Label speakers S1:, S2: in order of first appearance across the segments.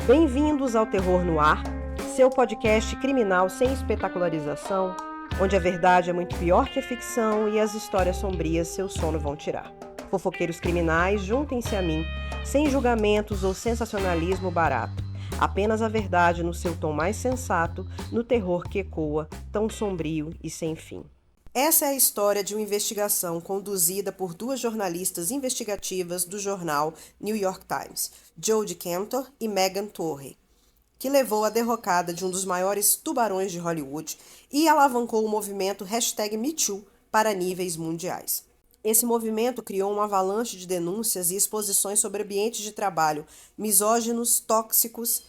S1: Bem-vindos ao Terror no Ar, seu podcast criminal sem espetacularização, onde a verdade é muito pior que a ficção e as histórias sombrias seu sono vão tirar. Fofoqueiros criminais, juntem-se a mim, sem julgamentos ou sensacionalismo barato. Apenas a verdade no seu tom mais sensato, no terror que ecoa, tão sombrio e sem fim. Essa é a história de uma investigação conduzida por duas jornalistas investigativas do jornal New York Times, Jodie Cantor e Megan Torre, que levou à derrocada de um dos maiores tubarões de Hollywood e alavancou o movimento #MeToo para níveis mundiais. Esse movimento criou uma avalanche de denúncias e exposições sobre ambientes de trabalho misóginos, tóxicos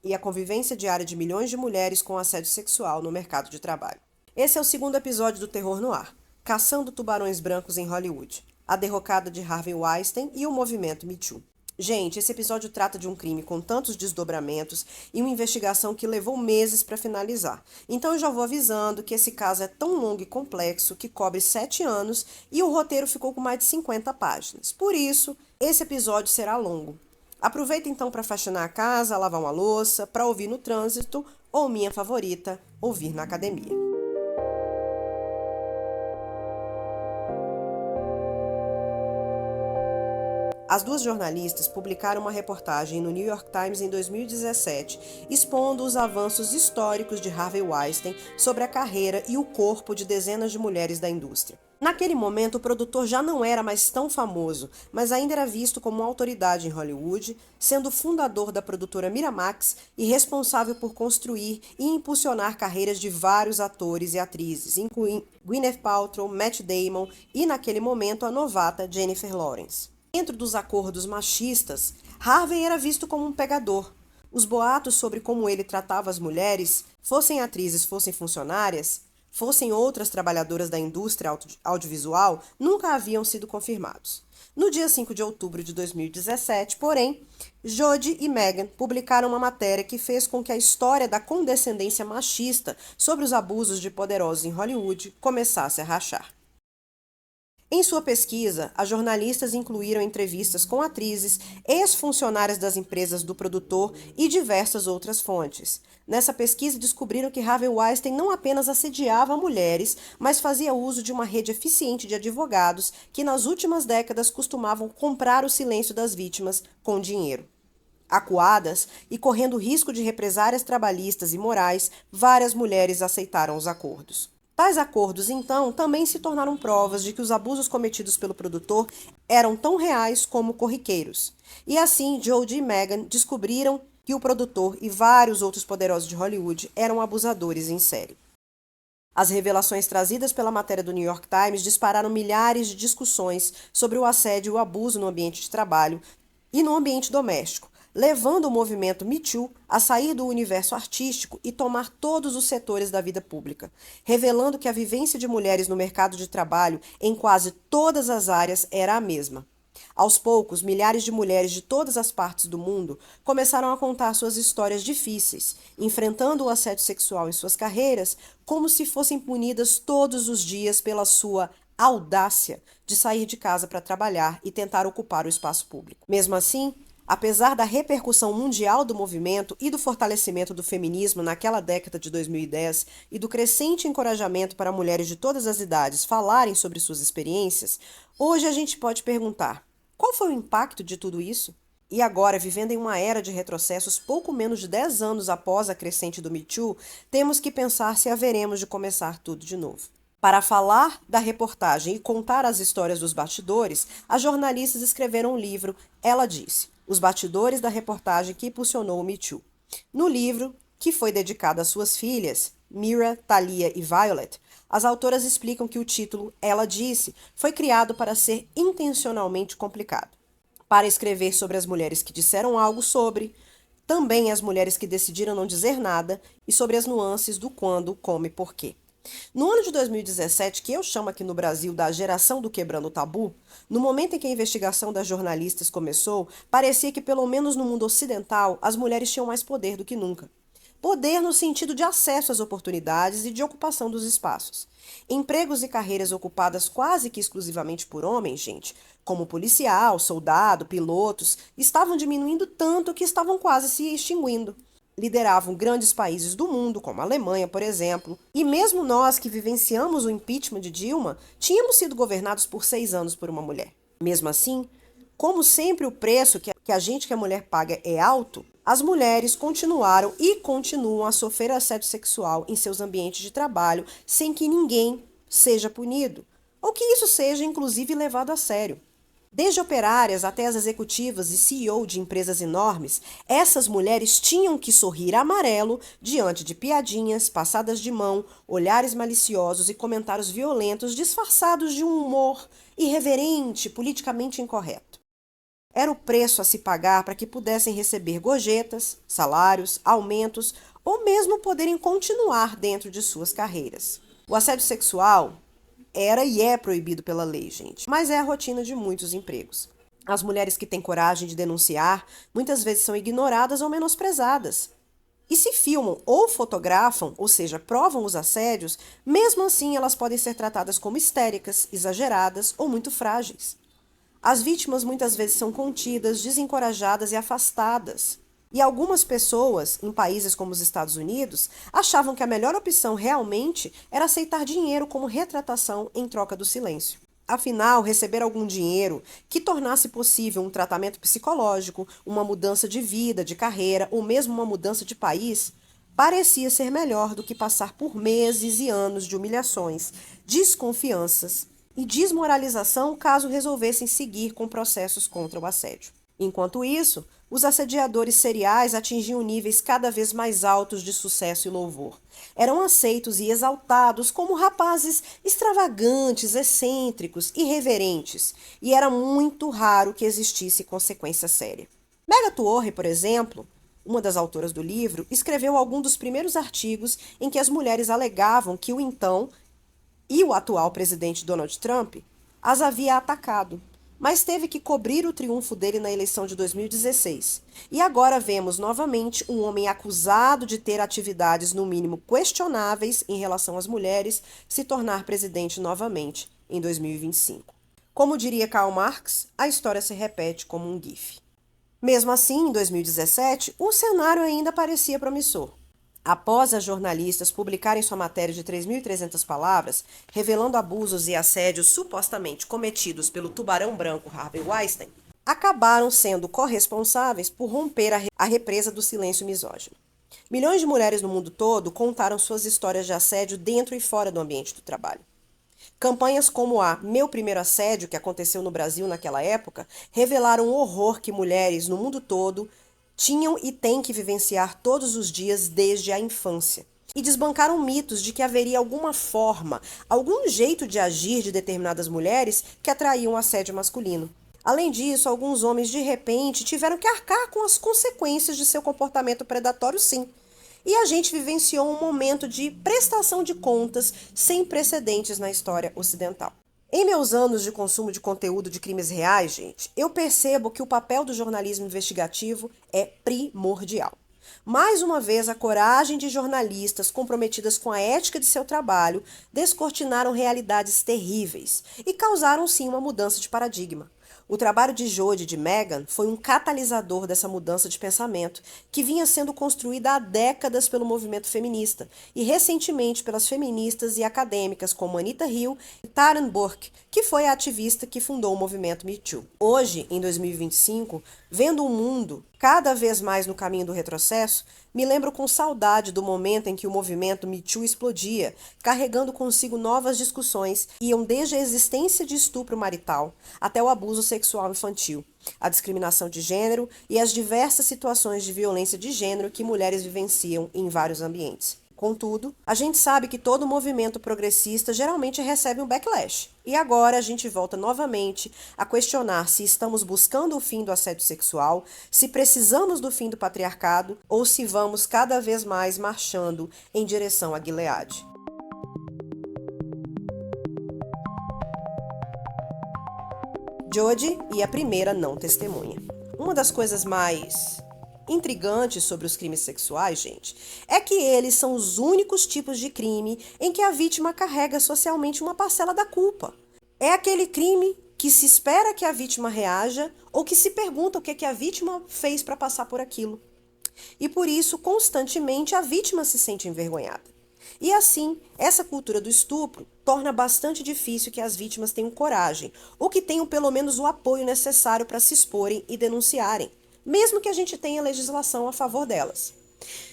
S1: e a convivência diária de milhões de mulheres com assédio sexual no mercado de trabalho. Esse é o segundo episódio do Terror no Ar, Caçando Tubarões Brancos em Hollywood, a derrocada de Harvey Weinstein e o movimento Me Too. Gente, esse episódio trata de um crime com tantos desdobramentos e uma investigação que levou meses para finalizar. Então eu já vou avisando que esse caso é tão longo e complexo que cobre 7 anos e o roteiro ficou com mais de 50 páginas. Por isso, esse episódio será longo. Aproveita então para faxinar a casa, lavar uma louça, para ouvir no trânsito ou, minha favorita, ouvir na academia. As duas jornalistas publicaram uma reportagem no New York Times em 2017, expondo os avanços históricos de Harvey Weinstein sobre a carreira e o corpo de dezenas de mulheres da indústria. Naquele momento, o produtor já não era mais tão famoso, mas ainda era visto como uma autoridade em Hollywood, sendo fundador da produtora Miramax e responsável por construir e impulsionar carreiras de vários atores e atrizes, incluindo Gwyneth Paltrow, Matt Damon e, naquele momento, a novata Jennifer Lawrence. Dentro dos acordos machistas, Harvey era visto como um pegador. Os boatos sobre como ele tratava as mulheres, fossem atrizes, fossem funcionárias, fossem outras trabalhadoras da indústria audiovisual, nunca haviam sido confirmados. No dia 5 de outubro de 2017, porém, Jodie e Megan publicaram uma matéria que fez com que a história da condescendência machista sobre os abusos de poderosos em Hollywood começasse a rachar. Em sua pesquisa, as jornalistas incluíram entrevistas com atrizes, ex-funcionárias das empresas do produtor e diversas outras fontes. Nessa pesquisa, descobriram que Harvey Weinstein não apenas assediava mulheres, mas fazia uso de uma rede eficiente de advogados que, nas últimas décadas, costumavam comprar o silêncio das vítimas com dinheiro. Acuadas e correndo risco de represálias trabalhistas e morais, várias mulheres aceitaram os acordos. Tais acordos, então, também se tornaram provas de que os abusos cometidos pelo produtor eram tão reais como corriqueiros. E assim, Jodie e Megan descobriram que o produtor e vários outros poderosos de Hollywood eram abusadores em série. As revelações trazidas pela matéria do New York Times dispararam milhares de discussões sobre o assédio e o abuso no ambiente de trabalho e no ambiente doméstico, levando o movimento Me Too a sair do universo artístico e tomar todos os setores da vida pública, revelando que a vivência de mulheres no mercado de trabalho em quase todas as áreas era a mesma. Aos poucos, milhares de mulheres de todas as partes do mundo começaram a contar suas histórias difíceis, enfrentando o assédio sexual em suas carreiras como se fossem punidas todos os dias pela sua audácia de sair de casa para trabalhar e tentar ocupar o espaço público. Mesmo assim, apesar da repercussão mundial do movimento e do fortalecimento do feminismo naquela década de 2010 e do crescente encorajamento para mulheres de todas as idades falarem sobre suas experiências, hoje a gente pode perguntar: qual foi o impacto de tudo isso? E agora, vivendo em uma era de retrocessos pouco menos de 10 anos após a crescente do Me Too, temos que pensar se haveremos de começar tudo de novo. Para falar da reportagem e contar as histórias dos bastidores, as jornalistas escreveram um livro, Ela Disse, os bastidores da reportagem que impulsionou o Me Too. No livro, que foi dedicado às suas filhas, Mira, Thalia e Violet, as autoras explicam que o título Ela Disse foi criado para ser intencionalmente complicado, para escrever sobre as mulheres que disseram algo sobre, também as mulheres que decidiram não dizer nada e sobre as nuances do quando, como e porquê. No ano de 2017, que eu chamo aqui no Brasil da geração do quebrando o tabu, no momento em que a investigação das jornalistas começou, parecia que, pelo menos no mundo ocidental, as mulheres tinham mais poder do que nunca. Poder no sentido de acesso às oportunidades e de ocupação dos espaços. Empregos e carreiras ocupadas quase que exclusivamente por homens, gente, como policial, soldado, pilotos, estavam diminuindo tanto que estavam quase se extinguindo. Lideravam grandes países do mundo, como a Alemanha, por exemplo. E mesmo nós que vivenciamos o impeachment de Dilma, tínhamos sido governados por 6 anos por uma mulher. Mesmo assim, como sempre o preço que a gente que é mulher paga é alto, as mulheres continuaram e continuam a sofrer assédio sexual em seus ambientes de trabalho sem que ninguém seja punido, ou que isso seja inclusive levado a sério. Desde operárias até as executivas e CEO de empresas enormes, essas mulheres tinham que sorrir amarelo diante de piadinhas, passadas de mão, olhares maliciosos e comentários violentos disfarçados de um humor irreverente, politicamente incorreto. Era o preço a se pagar para que pudessem receber gorjetas, salários, aumentos ou mesmo poderem continuar dentro de suas carreiras. O assédio sexual era e é proibido pela lei, gente, mas é a rotina de muitos empregos. As mulheres que têm coragem de denunciar muitas vezes são ignoradas ou menosprezadas. E se filmam ou fotografam, ou seja, provam os assédios, mesmo assim elas podem ser tratadas como histéricas, exageradas ou muito frágeis. As vítimas muitas vezes são contidas, desencorajadas e afastadas. E algumas pessoas, em países como os Estados Unidos, achavam que a melhor opção realmente era aceitar dinheiro como retratação em troca do silêncio. Afinal, receber algum dinheiro que tornasse possível um tratamento psicológico, uma mudança de vida, de carreira ou mesmo uma mudança de país, parecia ser melhor do que passar por meses e anos de humilhações, desconfianças e desmoralização caso resolvessem seguir com processos contra o assédio. Enquanto isso, os assediadores seriais atingiam níveis cada vez mais altos de sucesso e louvor. Eram aceitos e exaltados como rapazes extravagantes, excêntricos, irreverentes, e era muito raro que existisse consequência séria. Mega Tuorre, por exemplo, uma das autoras do livro, escreveu algum dos primeiros artigos em que as mulheres alegavam que o então e o atual presidente Donald Trump as havia atacado, mas teve que cobrir o triunfo dele na eleição de 2016. E agora vemos novamente um homem acusado de ter atividades no mínimo questionáveis em relação às mulheres se tornar presidente novamente em 2025. Como diria Karl Marx, a história se repete como um GIF. Mesmo assim, em 2017, o cenário ainda parecia promissor. Após as jornalistas publicarem sua matéria de 3.300 palavras, revelando abusos e assédios supostamente cometidos pelo tubarão branco Harvey Weinstein, acabaram sendo corresponsáveis por romper a represa do silêncio misógino. Milhões de mulheres no mundo todo contaram suas histórias de assédio dentro e fora do ambiente do trabalho. Campanhas como a Meu Primeiro Assédio, que aconteceu no Brasil naquela época, revelaram o horror que mulheres no mundo todo tinham e têm que vivenciar todos os dias desde a infância. E desbancaram mitos de que haveria alguma forma, algum jeito de agir de determinadas mulheres que atraíam o assédio masculino. Além disso, alguns homens de repente tiveram que arcar com as consequências de seu comportamento predatório, sim. E a gente vivenciou um momento de prestação de contas sem precedentes na história ocidental. Em meus anos de consumo de conteúdo de crimes reais, gente, eu percebo que o papel do jornalismo investigativo é primordial. Mais uma vez, a coragem de jornalistas comprometidas com a ética de seu trabalho descortinaram realidades terríveis e causaram, sim, uma mudança de paradigma. O trabalho de Jodi e de Meghan foi um catalisador dessa mudança de pensamento que vinha sendo construída há décadas pelo movimento feminista e recentemente pelas feministas e acadêmicas como Anita Hill e Taryn Burke, que foi a ativista que fundou o movimento Me Too. Hoje, em 2025, vendo o mundo cada vez mais no caminho do retrocesso, me lembro com saudade do momento em que o movimento Me Too explodia, carregando consigo novas discussões que iam desde a existência de estupro marital até o abuso sexual infantil, a discriminação de gênero e as diversas situações de violência de gênero que mulheres vivenciam em vários ambientes. Contudo, a gente sabe que todo movimento progressista geralmente recebe um backlash. E agora a gente volta novamente a questionar se estamos buscando o fim do assédio sexual, se precisamos do fim do patriarcado ou se vamos cada vez mais marchando em direção a Gilead. Jodi e a primeira não testemunha. Uma das coisas mais intrigante sobre os crimes sexuais, gente, é que eles são os únicos tipos de crime em que a vítima carrega socialmente uma parcela da culpa. É aquele crime que se espera que a vítima reaja ou que se pergunta o que a vítima fez para passar por aquilo. E por isso, constantemente, a vítima se sente envergonhada. E assim, essa cultura do estupro torna bastante difícil que as vítimas tenham coragem, ou que tenham pelo menos o apoio necessário para se exporem e denunciarem, mesmo que a gente tenha legislação a favor delas.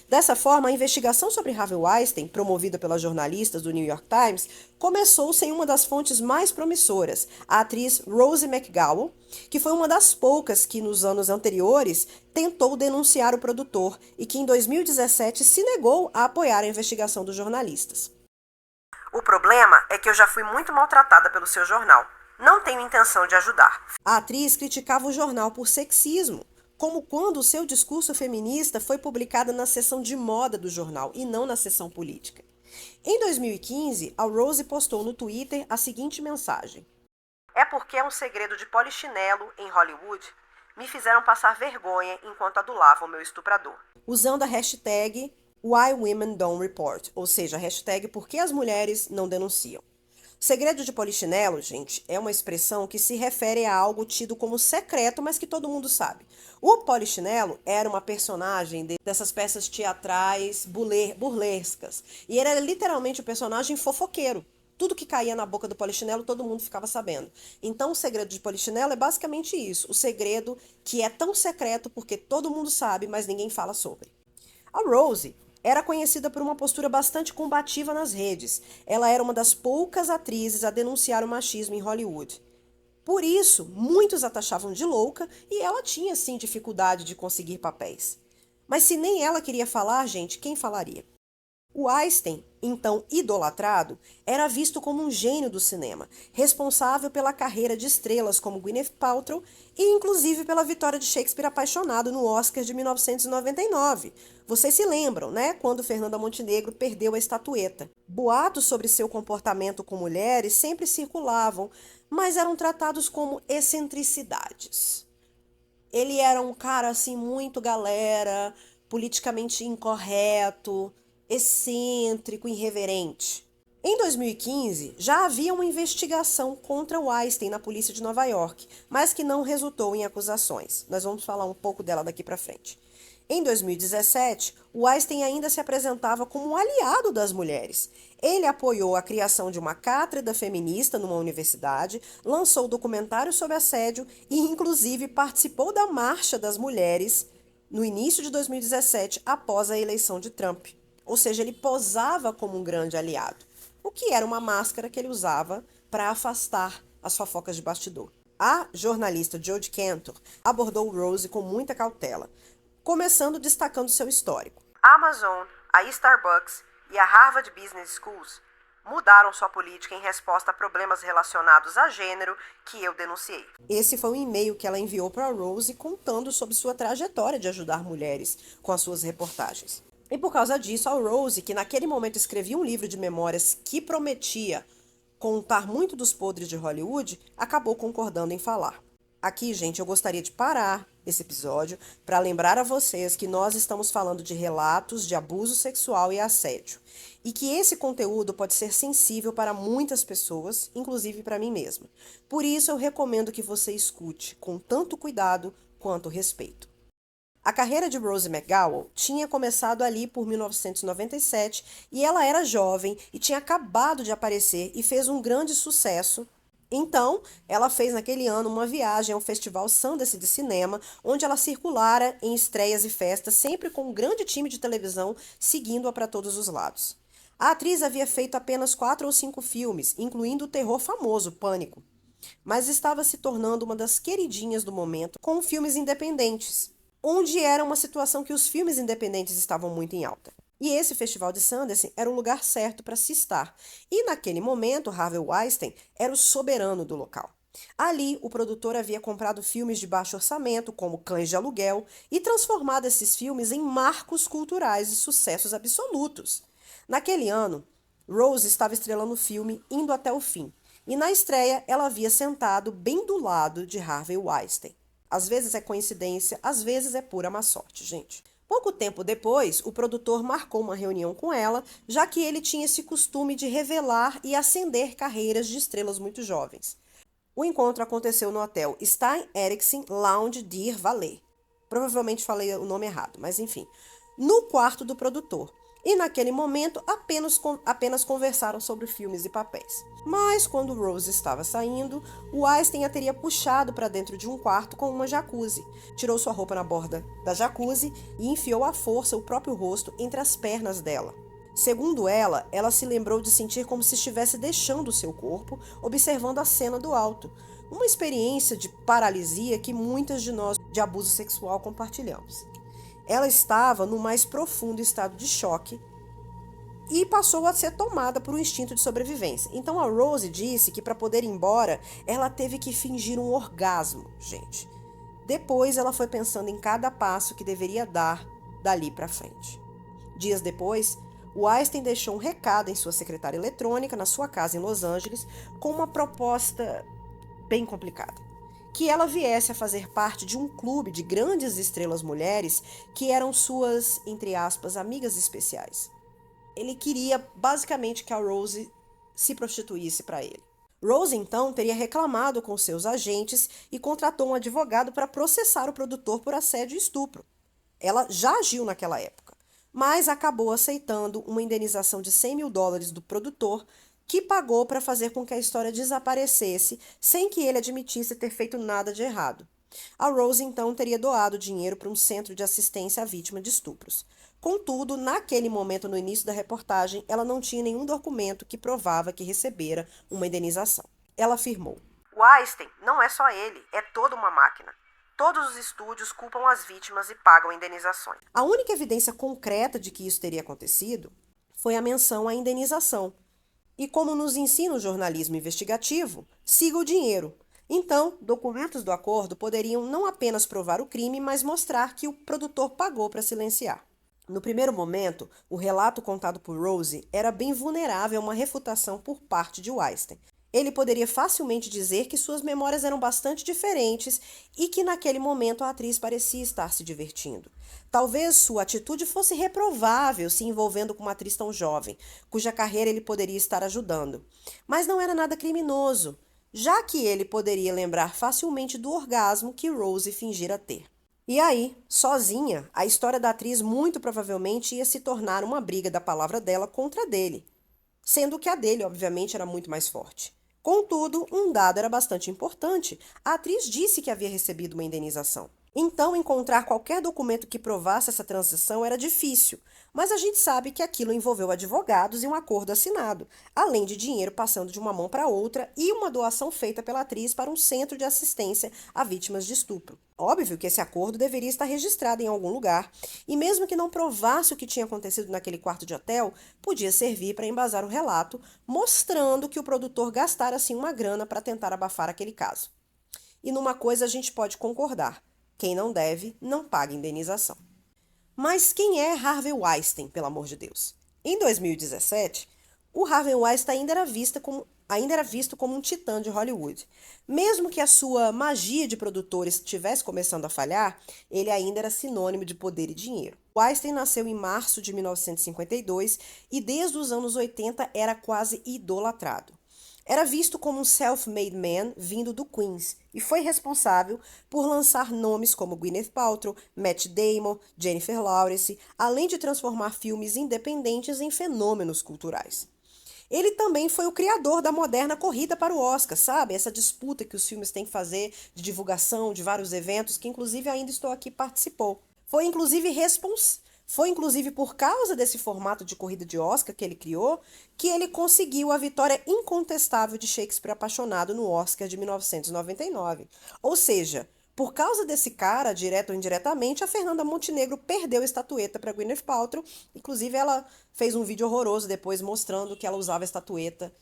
S1: Dessa forma, a investigação sobre Harvey Weinstein, promovida pelas jornalistas do New York Times, começou sem uma das fontes mais promissoras, a atriz Rose McGowan, que foi uma das poucas que, nos anos anteriores, tentou denunciar o produtor e que, em 2017, se negou a apoiar a investigação dos jornalistas. O problema é que eu já fui muito maltratada pelo seu jornal. Não tenho intenção de ajudar. A atriz criticava o jornal por sexismo, como quando o seu discurso feminista foi publicado na seção de moda do jornal e não na seção política. Em 2015, a Rose postou no Twitter a seguinte mensagem: "É porque é um segredo de polichinelo em Hollywood? Me fizeram passar vergonha enquanto adulavam meu estuprador." Usando a hashtag Why Women Don't Report, ou seja, a hashtag Por que as mulheres não denunciam. Segredo de polichinelo, gente, é uma expressão que se refere a algo tido como secreto, mas que todo mundo sabe. O polichinelo era uma personagem dessas peças teatrais burlescas. E ele era literalmente o personagem fofoqueiro. Tudo que caía na boca do polichinelo, todo mundo ficava sabendo. Então, o segredo de polichinelo é basicamente isso. O segredo que é tão secreto porque todo mundo sabe, mas ninguém fala sobre. A Rose era conhecida por uma postura bastante combativa nas redes. Ela era uma das poucas atrizes a denunciar o machismo em Hollywood. Por isso, muitos a taxavam de louca e ela tinha, sim, dificuldade de conseguir papéis. Mas se nem ela queria falar, gente, quem falaria? O Weinstein, então idolatrado, era visto como um gênio do cinema, responsável pela carreira de estrelas como Gwyneth Paltrow e inclusive pela vitória de Shakespeare Apaixonado no Oscar de 1999. Vocês se lembram, né? Quando Fernanda Montenegro perdeu a estatueta. Boatos sobre seu comportamento com mulheres sempre circulavam, mas eram tratados como excentricidades. Ele era um cara assim muito galera, politicamente incorreto, excêntrico, irreverente. Em 2015, já havia uma investigação contra Weinstein na polícia de Nova York, mas que não resultou em acusações. Nós vamos falar um pouco dela daqui para frente. Em 2017, Weinstein ainda se apresentava como um aliado das mulheres. Ele apoiou a criação de uma cátedra feminista numa universidade, lançou documentários sobre assédio e, inclusive, participou da Marcha das Mulheres no início de 2017, após a eleição de Trump. Ou seja, ele posava como um grande aliado, o que era uma máscara que ele usava para afastar as fofocas de bastidor. A jornalista Jodie Cantor abordou Rose com muita cautela, começando destacando seu histórico. A Amazon, a Starbucks e a Harvard Business Schools mudaram sua política em resposta a problemas relacionados a gênero que eu denunciei. Esse foi um e-mail que ela enviou para Rose contando sobre sua trajetória de ajudar mulheres com as suas reportagens. E por causa disso, a Rose, que naquele momento escrevia um livro de memórias que prometia contar muito dos podres de Hollywood, acabou concordando em falar. Aqui, gente, eu gostaria de parar esse episódio para lembrar a vocês que nós estamos falando de relatos de abuso sexual e assédio, e que esse conteúdo pode ser sensível para muitas pessoas, inclusive para mim mesma. Por isso, eu recomendo que você escute com tanto cuidado quanto respeito. A carreira de Rose McGowan tinha começado ali por 1997 e ela era jovem e tinha acabado de aparecer e fez um grande sucesso. Então, ela fez naquele ano uma viagem ao Festival Sundance de Cinema, onde ela circulara em estreias e festas, sempre com um grande time de televisão seguindo-a para todos os lados. A atriz havia feito apenas 4 ou 5 filmes, incluindo o terror famoso Pânico, mas estava se tornando uma das queridinhas do momento com filmes independentes, onde era uma situação que os filmes independentes estavam muito em alta. E esse festival de Sundance era o lugar certo para se estar. E naquele momento, Harvey Weinstein era o soberano do local. Ali, o produtor havia comprado filmes de baixo orçamento, como Cães de Aluguel, e transformado esses filmes em marcos culturais e sucessos absolutos. Naquele ano, Rose estava estrelando o filme Indo Até o Fim. E na estreia, ela havia sentado bem do lado de Harvey Weinstein. Às vezes é coincidência, às vezes é pura má sorte, gente. Pouco tempo depois, o produtor marcou uma reunião com ela, já que ele tinha esse costume de revelar e acender carreiras de estrelas muito jovens. O encontro aconteceu no hotel Stein Eriksen Lounge Deer Valley. Provavelmente falei o nome errado, mas enfim. No quarto do produtor. E naquele momento apenas conversaram sobre filmes e papéis. Mas quando Rose estava saindo, o Weinstein a teria puxado para dentro de um quarto com uma jacuzzi. Tirou sua roupa na borda da jacuzzi e enfiou à força o próprio rosto entre as pernas dela. Segundo ela, ela se lembrou de sentir como se estivesse deixando o seu corpo, observando a cena do alto. Uma experiência de paralisia que muitas de nós de abuso sexual compartilhamos. Ela estava no mais profundo estado de choque e passou a ser tomada por um instinto de sobrevivência. Então a Rose disse que para poder ir embora, ela teve que fingir um orgasmo, gente. Depois ela foi pensando em cada passo que deveria dar dali para frente. Dias depois, o Weinstein deixou um recado em sua secretária eletrônica na sua casa em Los Angeles com uma proposta bem complicada. Que ela viesse a fazer parte de um clube de grandes estrelas mulheres que eram suas, entre aspas, amigas especiais. Ele queria basicamente que a Rose se prostituísse para ele. Rose então teria reclamado com seus agentes e contratou um advogado para processar o produtor por assédio e estupro. Ela já agiu naquela época, mas acabou aceitando uma indenização de $100 mil do produtor, que pagou para fazer com que a história desaparecesse sem que ele admitisse ter feito nada de errado. A Rose então teria doado dinheiro para um centro de assistência à vítima de estupros. Contudo, naquele momento no início da reportagem, ela não tinha nenhum documento que provava que recebera uma indenização. Ela afirmou: "Weinstein não é só ele, é toda uma máquina. Todos os estúdios culpam as vítimas e pagam indenizações." A única evidência concreta de que isso teria acontecido foi a menção à indenização. E como nos ensina o jornalismo investigativo, siga o dinheiro. Então, documentos do acordo poderiam não apenas provar o crime, mas mostrar que o produtor pagou para silenciar. No primeiro momento, o relato contado por Rose era bem vulnerável a uma refutação por parte de Weinstein. Ele poderia facilmente dizer que suas memórias eram bastante diferentes e que naquele momento a atriz parecia estar se divertindo. Talvez sua atitude fosse reprovável se envolvendo com uma atriz tão jovem, cuja carreira ele poderia estar ajudando. Mas não era nada criminoso, já que ele poderia lembrar facilmente do orgasmo que Rose fingira ter. E aí, sozinha, a história da atriz muito provavelmente ia se tornar uma briga da palavra dela contra a dele, sendo que a dele, obviamente, era muito mais forte. Contudo, um dado era bastante importante. A atriz disse que havia recebido uma indenização. Então, encontrar qualquer documento que provasse essa transação era difícil, mas a gente sabe que aquilo envolveu advogados e um acordo assinado, além de dinheiro passando de uma mão para outra e uma doação feita pela atriz para um centro de assistência a vítimas de estupro. Óbvio que esse acordo deveria estar registrado em algum lugar, e mesmo que não provasse o que tinha acontecido naquele quarto de hotel, podia servir para embasar o relato, mostrando que o produtor gastara assim uma grana para tentar abafar aquele caso. E numa coisa a gente pode concordar: quem não deve, não paga indenização. Mas quem é Harvey Weinstein, pelo amor de Deus? Em 2017, o Harvey Weinstein ainda era visto como um titã de Hollywood. Mesmo que a sua magia de produtor estivesse começando a falhar, ele ainda era sinônimo de poder e dinheiro. Weinstein nasceu em março de 1952 e desde os anos 80 era quase idolatrado. Era visto como um self-made man vindo do Queens e foi responsável por lançar nomes como Gwyneth Paltrow, Matt Damon, Jennifer Lawrence, além de transformar filmes independentes em fenômenos culturais. Ele também foi o criador da moderna corrida para o Oscar, sabe? Essa disputa que os filmes têm que fazer de divulgação de vários eventos, que inclusive ainda estou aqui participou. Foi inclusive por causa desse formato de corrida de Oscar que ele criou, que ele conseguiu a vitória incontestável de Shakespeare Apaixonado no Oscar de 1999. Ou seja, por causa desse cara, direto ou indiretamente, a Fernanda Montenegro perdeu a estatueta para Gwyneth Paltrow. Inclusive, ela fez um vídeo horroroso depois mostrando que ela usava a estatueta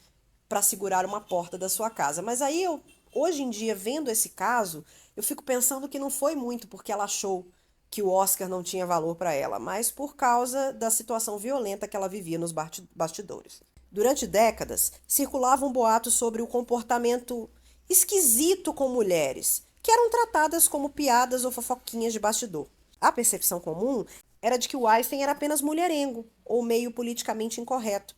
S1: para segurar uma porta da sua casa. Mas aí, hoje em dia, vendo esse caso, eu fico pensando que não foi muito porque ela achou que o Oscar não tinha valor para ela, mas por causa da situação violenta que ela vivia nos bastidores. Durante décadas, circulavam boatos sobre o comportamento esquisito com mulheres, que eram tratadas como piadas ou fofoquinhas de bastidor. A percepção comum era de que o Weinstein era apenas mulherengo ou meio politicamente incorreto.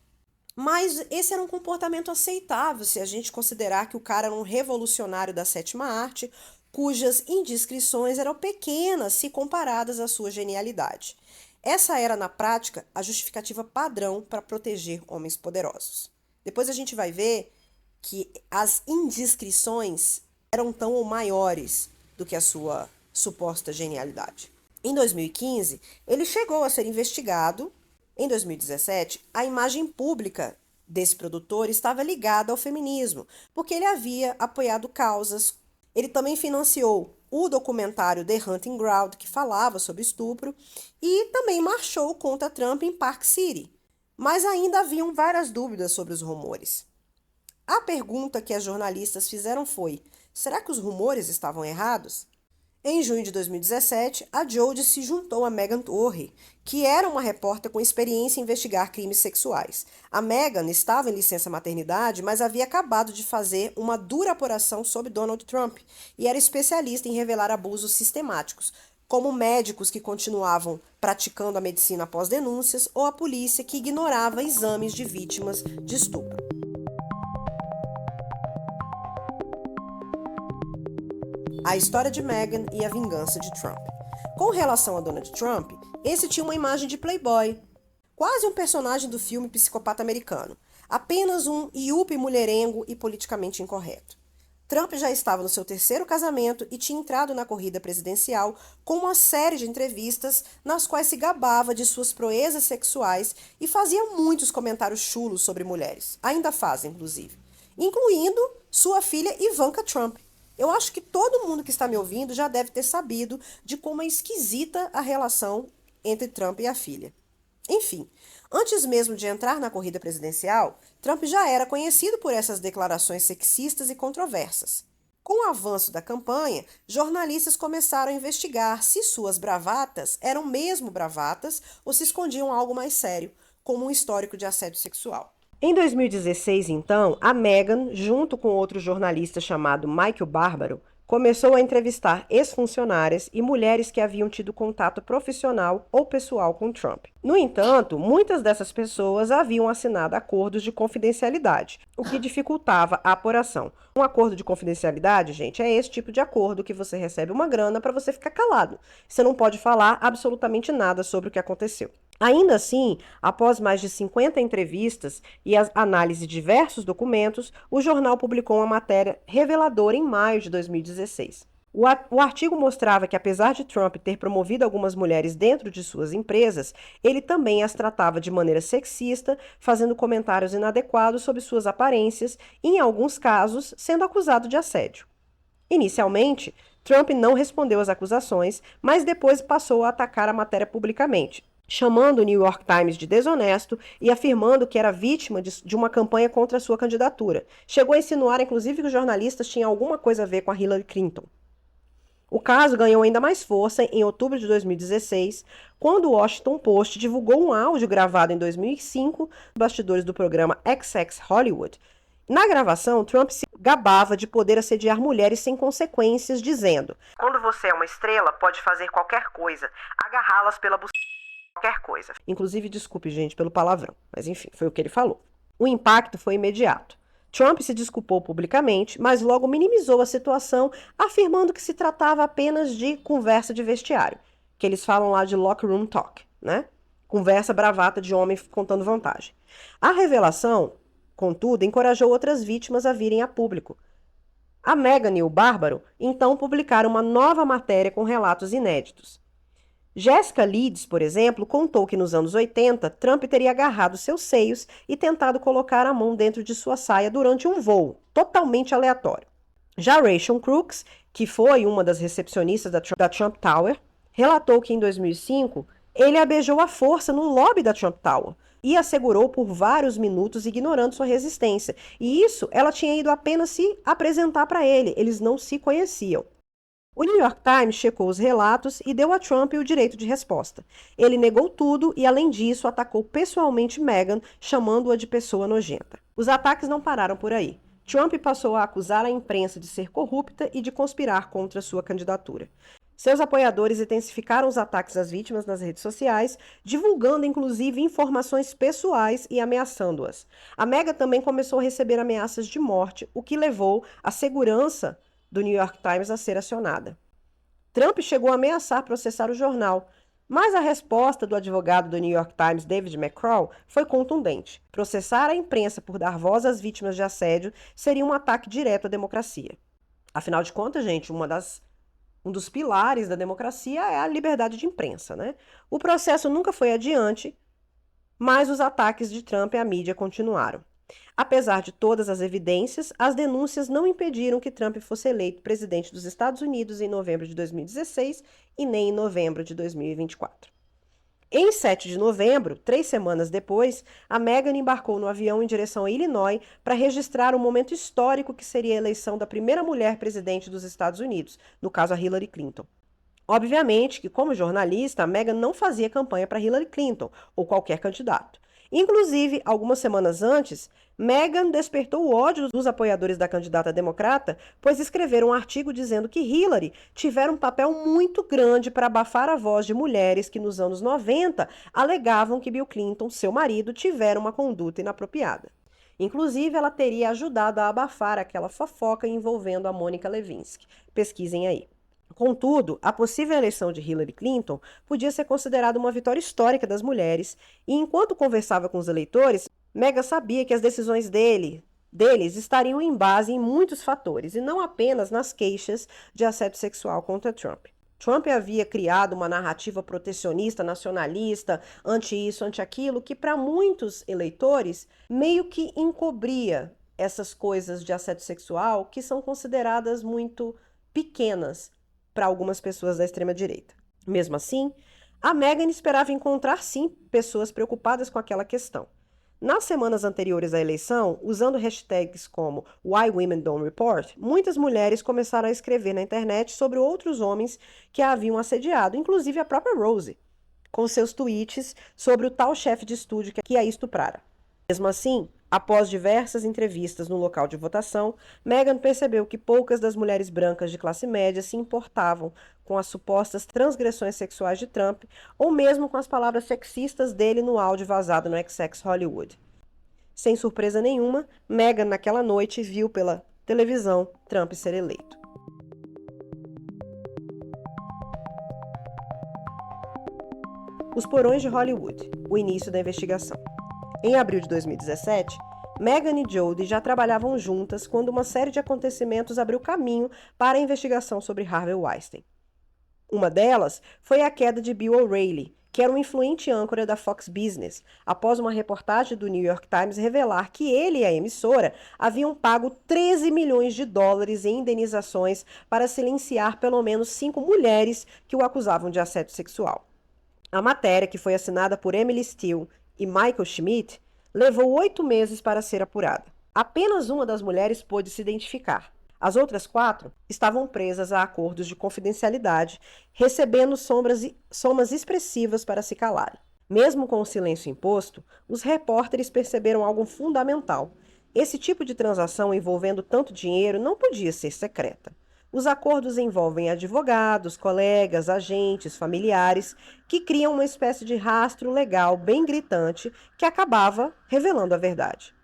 S1: Mas esse era um comportamento aceitável se a gente considerar que o cara era um revolucionário da sétima arte, cujas indiscrições eram pequenas se comparadas à sua genialidade. Essa era, na prática, a justificativa padrão para proteger homens poderosos. Depois a gente vai ver que as indiscrições eram tão ou maiores do que a sua suposta genialidade. Em 2015, ele chegou a ser investigado. Em 2017, a imagem pública desse produtor estava ligada ao feminismo, porque ele havia apoiado causas. Ele também financiou o documentário The Hunting Ground, que falava sobre estupro, e também marchou contra Trump em Park City. Mas ainda haviam várias dúvidas sobre os rumores. A pergunta que as jornalistas fizeram foi: será que os rumores estavam errados? Em junho de 2017, a Jodie se juntou a Megan Torre, que era uma repórter com experiência em investigar crimes sexuais. A Megan estava em licença maternidade, mas havia acabado de fazer uma dura apuração sobre Donald Trump e era especialista em revelar abusos sistemáticos, como médicos que continuavam praticando a medicina após denúncias ou a polícia que ignorava exames de vítimas de estupro. A história de Meghan e a vingança de Trump. Com relação a Donald Trump, esse tinha uma imagem de playboy, quase um personagem do filme Psicopata Americano, apenas um íupe mulherengo e politicamente incorreto. Trump já estava no seu terceiro casamento e tinha entrado na corrida presidencial com uma série de entrevistas nas quais se gabava de suas proezas sexuais e fazia muitos comentários chulos sobre mulheres, ainda faz, inclusive, incluindo sua filha Ivanka Trump. Eu acho que todo mundo que está me ouvindo já deve ter sabido de como é esquisita a relação entre Trump e a filha. Enfim, antes mesmo de entrar na corrida presidencial, Trump já era conhecido por essas declarações sexistas e controversas. Com o avanço da campanha, jornalistas começaram a investigar se suas bravatas eram mesmo bravatas ou se escondiam algo mais sério, como um histórico de assédio sexual. Em 2016, então, a Meghan, junto com outro jornalista chamado Michael Barbaro, começou a entrevistar ex-funcionárias e mulheres que haviam tido contato profissional ou pessoal com Trump. No entanto, muitas dessas pessoas haviam assinado acordos de confidencialidade, o que dificultava a apuração. Um acordo de confidencialidade, gente, é esse tipo de acordo que você recebe uma grana para você ficar calado. Você não pode falar absolutamente nada sobre o que aconteceu. Ainda assim, após mais de 50 entrevistas e a análise de diversos documentos, o jornal publicou uma matéria reveladora em maio de 2016. O artigo mostrava que, apesar de Trump ter promovido algumas mulheres dentro de suas empresas, ele também as tratava de maneira sexista, fazendo comentários inadequados sobre suas aparências e, em alguns casos, sendo acusado de assédio. Inicialmente, Trump não respondeu às acusações, mas depois passou a atacar a matéria publicamente, chamando o New York Times de desonesto e afirmando que era vítima de uma campanha contra a sua candidatura. Chegou a insinuar, inclusive, que os jornalistas tinham alguma coisa a ver com a Hillary Clinton. O caso ganhou ainda mais força em outubro de 2016, quando o Washington Post divulgou um áudio gravado em 2005 nos bastidores do programa XX Hollywood. Na gravação, Trump se gabava de poder assediar mulheres sem consequências, dizendo: "Quando você é uma estrela, pode fazer qualquer coisa, agarrá-las pela qualquer coisa." Inclusive, desculpe, gente, pelo palavrão, mas enfim, foi o que ele falou. O impacto foi imediato. Trump se desculpou publicamente, mas logo minimizou a situação, afirmando que se tratava apenas de conversa de vestiário, que eles falam lá de locker room talk, né? Conversa bravata de homem contando vantagem. A revelação, contudo, encorajou outras vítimas a virem a público. A Meghan e o Bárbaro, então, publicaram uma nova matéria com relatos inéditos. Jessica Leeds, por exemplo, contou que nos anos 80, Trump teria agarrado seus seios e tentado colocar a mão dentro de sua saia durante um voo, totalmente aleatório. Já Rachel Crooks, que foi uma das recepcionistas da Trump Tower, relatou que em 2005, ele a beijou à força no lobby da Trump Tower e a segurou por vários minutos, ignorando sua resistência. E isso, ela tinha ido apenas se apresentar para ele, eles não se conheciam. O New York Times checou os relatos e deu a Trump o direito de resposta. Ele negou tudo e, além disso, atacou pessoalmente Meghan, chamando-a de pessoa nojenta. Os ataques não pararam por aí. Trump passou a acusar a imprensa de ser corrupta e de conspirar contra sua candidatura. Seus apoiadores intensificaram os ataques às vítimas nas redes sociais, divulgando inclusive informações pessoais e ameaçando-as. A Meghan também começou a receber ameaças de morte, o que levou a segurança do New York Times a ser acionada. Trump chegou a ameaçar processar o jornal, mas a resposta do advogado do New York Times, David McCraw, foi contundente. Processar a imprensa por dar voz às vítimas de assédio seria um ataque direto à democracia. Afinal de contas, gente, um dos pilares da democracia é a liberdade de imprensa, né? O processo nunca foi adiante, mas os ataques de Trump à mídia continuaram. Apesar de todas as evidências, as denúncias não impediram que Trump fosse eleito presidente dos Estados Unidos em novembro de 2016 e nem em novembro de 2024. Em 7 de novembro, 3 semanas depois, a Meghan embarcou no avião em direção a Illinois para registrar o momento histórico que seria a eleição da primeira mulher presidente dos Estados Unidos, no caso a Hillary Clinton. Obviamente que, como jornalista, a Meghan não fazia campanha para Hillary Clinton ou qualquer candidato. Inclusive, algumas semanas antes, Meghan despertou o ódio dos apoiadores da candidata democrata, pois escreveram um artigo dizendo que Hillary tivera um papel muito grande para abafar a voz de mulheres que, nos anos 90, alegavam que Bill Clinton, seu marido, tivera uma conduta inapropriada. Inclusive, ela teria ajudado a abafar aquela fofoca envolvendo a Monica Lewinsky. Pesquisem aí. Contudo, a possível eleição de Hillary Clinton podia ser considerada uma vitória histórica das mulheres, e enquanto conversava com os eleitores, Meghan sabia que as decisões deles estariam em base em muitos fatores, e não apenas nas queixas de assédio sexual contra Trump. Trump havia criado uma narrativa protecionista, nacionalista, anti-isso, anti-aquilo, que para muitos eleitores meio que encobria essas coisas de assédio sexual que são consideradas muito pequenas para algumas pessoas da extrema-direita. Mesmo assim, a Meghan esperava encontrar, sim, pessoas preocupadas com aquela questão. Nas semanas anteriores à eleição, usando hashtags como Why Women Don't Report, muitas mulheres começaram a escrever na internet sobre outros homens que a haviam assediado, inclusive a própria Rose, com seus tweets sobre o tal chefe de estúdio que a estuprara. Mesmo assim, após diversas entrevistas no local de votação, Meghan percebeu que poucas das mulheres brancas de classe média se importavam com as supostas transgressões sexuais de Trump ou mesmo com as palavras sexistas dele no áudio vazado no XX Hollywood. Sem surpresa nenhuma, Meghan naquela noite viu pela televisão Trump ser eleito. Os porões de Hollywood, o início da investigação. Em abril de 2017, Meghan e Jodie já trabalhavam juntas quando uma série de acontecimentos abriu caminho para a investigação sobre Harvey Weinstein. Uma delas foi a queda de Bill O'Reilly, que era um influente âncora da Fox Business, após uma reportagem do New York Times revelar que ele e a emissora haviam pago 13 milhões de dólares em indenizações para silenciar pelo menos 5 mulheres que o acusavam de assédio sexual. A matéria, que foi assinada por Emily Steele e Michael Schmidt, levou 8 meses para ser apurada. Apenas uma das mulheres pôde se identificar. As outras 4 estavam presas a acordos de confidencialidade, recebendo somas expressivas para se calarem. Mesmo com o silêncio imposto, os repórteres perceberam algo fundamental. Esse tipo de transação envolvendo tanto dinheiro não podia ser secreta. Os acordos envolvem advogados, colegas, agentes, familiares, que criam uma espécie de rastro legal bem gritante que acabava revelando a verdade.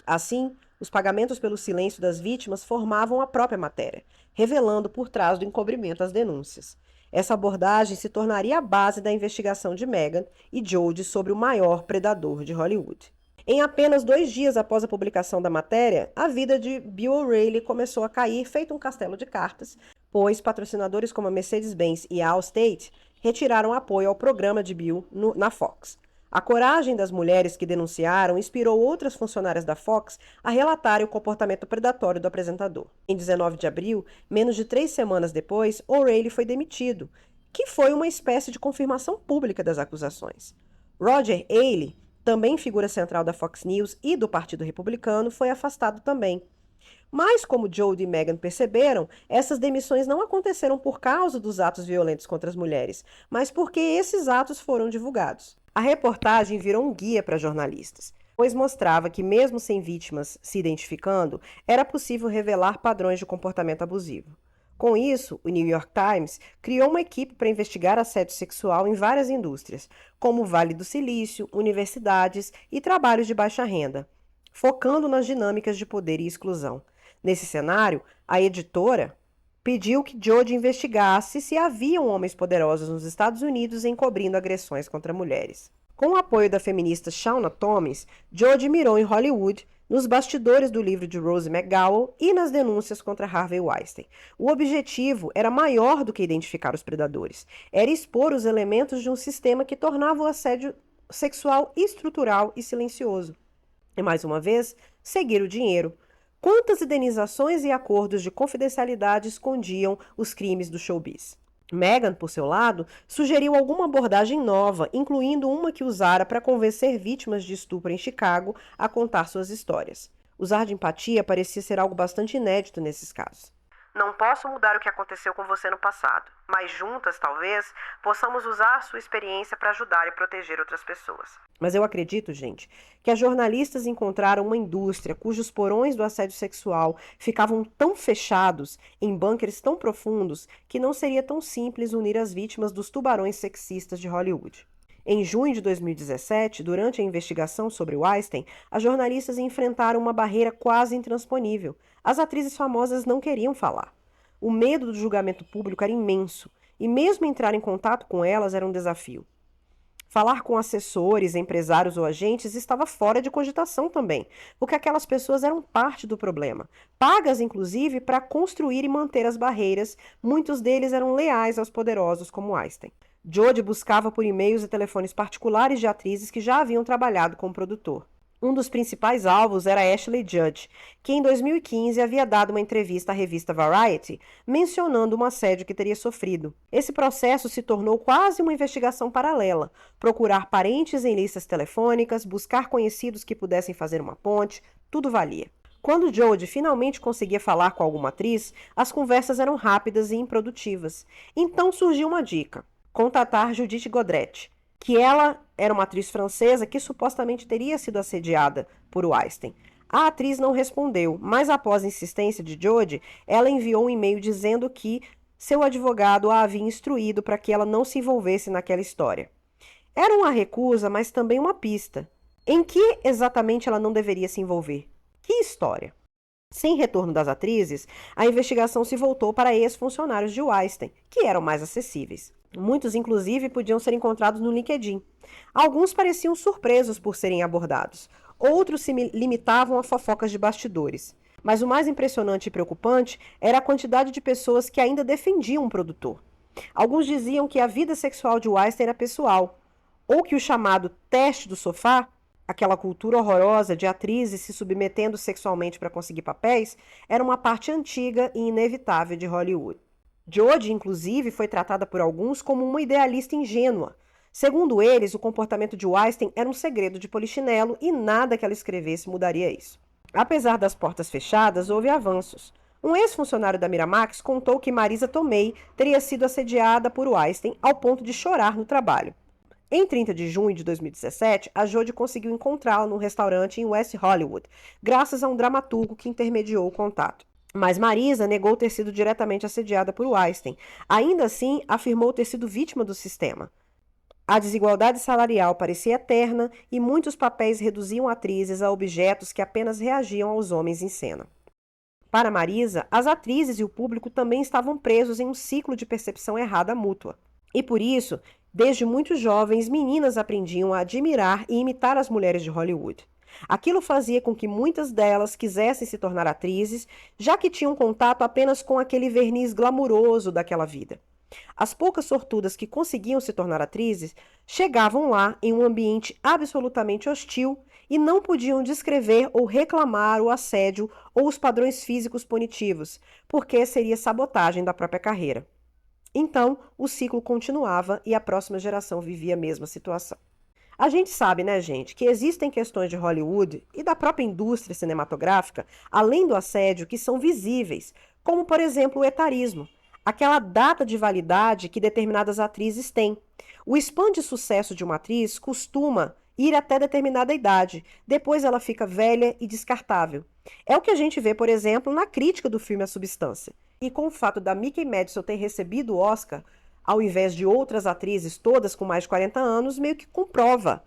S1: Assim, os pagamentos pelo silêncio das vítimas formavam a própria matéria, revelando por trás do encobrimento as denúncias. Essa abordagem se tornaria a base da investigação de Meghan e Jodie sobre o maior predador de Hollywood. Em apenas 2 dias após a publicação da matéria, a vida de Bill O'Reilly começou a cair feito um castelo de cartas, pois patrocinadores como a Mercedes-Benz e a Allstate retiraram apoio ao programa de Bill na Fox. A coragem das mulheres que denunciaram inspirou outras funcionárias da Fox a relatarem o comportamento predatório do apresentador. Em 19 de abril, menos de 3 semanas depois, O'Reilly foi demitido, que foi uma espécie de confirmação pública das acusações. Roger Ailes, também figura central da Fox News e do Partido Republicano, foi afastado também. Mas, como Jodie e Meghan perceberam, essas demissões não aconteceram por causa dos atos violentos contra as mulheres, mas porque esses atos foram divulgados. A reportagem virou um guia para jornalistas. pois mostrava que, mesmo sem vítimas se identificando, era possível revelar padrões de comportamento abusivo. Com isso, o New York Times criou uma equipe para investigar assédio sexual em várias indústrias, como o Vale do Silício, universidades e trabalhos de baixa renda, focando nas dinâmicas de poder e exclusão. Nesse cenário, a editora pediu que Jodie investigasse se haviam homens poderosos nos Estados Unidos encobrindo agressões contra mulheres. Com o apoio da feminista Shauna Thomas, Jodie mirou em Hollywood, nos bastidores do livro de Rose McGowan e nas denúncias contra Harvey Weinstein. O objetivo era maior do que identificar os predadores, era expor os elementos de um sistema que tornava o assédio sexual estrutural e silencioso. E, mais uma vez, seguir o dinheiro. Quantas indenizações e acordos de confidencialidade escondiam os crimes do showbiz? Meghan, por seu lado, sugeriu alguma abordagem nova, incluindo uma que usara para convencer vítimas de estupro em Chicago a contar suas histórias. Usar de empatia parecia ser algo bastante inédito nesses casos. Não posso mudar o que aconteceu com você no passado, mas juntas, talvez, possamos usar sua experiência para ajudar e proteger outras pessoas. Mas eu acredito, gente, que as jornalistas encontraram uma indústria cujos porões do assédio sexual ficavam tão fechados, em bunkers tão profundos, que não seria tão simples unir as vítimas dos tubarões sexistas de Hollywood. Em junho de 2017, durante a investigação sobre Weinstein, as jornalistas enfrentaram uma barreira quase intransponível. As atrizes famosas não queriam falar. O medo do julgamento público era imenso, e mesmo entrar em contato com elas era um desafio. Falar com assessores, empresários ou agentes estava fora de cogitação também, porque aquelas pessoas eram parte do problema, pagas inclusive para construir e manter as barreiras, muitos deles eram leais aos poderosos como Weinstein. Jodie buscava por e-mails e telefones particulares de atrizes que já haviam trabalhado com o produtor. Um dos principais alvos era Ashley Judd, que em 2015 havia dado uma entrevista à revista Variety, mencionando um assédio que teria sofrido. Esse processo se tornou quase uma investigação paralela, procurar parentes em listas telefônicas, buscar conhecidos que pudessem fazer uma ponte, tudo valia. Quando Jodie finalmente conseguia falar com alguma atriz, as conversas eram rápidas e improdutivas. Então surgiu uma dica: contatar Judith Godrèche, que ela era uma atriz francesa que supostamente teria sido assediada por Weinstein. A atriz não respondeu, mas após a insistência de Jodie, ela enviou um e-mail dizendo que seu advogado a havia instruído para que ela não se envolvesse naquela história. Era uma recusa, mas também uma pista. Em que exatamente ela não deveria se envolver? Que história? Sem retorno das atrizes, a investigação se voltou para ex-funcionários de Weinstein, que eram mais acessíveis. Muitos, inclusive, podiam ser encontrados no LinkedIn. Alguns pareciam surpresos por serem abordados. Outros se limitavam a fofocas de bastidores. Mas o mais impressionante e preocupante era a quantidade de pessoas que ainda defendiam o produtor. Alguns diziam que a vida sexual de Weinstein era pessoal, ou que o chamado teste do sofá, aquela cultura horrorosa de atrizes se submetendo sexualmente para conseguir papéis, era uma parte antiga e inevitável de Hollywood. Jodie, inclusive, foi tratada por alguns como uma idealista ingênua. Segundo eles, o comportamento de Weinstein era um segredo de polichinelo e nada que ela escrevesse mudaria isso. Apesar das portas fechadas, houve avanços. Um ex-funcionário da Miramax contou que Marisa Tomei teria sido assediada por Weinstein ao ponto de chorar no trabalho. Em 30 de junho de 2017, a Jodie conseguiu encontrá-la num restaurante em West Hollywood, graças a um dramaturgo que intermediou o contato. Mas Marisa negou ter sido diretamente assediada por Weinstein. Ainda assim, afirmou ter sido vítima do sistema. A desigualdade salarial parecia eterna e muitos papéis reduziam atrizes a objetos que apenas reagiam aos homens em cena. Para Marisa, as atrizes e o público também estavam presos em um ciclo de percepção errada mútua. E por isso, desde muito jovens, meninas aprendiam a admirar e imitar as mulheres de Hollywood. Aquilo fazia com que muitas delas quisessem se tornar atrizes, já que tinham contato apenas com aquele verniz glamuroso daquela vida. As poucas sortudas que conseguiam se tornar atrizes chegavam lá em um ambiente absolutamente hostil e não podiam descrever ou reclamar o assédio ou os padrões físicos punitivos, porque seria sabotagem da própria carreira. Então, o ciclo continuava e a próxima geração vivia a mesma situação. A gente sabe, né, gente, que existem questões de Hollywood e da própria indústria cinematográfica, além do assédio, que são visíveis, como, por exemplo, o etarismo, aquela data de validade que determinadas atrizes têm. O spam de sucesso de uma atriz costuma, ir até determinada idade. Depois ela fica velha e descartável. É o que a gente vê, por exemplo, na crítica do filme A Substância. E com o fato da Mickey Madison ter recebido o Oscar, ao invés de outras atrizes, todas com mais de 40 anos, meio que comprova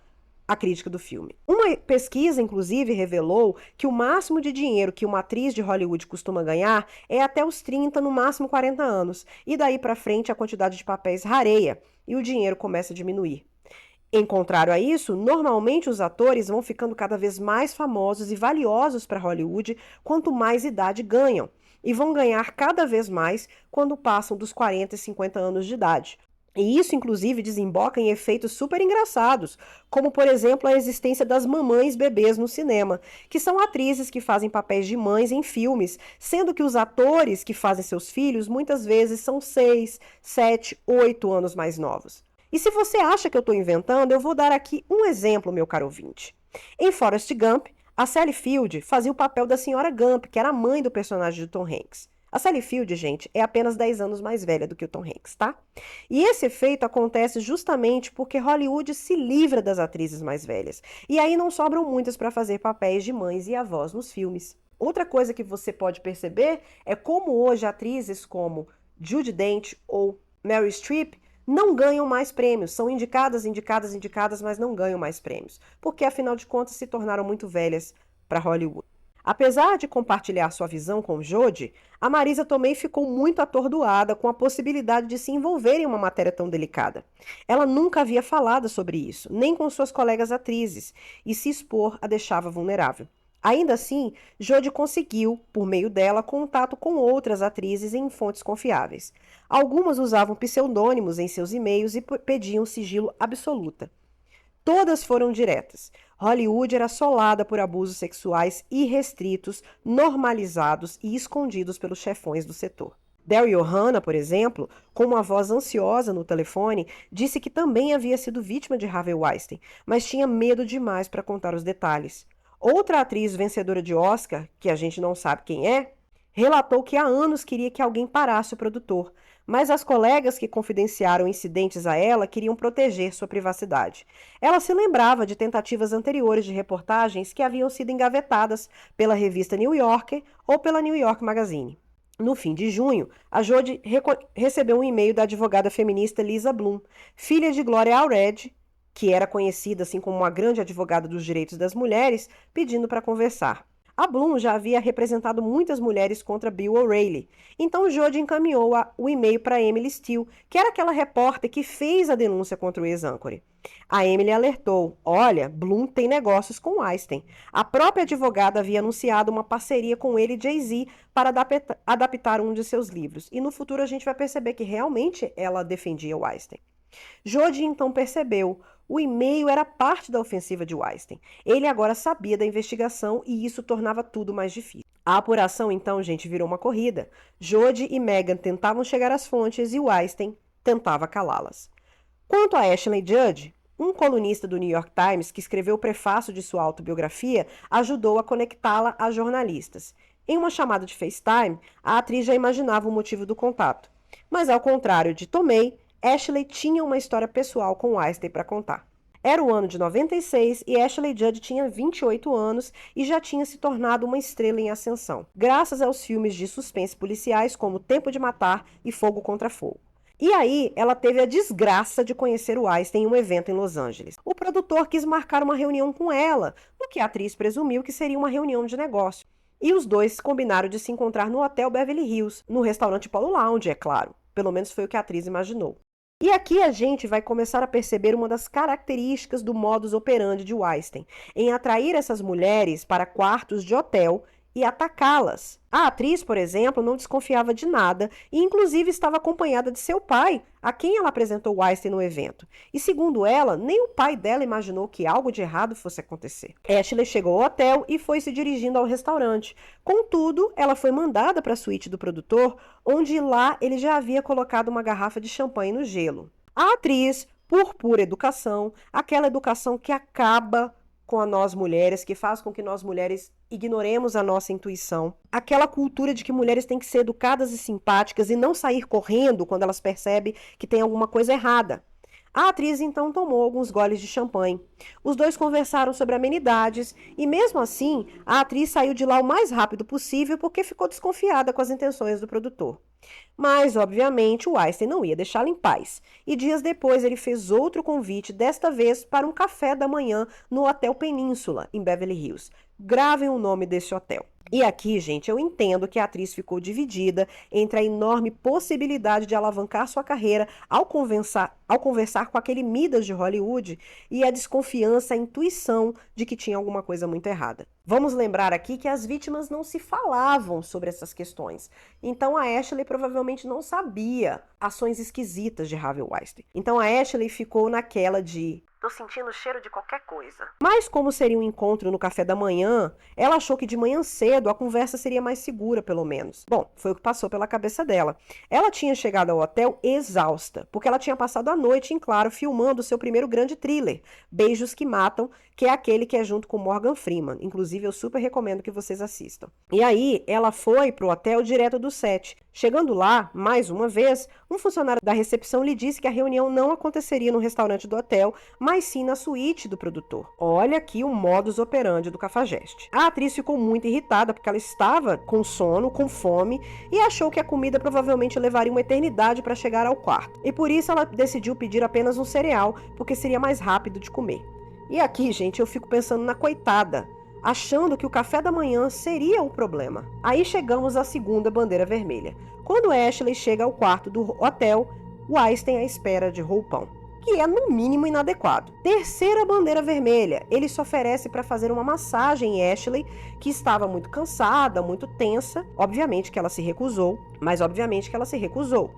S1: a crítica do filme. Uma pesquisa, inclusive, revelou que o máximo de dinheiro que uma atriz de Hollywood costuma ganhar é até os 30, no máximo 40 anos. E daí para frente a quantidade de papéis rareia e o dinheiro começa a diminuir. Em contrário a isso, normalmente os atores vão ficando cada vez mais famosos e valiosos para Hollywood quanto mais idade ganham, e vão ganhar cada vez mais quando passam dos 40 e 50 anos de idade. E isso, inclusive, desemboca em efeitos super engraçados, como, por exemplo, a existência das mamães bebês no cinema, que são atrizes que fazem papéis de mães em filmes, sendo que os atores que fazem seus filhos muitas vezes são 6, 7, 8 anos mais novos. E se você acha que eu estou inventando, eu vou dar aqui um exemplo, meu caro ouvinte. Em Forrest Gump, a Sally Field fazia o papel da senhora Gump, que era a mãe do personagem de Tom Hanks. A Sally Field, gente, é apenas 10 anos mais velha do que o Tom Hanks, tá? E esse efeito acontece justamente porque Hollywood se livra das atrizes mais velhas. E aí não sobram muitas para fazer papéis de mães e avós nos filmes. Outra coisa que você pode perceber é como hoje atrizes como Judi Dench ou Meryl Streep não ganham mais prêmios, são indicadas, mas não ganham mais prêmios, porque afinal de contas se tornaram muito velhas para Hollywood. Apesar de compartilhar sua visão com Jodie, a Marisa Tomei ficou muito atordoada com a possibilidade de se envolver em uma matéria tão delicada. Ela nunca havia falado sobre isso, nem com suas colegas atrizes, e se expor a deixava vulnerável. Ainda assim, Jodie conseguiu, por meio dela, contato com outras atrizes em fontes confiáveis. Algumas usavam pseudônimos em seus e-mails e pediam sigilo absoluta. Todas foram diretas. Hollywood era assolada por abusos sexuais irrestritos, normalizados e escondidos pelos chefões do setor. Daryl Hannah, por exemplo, com uma voz ansiosa no telefone, disse que também havia sido vítima de Harvey Weinstein, mas tinha medo demais para contar os detalhes. Outra atriz vencedora de Oscar, que a gente não sabe quem é, relatou que há anos queria que alguém parasse o produtor, mas as colegas que confidenciaram incidentes a ela queriam proteger sua privacidade. Ela se lembrava de tentativas anteriores de reportagens que haviam sido engavetadas pela revista New Yorker ou pela New York Magazine. No fim de junho, a Jodie recebeu um e-mail da advogada feminista Lisa Bloom, filha de Gloria Allred, que era conhecida assim como uma grande advogada dos direitos das mulheres, pedindo para conversar. A Bloom já havia representado muitas mulheres contra Bill O'Reilly, então Jodie encaminhou o e-mail para Emily Steele, que era aquela repórter que fez a denúncia contra o ex-âncore. A Emily alertou: olha, Bloom tem negócios com Weinstein. A própria advogada havia anunciado uma parceria com ele e Jay-Z para adaptar um de seus livros, e no futuro a gente vai perceber que realmente ela defendia Weinstein. Jodie então percebeu: o e-mail era parte da ofensiva de Weinstein. Ele agora sabia da investigação e isso tornava tudo mais difícil. A apuração então, gente, virou uma corrida. Jodie e Meghan tentavam chegar às fontes e Weinstein tentava calá-las. Quanto a Ashley Judd, um colunista do New York Times que escreveu o prefácio de sua autobiografia ajudou a conectá-la a jornalistas. Em uma chamada de FaceTime, a atriz já imaginava o motivo do contato. Mas ao contrário de Tomei, Ashley tinha uma história pessoal com Weinstein para contar. Era o ano de 96 e Ashley Judd tinha 28 anos e já tinha se tornado uma estrela em ascensão, graças aos filmes de suspense policiais como Tempo de Matar e Fogo contra Fogo. E aí, ela teve a desgraça de conhecer o Weinstein em um evento em Los Angeles. O produtor quis marcar uma reunião com ela, no que a atriz presumiu que seria uma reunião de negócio. E os dois combinaram de se encontrar no Hotel Beverly Hills, no restaurante Polo Lounge, é claro. Pelo menos foi o que a atriz imaginou. E aqui a gente vai começar a perceber uma das características do modus operandi de Weinstein, em atrair essas mulheres para quartos de hotel e atacá-las. A atriz, por exemplo, não desconfiava de nada e inclusive estava acompanhada de seu pai, a quem ela apresentou Weinstein no evento. E segundo ela, nem o pai dela imaginou que algo de errado fosse acontecer. Ashley chegou ao hotel e foi se dirigindo ao restaurante. Contudo, ela foi mandada para a suíte do produtor, onde lá ele já havia colocado uma garrafa de champanhe no gelo. A atriz, por pura educação, aquela educação que acaba com nós mulheres, que faz com que nós mulheres ignoremos a nossa intuição. Aquela cultura de que mulheres têm que ser educadas e simpáticas e não sair correndo quando elas percebem que tem alguma coisa errada. A atriz então tomou alguns goles de champanhe. Os dois conversaram sobre amenidades e, mesmo assim, a atriz saiu de lá o mais rápido possível porque ficou desconfiada com as intenções do produtor. Mas, obviamente, o Weinstein não ia deixá-la em paz. E dias depois ele fez outro convite, desta vez para um café da manhã no Hotel Península, em Beverly Hills. Gravem o nome desse hotel. E aqui, gente, eu entendo que a atriz ficou dividida entre a enorme possibilidade de alavancar sua carreira ao conversar com aquele Midas de Hollywood e a desconfiança, a intuição de que tinha alguma coisa muito errada. Vamos lembrar aqui que as vítimas não se falavam sobre essas questões. Então a Ashley provavelmente não sabia ações esquisitas de Harvey Weinstein. Então a Ashley ficou naquela de: tô sentindo o cheiro de qualquer coisa. Mas como seria um encontro no café da manhã, ela achou que de manhã cedo a conversa seria mais segura, pelo menos. Bom, foi o que passou pela cabeça dela. Ela tinha chegado ao hotel exausta, porque ela tinha passado a noite em claro filmando o seu primeiro grande thriller, Beijos que Matam, que é aquele que é junto com Morgan Freeman. Inclusive, eu super recomendo que vocês assistam. E aí, ela foi pro hotel direto do set. Chegando lá, mais uma vez, um funcionário da recepção lhe disse que a reunião não aconteceria no restaurante do hotel, mas sim na suíte do produtor. Olha aqui o modus operandi do cafajeste. A atriz ficou muito irritada porque ela estava com sono, com fome e achou que a comida provavelmente levaria uma eternidade para chegar ao quarto. E por isso ela decidiu pedir apenas um cereal, porque seria mais rápido de comer. E aqui, gente, eu fico pensando na coitada, achando que o café da manhã seria o problema. Aí chegamos à segunda bandeira vermelha. Quando Ashley chega ao quarto do hotel, Weinstein à espera de roupão, que é no mínimo inadequado. Terceira bandeira vermelha, ele se oferece para fazer uma massagem em Ashley, que estava muito cansada, muito tensa. Obviamente que ela se recusou,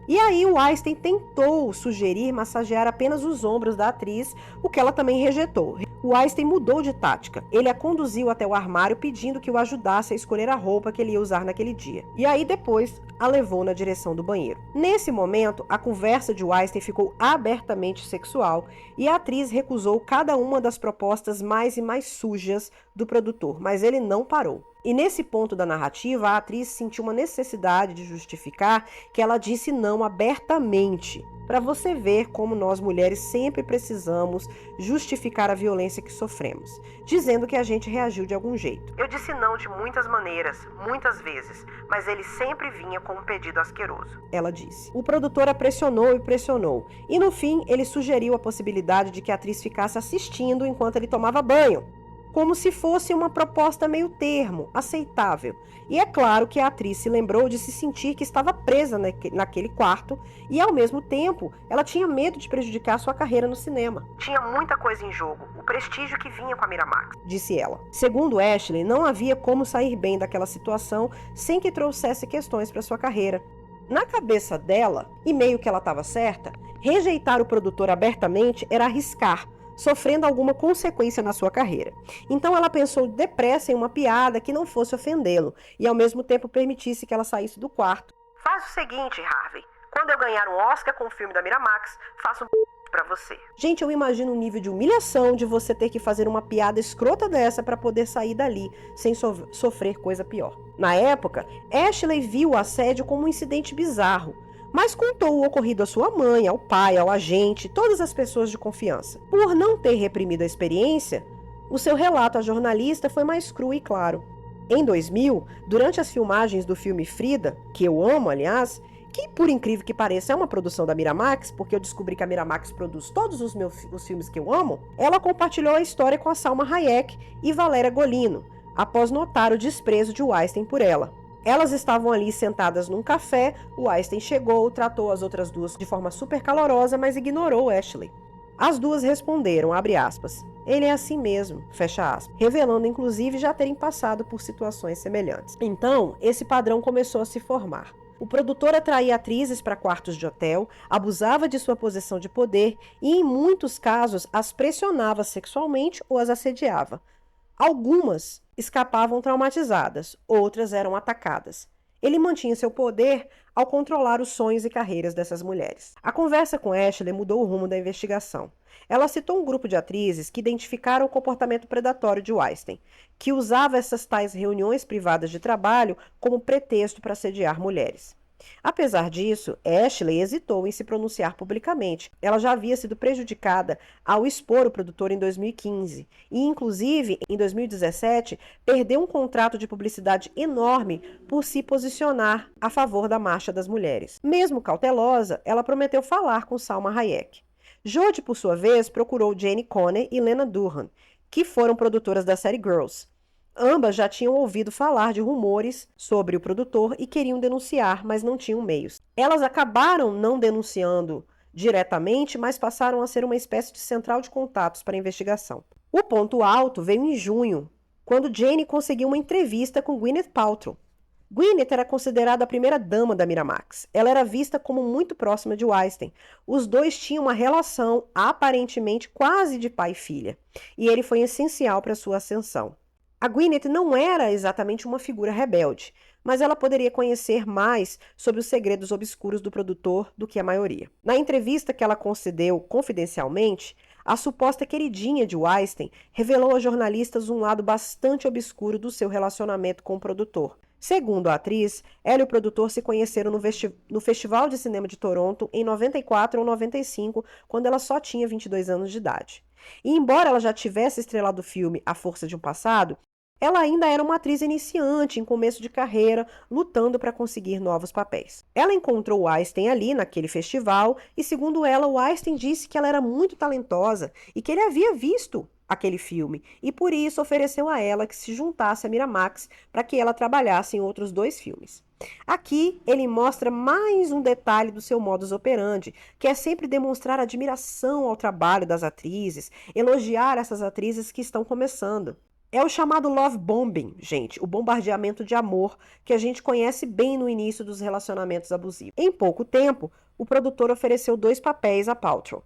S1: E aí o Weinstein tentou sugerir massagear apenas os ombros da atriz, o que ela também rejeitou. O Weinstein mudou de tática. Ele a conduziu até o armário pedindo que o ajudasse a escolher a roupa que ele ia usar naquele dia. E aí depois a levou na direção do banheiro. Nesse momento, a conversa de Weinstein ficou abertamente sexual e a atriz recusou cada uma das propostas mais e mais sujas do produtor, mas ele não parou. E nesse ponto da narrativa, a atriz sentiu uma necessidade de justificar que ela disse não abertamente. Para você ver como nós mulheres sempre precisamos justificar a violência que sofremos, dizendo que a gente reagiu de algum jeito. Eu disse não de muitas maneiras, muitas vezes, mas ele sempre vinha com um pedido asqueroso, ela disse. O produtor a pressionou e pressionou, e no fim ele sugeriu a possibilidade de que a atriz ficasse assistindo enquanto ele tomava banho, como se fosse uma proposta meio termo, aceitável. E é claro que a atriz se lembrou de se sentir que estava presa naquele quarto e, ao mesmo tempo, ela tinha medo de prejudicar sua carreira no cinema. Tinha muita coisa em jogo, o prestígio que vinha com a Miramax, disse ela. Segundo Ashley, não havia como sair bem daquela situação sem que trouxesse questões para sua carreira. Na cabeça dela, e meio que ela estava certa, rejeitar o produtor abertamente era arriscar, sofrendo alguma consequência na sua carreira. Então ela pensou depressa em uma piada que não fosse ofendê-lo e ao mesmo tempo permitisse que ela saísse do quarto. Faz o seguinte, Harvey, quando eu ganhar um Oscar com o filme da Miramax, faço um pra você. Gente, eu imagino o nível de humilhação de você ter que fazer uma piada escrota dessa para poder sair dali sem sofrer coisa pior. Na época, Ashley viu o assédio como um incidente bizarro, mas contou o ocorrido à sua mãe, ao pai, ao agente, todas as pessoas de confiança. Por não ter reprimido a experiência, o seu relato à jornalista foi mais cru e claro. Em 2000, durante as filmagens do filme Frida, que eu amo, aliás, que por incrível que pareça é uma produção da Miramax, porque eu descobri que a Miramax produz todos os filmes que eu amo, ela compartilhou a história com a Salma Hayek e Valéria Golino, após notar o desprezo de Weinstein por ela. Elas estavam ali sentadas num café, o Weinstein chegou, tratou as outras duas de forma super calorosa, mas ignorou Ashley. As duas responderam, abre aspas, ele é assim mesmo, fecha aspas, revelando inclusive já terem passado por situações semelhantes. Então, esse padrão começou a se formar. O produtor atraía atrizes para quartos de hotel, abusava de sua posição de poder e, em muitos casos, as pressionava sexualmente ou as assediava. Algumas escapavam traumatizadas, outras eram atacadas. Ele mantinha seu poder ao controlar os sonhos e carreiras dessas mulheres. A conversa com Ashley mudou o rumo da investigação. Ela citou um grupo de atrizes que identificaram o comportamento predatório de Weinstein, que usava essas tais reuniões privadas de trabalho como pretexto para assediar mulheres. Apesar disso, Ashley hesitou em se pronunciar publicamente. Ela já havia sido prejudicada ao expor o produtor em 2015 e, inclusive, em 2017, perdeu um contrato de publicidade enorme por se posicionar a favor da Marcha das Mulheres. Mesmo cautelosa, ela prometeu falar com Salma Hayek. Jodie, por sua vez, procurou Jane Conner e Lena Dunham, que foram produtoras da série Girls. Ambas já tinham ouvido falar de rumores sobre o produtor e queriam denunciar, mas não tinham meios. Elas acabaram não denunciando diretamente, mas passaram a ser uma espécie de central de contatos para a investigação. O ponto alto veio em junho, quando Jane conseguiu uma entrevista com Gwyneth Paltrow. Gwyneth era considerada a primeira dama da Miramax. Ela era vista como muito próxima de Weinstein. Os dois tinham uma relação aparentemente quase de pai e filha, e ele foi essencial para sua ascensão. A Gwyneth não era exatamente uma figura rebelde, mas ela poderia conhecer mais sobre os segredos obscuros do produtor do que a maioria. Na entrevista que ela concedeu confidencialmente, a suposta queridinha de Weinstein revelou a jornalistas um lado bastante obscuro do seu relacionamento com o produtor. Segundo a atriz, ela e o produtor se conheceram no Festival de Cinema de Toronto em 94 ou 95, quando ela só tinha 22 anos de idade. E embora ela já tivesse estrelado o filme A Força de um Passado, ela ainda era uma atriz iniciante, em começo de carreira, lutando para conseguir novos papéis. Ela encontrou Weinstein ali, naquele festival, e segundo ela, Weinstein disse que ela era muito talentosa e que ele havia visto aquele filme, e por isso ofereceu a ela que se juntasse à Miramax para que ela trabalhasse em outros 2 filmes. Aqui ele mostra mais um detalhe do seu modus operandi, que é sempre demonstrar admiração ao trabalho das atrizes, elogiar essas atrizes que estão começando. É o chamado love bombing, gente, o bombardeamento de amor que a gente conhece bem no início dos relacionamentos abusivos. Em pouco tempo, o produtor ofereceu 2 papéis a Paltrow.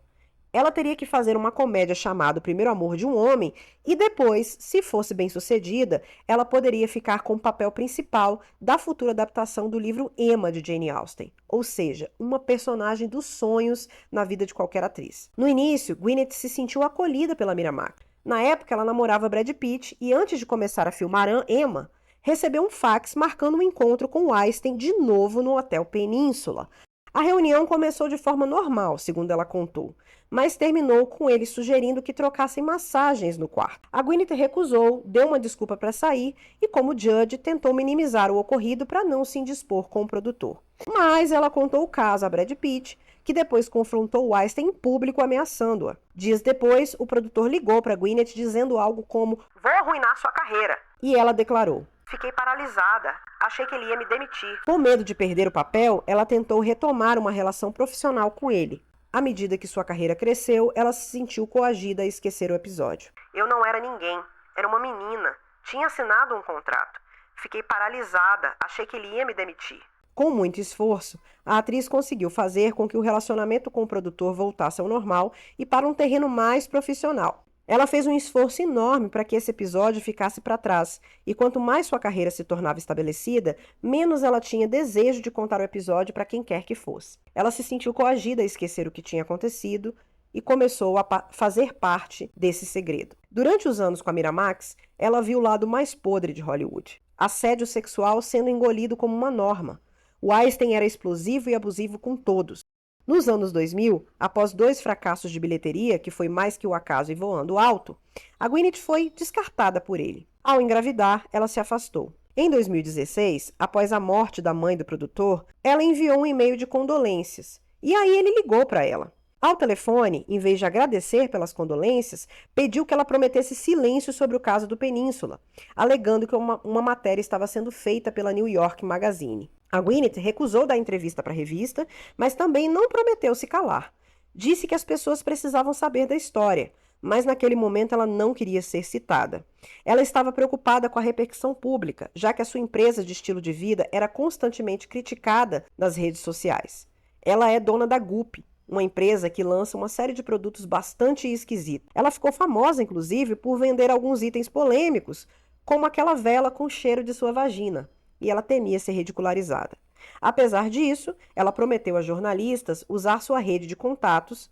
S1: Ela teria que fazer uma comédia chamada O Primeiro Amor de um Homem e depois, se fosse bem sucedida, ela poderia ficar com o papel principal da futura adaptação do livro Emma de Jane Austen, ou seja, uma personagem dos sonhos na vida de qualquer atriz. No início, Gwyneth se sentiu acolhida pela Miramax. Na época, ela namorava Brad Pitt e antes de começar a filmar Emma, recebeu um fax marcando um encontro com Weinstein de novo no Hotel Península. A reunião começou de forma normal, segundo ela contou, mas terminou com ele sugerindo que trocassem massagens no quarto. A Gwyneth recusou, deu uma desculpa para sair e, como Judge, tentou minimizar o ocorrido para não se indispor com o produtor. Mas ela contou o caso a Brad Pitt, que depois confrontou Weinstein em público ameaçando-a. Dias depois, o produtor ligou para Gwyneth dizendo algo como "Vou arruinar sua carreira". E ela declarou: "Fiquei paralisada. Achei que ele ia me demitir". Com medo de perder o papel, ela tentou retomar uma relação profissional com ele. À medida que sua carreira cresceu, ela se sentiu coagida a esquecer o episódio. "Eu não era ninguém. Era uma menina. Tinha assinado um contrato. Fiquei paralisada. Achei que ele ia me demitir". Com muito esforço, a atriz conseguiu fazer com que o relacionamento com o produtor voltasse ao normal e para um terreno mais profissional. Ela fez um esforço enorme para que esse episódio ficasse para trás, e quanto mais sua carreira se tornava estabelecida, menos ela tinha desejo de contar o episódio para quem quer que fosse. Ela se sentiu coagida a esquecer o que tinha acontecido e começou a fazer parte desse segredo. Durante os anos com a Miramax, ela viu o lado mais podre de Hollywood: assédio sexual sendo engolido como uma norma. Weinstein era explosivo e abusivo com todos. Nos anos 2000, após 2 fracassos de bilheteria, que foi Mais que o Acaso e Voando Alto, a Gwyneth foi descartada por ele. Ao engravidar, ela se afastou. Em 2016, após a morte da mãe do produtor, ela enviou um e-mail de condolências. E aí ele ligou para ela. Ao telefone, em vez de agradecer pelas condolências, pediu que ela prometesse silêncio sobre o caso do Península, alegando que uma matéria estava sendo feita pela New York Magazine. A Gwyneth recusou dar entrevista para a revista, mas também não prometeu se calar. Disse que as pessoas precisavam saber da história, mas naquele momento ela não queria ser citada. Ela estava preocupada com a repercussão pública, já que a sua empresa de estilo de vida era constantemente criticada nas redes sociais. Ela é dona da Goop, uma empresa que lança uma série de produtos bastante esquisitos. Ela ficou famosa, inclusive, por vender alguns itens polêmicos, como aquela vela com cheiro de sua vagina, e ela temia ser ridicularizada. Apesar disso, ela prometeu a jornalistas usar sua rede de contatos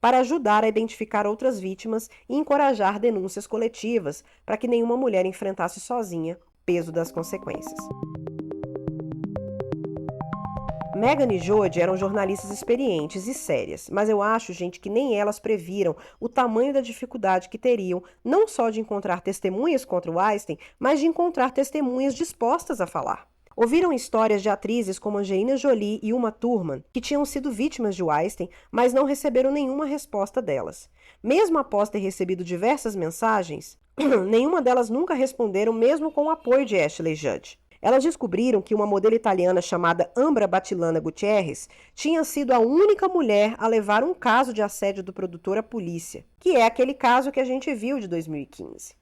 S1: para ajudar a identificar outras vítimas e encorajar denúncias coletivas para que nenhuma mulher enfrentasse sozinha o peso das consequências. Megan e Jodie eram jornalistas experientes e sérias, mas eu acho, gente, que nem elas previram o tamanho da dificuldade que teriam, não só de encontrar testemunhas contra o Weinstein, mas de encontrar testemunhas dispostas a falar. Ouviram histórias de atrizes como Angelina Jolie e Uma Thurman, que tinham sido vítimas de Weinstein, mas não receberam nenhuma resposta delas. Mesmo após ter recebido diversas mensagens, nenhuma delas nunca responderam, mesmo com o apoio de Ashley Judd. Elas descobriram que uma modelo italiana chamada Ambra Battilana Gutierrez tinha sido a única mulher a levar um caso de assédio do produtor à polícia, que é aquele caso que a gente viu de 2015.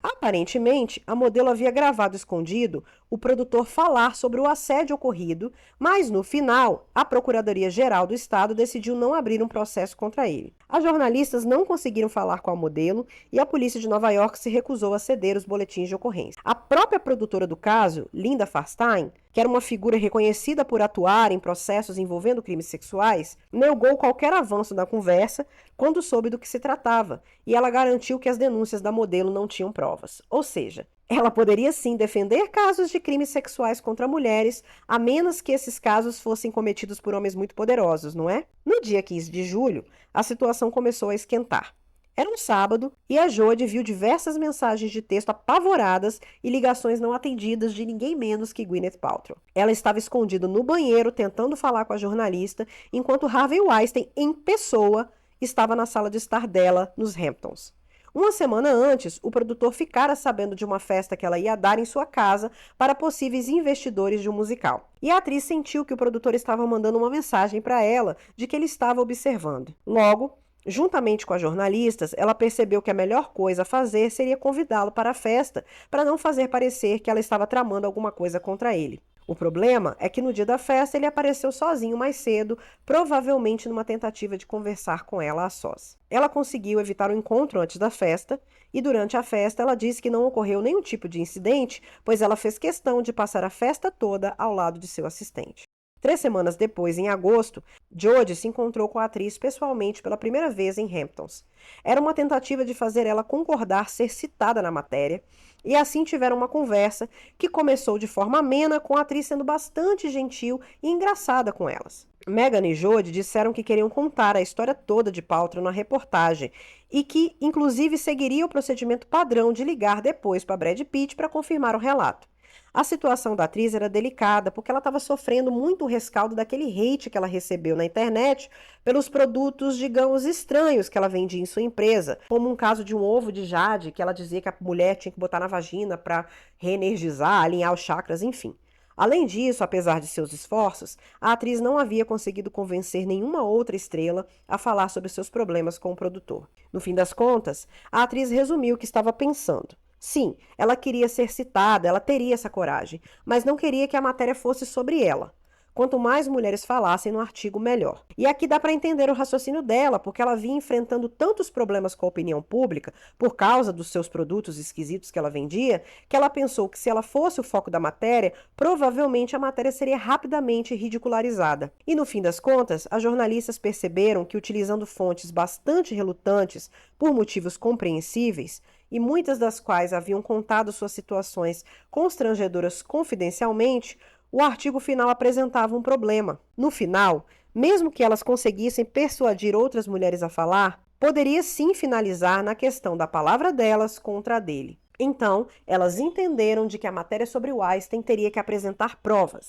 S1: Aparentemente, a modelo havia gravado escondido o produtor falar sobre o assédio ocorrido, mas no final, a Procuradoria-Geral do Estado decidiu não abrir um processo contra ele. As jornalistas não conseguiram falar com a modelo e a polícia de Nova York se recusou a ceder os boletins de ocorrência. A própria produtora do caso, Linda Farstein, que era uma figura reconhecida por atuar em processos envolvendo crimes sexuais, negou qualquer avanço na conversa quando soube do que se tratava, e ela garantiu que as denúncias da modelo não tinham provas. Ou seja, ela poderia sim defender casos de crimes sexuais contra mulheres, a menos que esses casos fossem cometidos por homens muito poderosos, não é? No dia 15 de julho, a situação começou a esquentar. Era um sábado e a Jodie viu diversas mensagens de texto apavoradas e ligações não atendidas de ninguém menos que Gwyneth Paltrow. Ela estava escondida no banheiro tentando falar com a jornalista, enquanto Harvey Weinstein, em pessoa, estava na sala de estar dela, nos Hamptons. Uma semana antes, o produtor ficara sabendo de uma festa que ela ia dar em sua casa para possíveis investidores de um musical. E a atriz sentiu que o produtor estava mandando uma mensagem para ela de que ele estava observando. Logo, juntamente com as jornalistas, ela percebeu que a melhor coisa a fazer seria convidá-lo para a festa, para não fazer parecer que ela estava tramando alguma coisa contra ele. O problema é que no dia da festa ele apareceu sozinho mais cedo, provavelmente numa tentativa de conversar com ela a sós. Ela conseguiu evitar o encontro antes da festa e durante a festa ela disse que não ocorreu nenhum tipo de incidente, pois ela fez questão de passar a festa toda ao lado de seu assistente. 3 semanas depois, em agosto, Jodie se encontrou com a atriz pessoalmente pela primeira vez em Hamptons. Era uma tentativa de fazer ela concordar ser citada na matéria, e assim tiveram uma conversa que começou de forma amena, com a atriz sendo bastante gentil e engraçada com elas. Megan e Jodie disseram que queriam contar a história toda de Paltrow na reportagem e que, inclusive, seguiria o procedimento padrão de ligar depois para Brad Pitt para confirmar o relato. A situação da atriz era delicada porque ela estava sofrendo muito o rescaldo daquele hate que ela recebeu na internet pelos produtos, digamos, estranhos que ela vendia em sua empresa, como um caso de um ovo de jade que ela dizia que a mulher tinha que botar na vagina para reenergizar, alinhar os chakras, enfim. Além disso, apesar de seus esforços, a atriz não havia conseguido convencer nenhuma outra estrela a falar sobre seus problemas com o produtor. No fim das contas, a atriz resumiu o que estava pensando. Sim, ela queria ser citada, ela teria essa coragem, mas não queria que a matéria fosse sobre ela. Quanto mais mulheres falassem no artigo, melhor. E aqui dá para entender o raciocínio dela, porque ela vinha enfrentando tantos problemas com a opinião pública, por causa dos seus produtos esquisitos que ela vendia, que ela pensou que se ela fosse o foco da matéria, provavelmente a matéria seria rapidamente ridicularizada. E no fim das contas, as jornalistas perceberam que, utilizando fontes bastante relutantes, por motivos compreensíveis, e muitas das quais haviam contado suas situações constrangedoras confidencialmente, o artigo final apresentava um problema. No final, mesmo que elas conseguissem persuadir outras mulheres a falar, poderia sim finalizar na questão da palavra delas contra a dele. Então, elas entenderam de que a matéria sobre Weinstein teria que apresentar provas,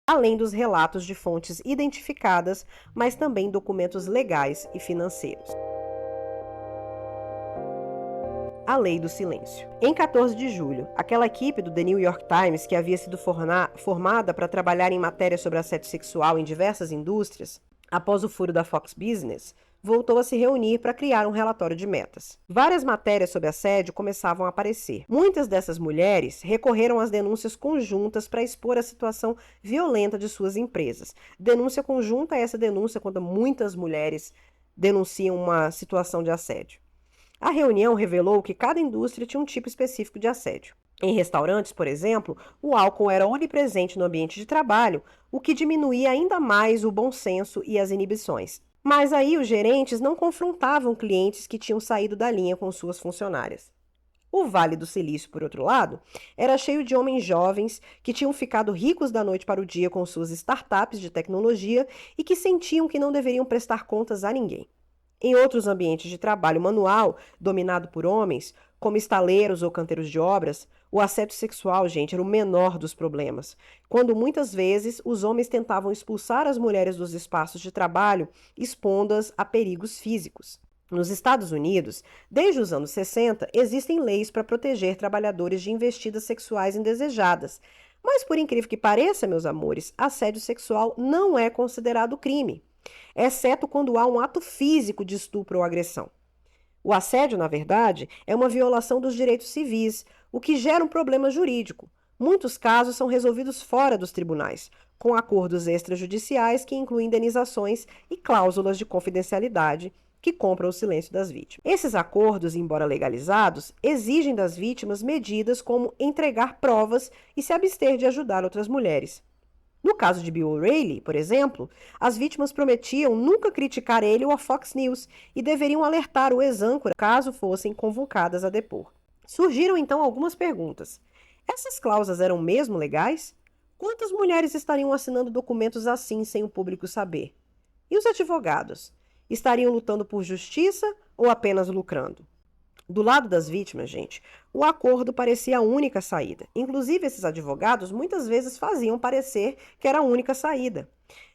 S1: além dos relatos de fontes identificadas, mas também documentos legais e financeiros. A Lei do Silêncio. Em 14 de julho, aquela equipe do The New York Times, que havia sido formada para trabalhar em matérias sobre assédio sexual em diversas indústrias, após o furo da Fox Business, voltou a se reunir para criar um relatório de metas. Várias matérias sobre assédio começavam a aparecer. Muitas dessas mulheres recorreram às denúncias conjuntas para expor a situação violenta de suas empresas. Denúncia conjunta é essa denúncia quando muitas mulheres denunciam uma situação de assédio. A reunião revelou que cada indústria tinha um tipo específico de assédio. Em restaurantes, por exemplo, o álcool era onipresente no ambiente de trabalho, o que diminuía ainda mais o bom senso e as inibições. Mas aí os gerentes não confrontavam clientes que tinham saído da linha com suas funcionárias. O Vale do Silício, por outro lado, era cheio de homens jovens que tinham ficado ricos da noite para o dia com suas startups de tecnologia e que sentiam que não deveriam prestar contas a ninguém. Em outros ambientes de trabalho manual, dominado por homens, como estaleiros ou canteiros de obras, o assédio sexual, gente, era o menor dos problemas, quando muitas vezes os homens tentavam expulsar as mulheres dos espaços de trabalho, expondo-as a perigos físicos. Nos Estados Unidos, desde os anos 60, existem leis para proteger trabalhadores de investidas sexuais indesejadas. Mas, por incrível que pareça, meus amores, assédio sexual não é considerado crime, exceto quando há um ato físico de estupro ou agressão. O assédio, na verdade, é uma violação dos direitos civis, o que gera um problema jurídico. Muitos casos são resolvidos fora dos tribunais, com acordos extrajudiciais que incluem indenizações e cláusulas de confidencialidade que compram o silêncio das vítimas. Esses acordos, embora legalizados, exigem das vítimas medidas como entregar provas e se abster de ajudar outras mulheres. No caso de Bill O'Reilly, por exemplo, as vítimas prometiam nunca criticar ele ou a Fox News e deveriam alertar o ex-âncora caso fossem convocadas a depor. Surgiram então algumas perguntas. Essas cláusulas eram mesmo legais? Quantas mulheres estariam assinando documentos assim sem o público saber? E os advogados? Estariam lutando por justiça ou apenas lucrando? Do lado das vítimas, gente, o acordo parecia a única saída. Inclusive, esses advogados muitas vezes faziam parecer que era a única saída.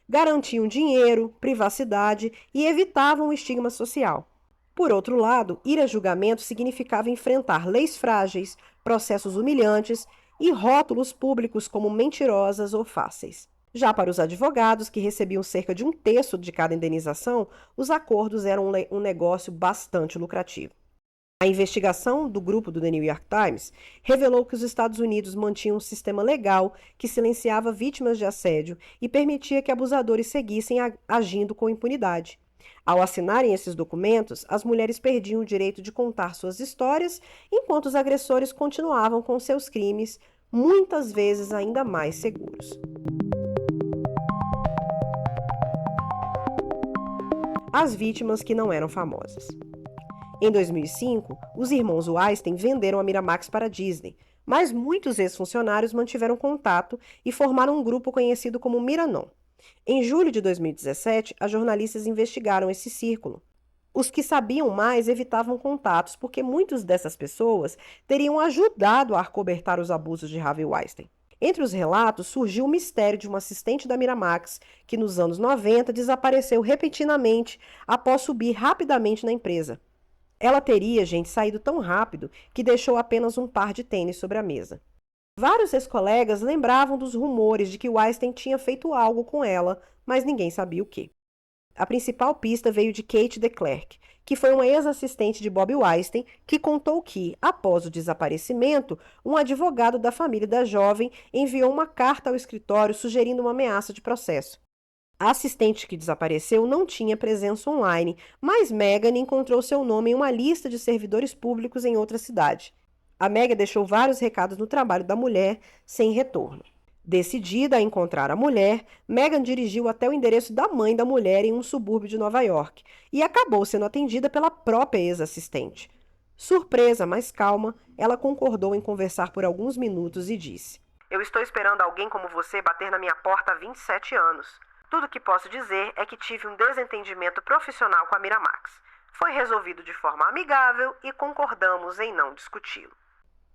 S1: Garantiam dinheiro, privacidade e evitavam o estigma social. Por outro lado, ir a julgamento significava enfrentar leis frágeis, processos humilhantes e rótulos públicos como mentirosas ou fáceis. Já para os advogados, que recebiam cerca de 1/3 de cada indenização, os acordos eram um negócio bastante lucrativo. A investigação do grupo do The New York Times revelou que os Estados Unidos mantinham um sistema legal que silenciava vítimas de assédio e permitia que abusadores seguissem agindo com impunidade. Ao assinarem esses documentos, as mulheres perdiam o direito de contar suas histórias, enquanto os agressores continuavam com seus crimes, muitas vezes ainda mais seguros. As vítimas que não eram famosas. Em 2005, os irmãos Weinstein venderam a Miramax para a Disney, mas muitos ex-funcionários mantiveram contato e formaram um grupo conhecido como Miranon. Em julho de 2017, as jornalistas investigaram esse círculo. Os que sabiam mais evitavam contatos porque muitas dessas pessoas teriam ajudado a acobertar os abusos de Harvey Weinstein. Entre os relatos, surgiu o mistério de uma assistente da Miramax que, nos anos 90, desapareceu repentinamente após subir rapidamente na empresa. Ela teria, gente, saído tão rápido que deixou apenas um par de tênis sobre a mesa. Vários ex-colegas lembravam dos rumores de que Weinstein tinha feito algo com ela, mas ninguém sabia o quê. A principal pista veio de Kate DeClercq, que foi uma ex-assistente de Bob Weinstein, que contou que, após o desaparecimento, um advogado da família da jovem enviou uma carta ao escritório sugerindo uma ameaça de processo. A assistente que desapareceu não tinha presença online, mas Meghan encontrou seu nome em uma lista de servidores públicos em outra cidade. A Meghan deixou vários recados no trabalho da mulher, sem retorno. Decidida a encontrar a mulher, Meghan dirigiu até o endereço da mãe da mulher em um subúrbio de Nova York e acabou sendo atendida pela própria ex-assistente. Surpresa, mas calma, ela concordou em conversar por alguns minutos e disse: "Eu estou esperando alguém como você bater na minha porta há 27 anos. Tudo que posso dizer é que tive um desentendimento profissional com a Miramax. Foi resolvido de forma amigável e concordamos em não discuti-lo."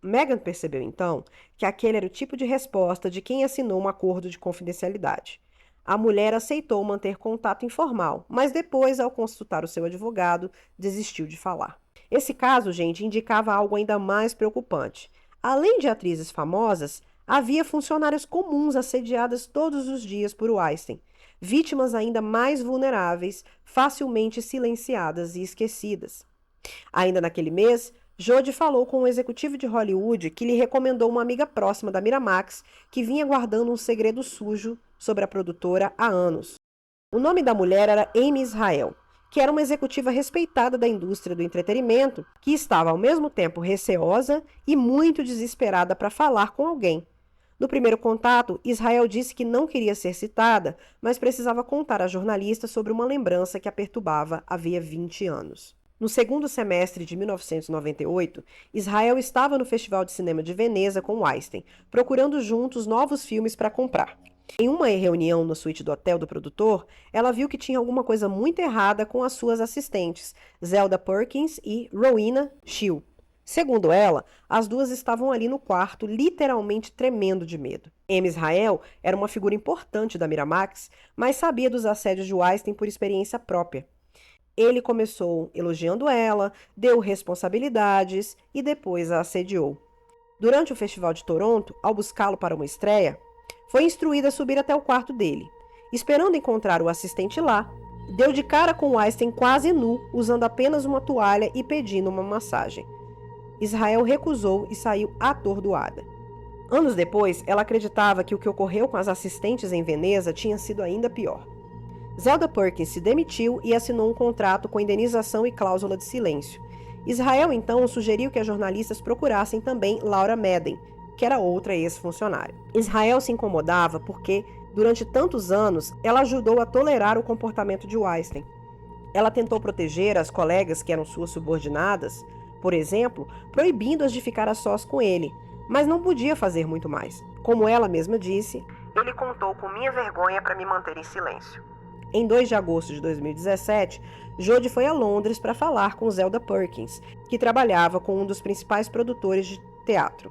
S1: Meghan percebeu então que aquele era o tipo de resposta de quem assinou um acordo de confidencialidade. A mulher aceitou manter contato informal, mas depois, ao consultar o seu advogado, desistiu de falar. Esse caso, gente, indicava algo ainda mais preocupante. Além de atrizes famosas, havia funcionárias comuns assediadas todos os dias por Weinstein, vítimas ainda mais vulneráveis, facilmente silenciadas e esquecidas. Ainda naquele mês, Jodie falou com um executivo de Hollywood que lhe recomendou uma amiga próxima da Miramax que vinha guardando um segredo sujo sobre a produtora há anos. O nome da mulher era Amy Israel, que era uma executiva respeitada da indústria do entretenimento que estava ao mesmo tempo receosa e muito desesperada para falar com alguém. No primeiro contato, Israel disse que não queria ser citada, mas precisava contar à jornalista sobre uma lembrança que a perturbava havia 20 anos. No segundo semestre de 1998, Israel estava no Festival de Cinema de Veneza com Weinstein, procurando juntos novos filmes para comprar. Em uma reunião na suíte do hotel do produtor, ela viu que tinha alguma coisa muito errada com as suas assistentes, Zelda Perkins e Rowena Shield. Segundo ela, as duas estavam ali no quarto, literalmente tremendo de medo. M. Israel era uma figura importante da Miramax, mas sabia dos assédios de Weinstein por experiência própria. Ele começou elogiando ela, deu responsabilidades e depois a assediou. Durante o Festival de Toronto, ao buscá-lo para uma estreia, foi instruída a subir até o quarto dele. Esperando encontrar o assistente lá, deu de cara com Weinstein quase nu, usando apenas uma toalha e pedindo uma massagem. Israel recusou e saiu atordoada. Anos depois, ela acreditava que o que ocorreu com as assistentes em Veneza tinha sido ainda pior. Zelda Perkins se demitiu e assinou um contrato com indenização e cláusula de silêncio. Israel, então, sugeriu que as jornalistas procurassem também Laura Madden, que era outra ex-funcionária. Israel se incomodava porque, durante tantos anos, ela ajudou a tolerar o comportamento de Weinstein. Ela tentou proteger as colegas que eram suas subordinadas, por exemplo, proibindo-as de ficar a sós com ele, mas não podia fazer muito mais. Como ela mesma disse, ele contou com minha vergonha para me manter em silêncio. Em 2 de agosto de 2017, Jodie foi a Londres para falar com Zelda Perkins, que trabalhava com um dos principais produtores de teatro.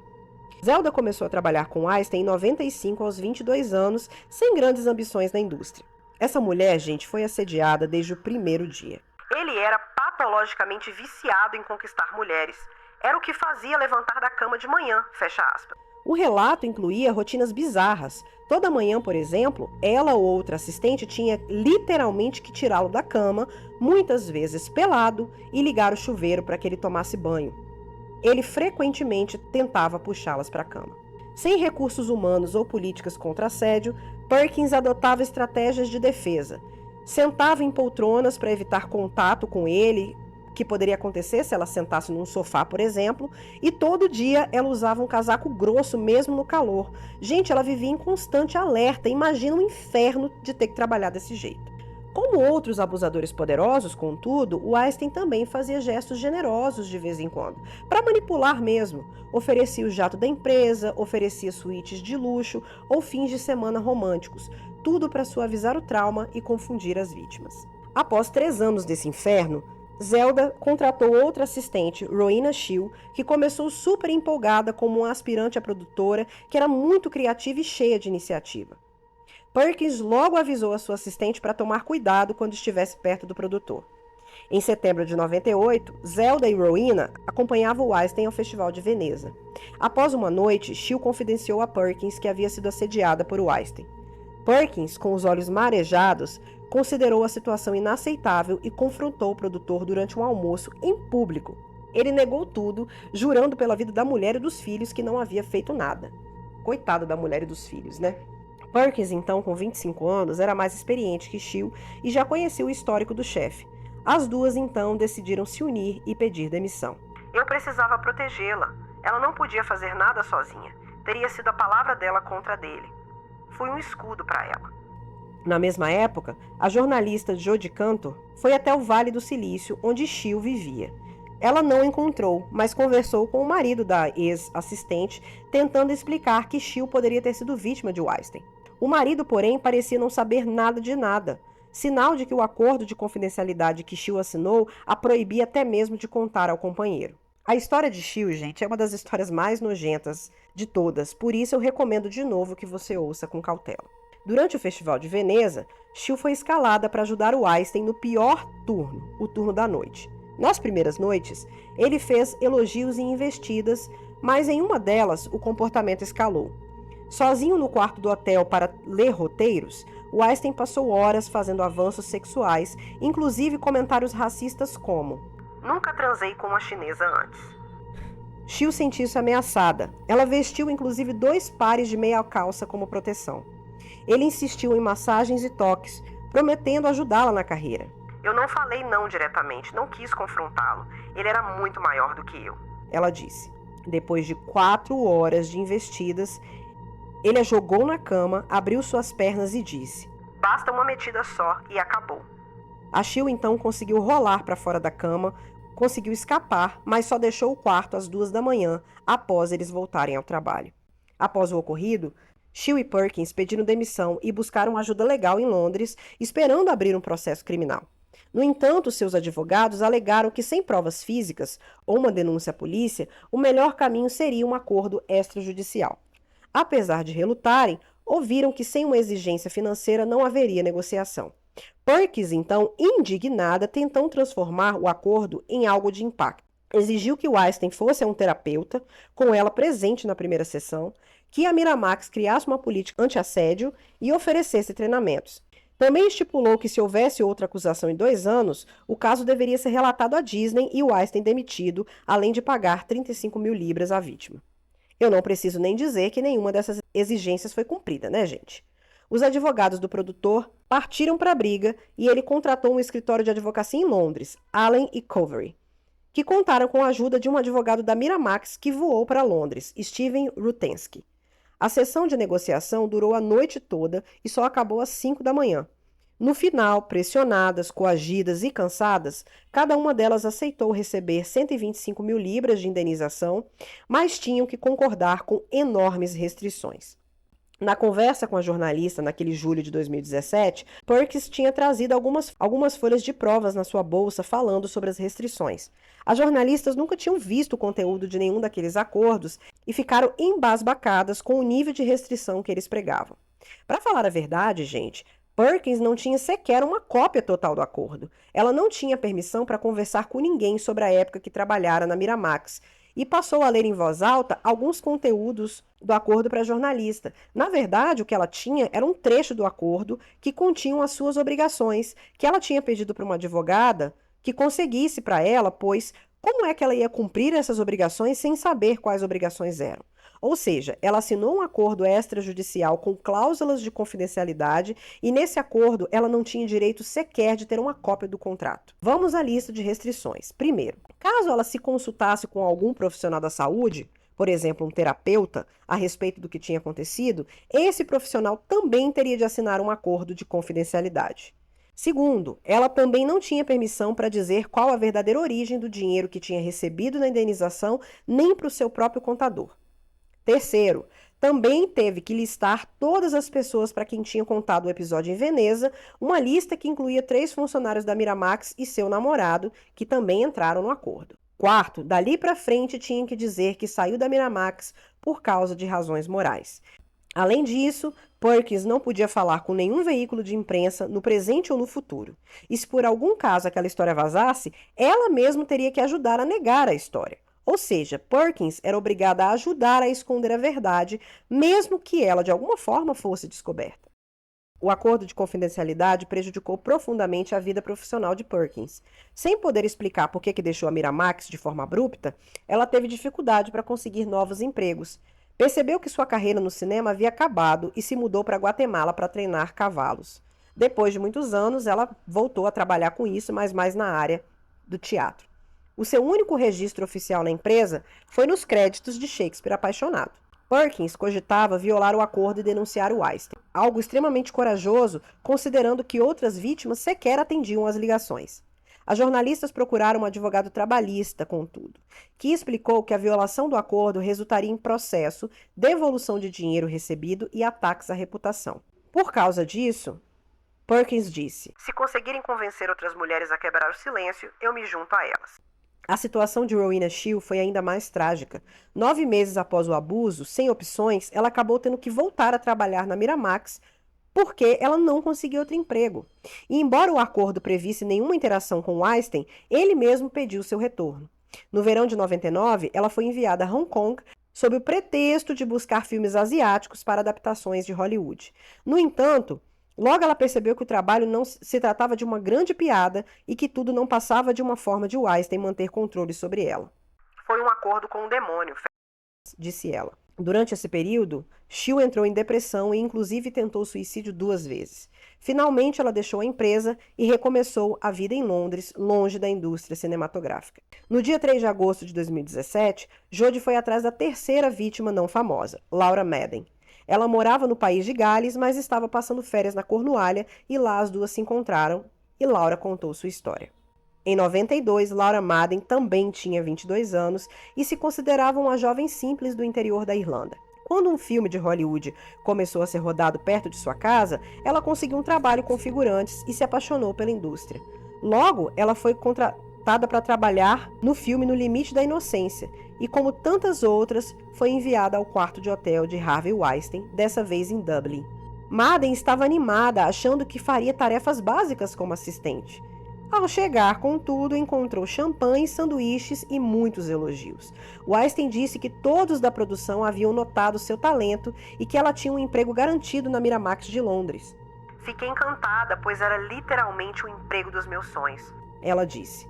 S1: Zelda começou a trabalhar com Weinstein em 95 aos 22 anos, sem grandes ambições na indústria. Essa mulher, gente, foi assediada desde o primeiro dia. Ele era patologicamente viciado em conquistar mulheres. Era o que fazia levantar da cama de manhã, fecha aspas. O relato incluía rotinas bizarras. Toda manhã, por exemplo, ela ou outra assistente tinha literalmente que tirá-lo da cama, muitas vezes pelado, e ligar o chuveiro para que ele tomasse banho. Ele frequentemente tentava puxá-las para a cama. Sem recursos humanos ou políticas contra assédio, Perkins adotava estratégias de defesa. Sentava em poltronas para evitar contato com ele, que poderia acontecer se ela sentasse num sofá, por exemplo, e todo dia ela usava um casaco grosso mesmo no calor. Gente, ela vivia em constante alerta. Imagina um inferno de ter que trabalhar desse jeito. Como outros abusadores poderosos, contudo, Weinstein também fazia gestos generosos de vez em quando, para manipular mesmo. Oferecia o jato da empresa, oferecia suítes de luxo ou fins de semana românticos, tudo para suavizar o trauma e confundir as vítimas. Após 3 anos desse inferno, Zelda contratou outra assistente, Rowena Shield, que começou super empolgada como uma aspirante à produtora, que era muito criativa e cheia de iniciativa. Perkins logo avisou a sua assistente para tomar cuidado quando estivesse perto do produtor. Em setembro de 98, Zelda e Rowena acompanhavam Weinstein ao Festival de Veneza. Após uma noite, Shield confidenciou a Perkins que havia sido assediada por Weinstein. Perkins, com os olhos marejados, considerou a situação inaceitável e confrontou o produtor durante um almoço em público. Ele negou tudo, jurando pela vida da mulher e dos filhos que não havia feito nada. Coitado da mulher e dos filhos, né? Perkins, então, com 25 anos, era mais experiente que Shield e já conhecia o histórico do chefe. As duas, então, decidiram se unir e pedir demissão. Eu precisava protegê-la. Ela não podia fazer nada sozinha. Teria sido a palavra dela contra a dele. Fui um escudo para ela. Na mesma época, a jornalista Jodie Cantor foi até o Vale do Silício, onde Shield vivia. Ela não encontrou, mas conversou com o marido da ex-assistente, tentando explicar que Shield poderia ter sido vítima de Weinstein. O marido, porém, parecia não saber nada de nada, sinal de que o acordo de confidencialidade que Shield assinou a proibia até mesmo de contar ao companheiro. A história de Shield, gente, é uma das histórias mais nojentas de todas, por isso eu recomendo de novo que você ouça com cautela. Durante o Festival de Veneza, Shield foi escalada para ajudar o Weinstein no pior turno, o turno da noite. Nas primeiras noites, ele fez elogios e investidas, mas em uma delas o comportamento escalou. Sozinho no quarto do hotel para ler roteiros, Weinstein passou horas fazendo avanços sexuais, inclusive comentários racistas como: "Nunca transei com uma chinesa antes." Shield sentiu-se ameaçada. Ela vestiu inclusive 2 pares de meia calça como proteção. Ele insistiu em massagens e toques, prometendo ajudá-la na carreira. Eu não falei não diretamente, não quis confrontá-lo. Ele era muito maior do que eu, ela disse. Depois de 4 horas de investidas, ele a jogou na cama, abriu suas pernas e disse: "Basta uma metida só e acabou." A Shield então conseguiu rolar para fora da cama, conseguiu escapar, mas só deixou o quarto às 2 da manhã, após eles voltarem ao trabalho. Após o ocorrido, Shield e Perkins pediram demissão e buscaram ajuda legal em Londres, esperando abrir um processo criminal. No entanto, seus advogados alegaram que, sem provas físicas ou uma denúncia à polícia, o melhor caminho seria um acordo extrajudicial. Apesar de relutarem, ouviram que sem uma exigência financeira não haveria negociação. Perkins, então, indignada, tentou transformar o acordo em algo de impacto. Exigiu que Weinstein fosse a um terapeuta, com ela presente na primeira sessão, que a Miramax criasse uma política anti-assédio e oferecesse treinamentos. Também estipulou que, se houvesse outra acusação em 2 anos, o caso deveria ser relatado à Disney e Weinstein demitido, além de pagar 35 mil libras à vítima. Eu não preciso nem dizer que nenhuma dessas exigências foi cumprida, né, gente? Os advogados do produtor partiram para a briga e ele contratou um escritório de advocacia em Londres, Allen & Covery, que contaram com a ajuda de um advogado da Miramax que voou para Londres, Steven Rutensky. A sessão de negociação durou a noite toda e só acabou às 5 da manhã. No final, pressionadas, coagidas e cansadas, cada uma delas aceitou receber 125 mil libras de indenização, mas tinham que concordar com enormes restrições. Na conversa com a jornalista naquele julho de 2017, Perkins tinha trazido algumas folhas de provas na sua bolsa falando sobre as restrições. As jornalistas nunca tinham visto o conteúdo de nenhum daqueles acordos e ficaram embasbacadas com o nível de restrição que eles pregavam. Para falar a verdade, gente, Perkins não tinha sequer uma cópia total do acordo. Ela não tinha permissão para conversar com ninguém sobre a época que trabalhara na Miramax e passou a ler em voz alta alguns conteúdos do acordo para a jornalista. Na verdade, o que ela tinha era um trecho do acordo que continham as suas obrigações, que ela tinha pedido para uma advogada que conseguisse para ela, pois como é que ela ia cumprir essas obrigações sem saber quais obrigações eram? Ou seja, ela assinou um acordo extrajudicial com cláusulas de confidencialidade e nesse acordo ela não tinha direito sequer de ter uma cópia do contrato. Vamos à lista de restrições. Primeiro, caso ela se consultasse com algum profissional da saúde, por exemplo, um terapeuta, a respeito do que tinha acontecido, esse profissional também teria de assinar um acordo de confidencialidade. Segundo, ela também não tinha permissão para dizer qual a verdadeira origem do dinheiro que tinha recebido na indenização, nem para o seu próprio contador. Terceiro, também teve que listar todas as pessoas para quem tinha contado o episódio em Veneza, uma lista que incluía 3 funcionários da Miramax e seu namorado, que também entraram no acordo. Quarto, dali para frente tinha que dizer que saiu da Miramax por causa de razões morais. Além disso, Perkins não podia falar com nenhum veículo de imprensa no presente ou no futuro. E se por algum caso aquela história vazasse, ela mesma teria que ajudar a negar a história. Ou seja, Perkins era obrigada a ajudar a esconder a verdade, mesmo que ela de alguma forma fosse descoberta. O acordo de confidencialidade prejudicou profundamente a vida profissional de Perkins. Sem poder explicar por que deixou a Miramax de forma abrupta, ela teve dificuldade para conseguir novos empregos. Percebeu que sua carreira no cinema havia acabado e se mudou para Guatemala para treinar cavalos. Depois de muitos anos, ela voltou a trabalhar com isso, mas mais na área do teatro. O seu único registro oficial na empresa foi nos créditos de Shakespeare Apaixonado. Perkins cogitava violar o acordo e denunciar o Weinstein, algo extremamente corajoso, considerando que outras vítimas sequer atendiam às ligações. As jornalistas procuraram um advogado trabalhista, contudo, que explicou que a violação do acordo resultaria em processo, devolução de dinheiro recebido e ataques à reputação. Por causa disso, Perkins disse: "Se conseguirem convencer outras mulheres a quebrar o silêncio, eu me junto a elas." A situação de Rowena Shield foi ainda mais trágica. 9 meses após o abuso, sem opções, ela acabou tendo que voltar a trabalhar na Miramax porque ela não conseguiu outro emprego. E embora o acordo previsse nenhuma interação com Weinstein, ele mesmo pediu seu retorno. No verão de 99, ela foi enviada a Hong Kong sob o pretexto de buscar filmes asiáticos para adaptações de Hollywood. No entanto, logo ela percebeu que o trabalho não se tratava de uma grande piada e que tudo não passava de uma forma de Weinstein manter controle sobre ela. "Foi um acordo com o demônio", disse ela. Durante esse período, Shield entrou em depressão e inclusive tentou suicídio 2 vezes. Finalmente, ela deixou a empresa e recomeçou a vida em Londres, longe da indústria cinematográfica. No dia 3 de agosto de 2017, Jodie foi atrás da terceira vítima não famosa, Laura Madden. Ela morava no país de Gales, mas estava passando férias na Cornualha e lá as duas se encontraram e Laura contou sua história. Em 92, Laura Madden também tinha 22 anos e se considerava uma jovem simples do interior da Irlanda. Quando um filme de Hollywood começou a ser rodado perto de sua casa, ela conseguiu um trabalho com figurantes e se apaixonou pela indústria. Logo, ela foi contratada para trabalhar no filme No Limite da Inocência e, como tantas outras, foi enviada ao quarto de hotel de Harvey Weinstein, dessa vez em Dublin. Madden estava animada, achando que faria tarefas básicas como assistente. Ao chegar, contudo, encontrou champanhe, sanduíches e muitos elogios. Weinstein disse que todos da produção haviam notado seu talento e que ela tinha um emprego garantido na Miramax de Londres. Fiquei encantada, pois era literalmente o emprego dos meus sonhos, ela disse.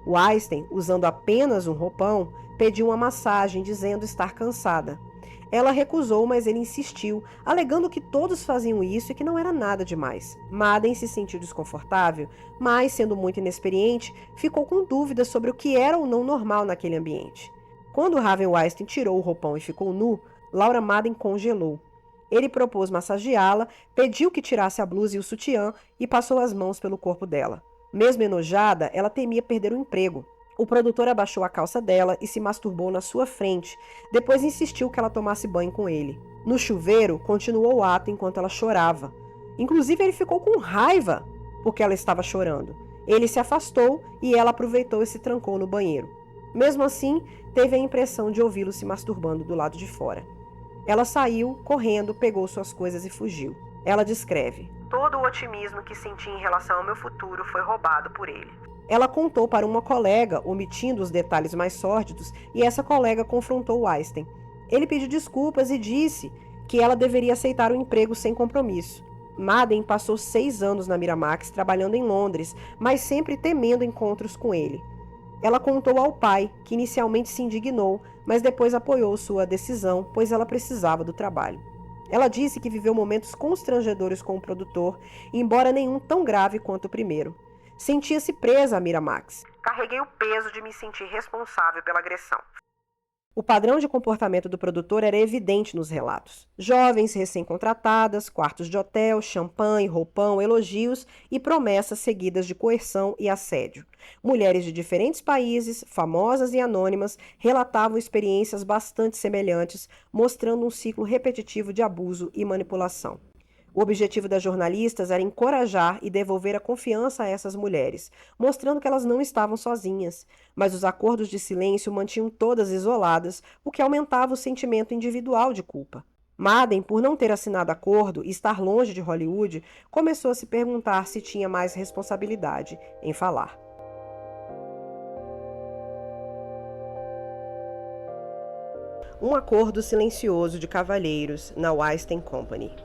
S1: Weinstein, usando apenas um roupão, pediu uma massagem, dizendo estar cansada. Ela recusou, mas ele insistiu, alegando que todos faziam isso e que não era nada demais. Madden se sentiu desconfortável, mas, sendo muito inexperiente, ficou com dúvidas sobre o que era ou não normal naquele ambiente. Quando Harvey Weinstein tirou o roupão e ficou nu, Laura Madden congelou. Ele propôs massageá-la, pediu que tirasse a blusa e o sutiã e passou as mãos pelo corpo dela. Mesmo enojada, ela temia perder o emprego. O produtor abaixou a calça dela e se masturbou na sua frente. Depois insistiu que ela tomasse banho com ele. No chuveiro, continuou o ato enquanto ela chorava. Inclusive, ele ficou com raiva porque ela estava chorando. Ele se afastou e ela aproveitou e se trancou no banheiro. Mesmo assim, teve a impressão de ouvi-lo se masturbando do lado de fora. Ela saiu, correndo, pegou suas coisas e fugiu. Ela descreve: todo o otimismo que senti em relação ao meu futuro foi roubado por ele. Ela contou para uma colega, omitindo os detalhes mais sórdidos, e essa colega confrontou Weinstein. Ele pediu desculpas e disse que ela deveria aceitar o emprego sem compromisso. Madden passou 6 anos na Miramax, trabalhando em Londres, mas sempre temendo encontros com ele. Ela contou ao pai, que inicialmente se indignou, mas depois apoiou sua decisão, pois ela precisava do trabalho. Ela disse que viveu momentos constrangedores com o produtor, embora nenhum tão grave quanto o primeiro. Sentia-se presa à Miramax. Carreguei o peso de me sentir responsável pela agressão. O padrão de comportamento do produtor era evidente nos relatos. Jovens recém-contratadas, quartos de hotel, champanhe, roupão, elogios e promessas seguidas de coerção e assédio. Mulheres de diferentes países, famosas e anônimas, relatavam experiências bastante semelhantes, mostrando um ciclo repetitivo de abuso e manipulação. O objetivo das jornalistas era encorajar e devolver a confiança a essas mulheres, mostrando que elas não estavam sozinhas. Mas os acordos de silêncio mantinham todas isoladas, o que aumentava o sentimento individual de culpa. Madden, por não ter assinado acordo e estar longe de Hollywood, começou a se perguntar se tinha mais responsabilidade em falar. Um acordo silencioso de cavalheiros na Weinstein Company.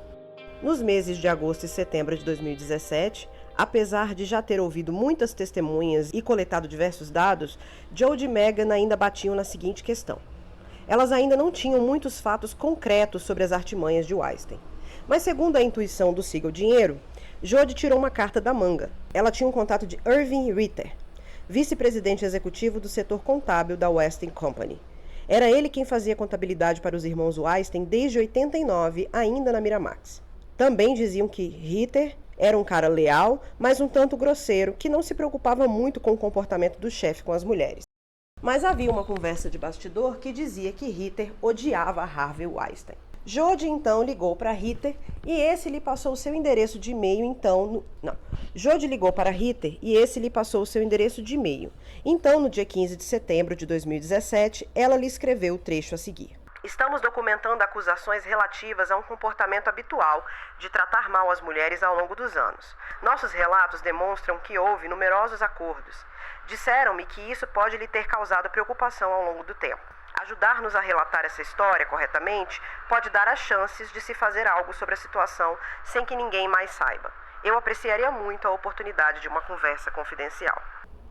S1: Nos meses de agosto e setembro de 2017, apesar de já ter ouvido muitas testemunhas e coletado diversos dados, Jodie e Meghan ainda batiam na seguinte questão. Elas ainda não tinham muitos fatos concretos sobre as artimanhas de Weinstein. Mas segundo a intuição do Siga o Dinheiro, Jodie tirou uma carta da manga. Ela tinha um contato de Irving Ritter, vice-presidente executivo do setor contábil da Weinstein Company. Era ele quem fazia contabilidade para os irmãos Weinstein desde 89, ainda na Miramax. Também diziam que Ritter era um cara leal, mas um tanto grosseiro, que não se preocupava muito com o comportamento do chefe com as mulheres. Mas havia uma conversa de bastidor que dizia que Ritter odiava Harvey Weinstein. Jodie então ligou para Ritter e esse lhe passou o seu endereço de e-mail. Jodie ligou para Ritter e esse lhe passou o seu endereço de e-mail. Então, no dia 15 de setembro de 2017, ela lhe escreveu o trecho a seguir. Estamos documentando acusações relativas a um comportamento habitual de tratar mal as mulheres ao longo dos anos. Nossos relatos demonstram que houve numerosos acordos. Disseram-me que isso pode lhe ter causado preocupação ao longo do tempo. Ajudar-nos a relatar essa história corretamente pode dar as chances de se fazer algo sobre a situação sem que ninguém mais saiba. Eu apreciaria muito a oportunidade de uma conversa confidencial.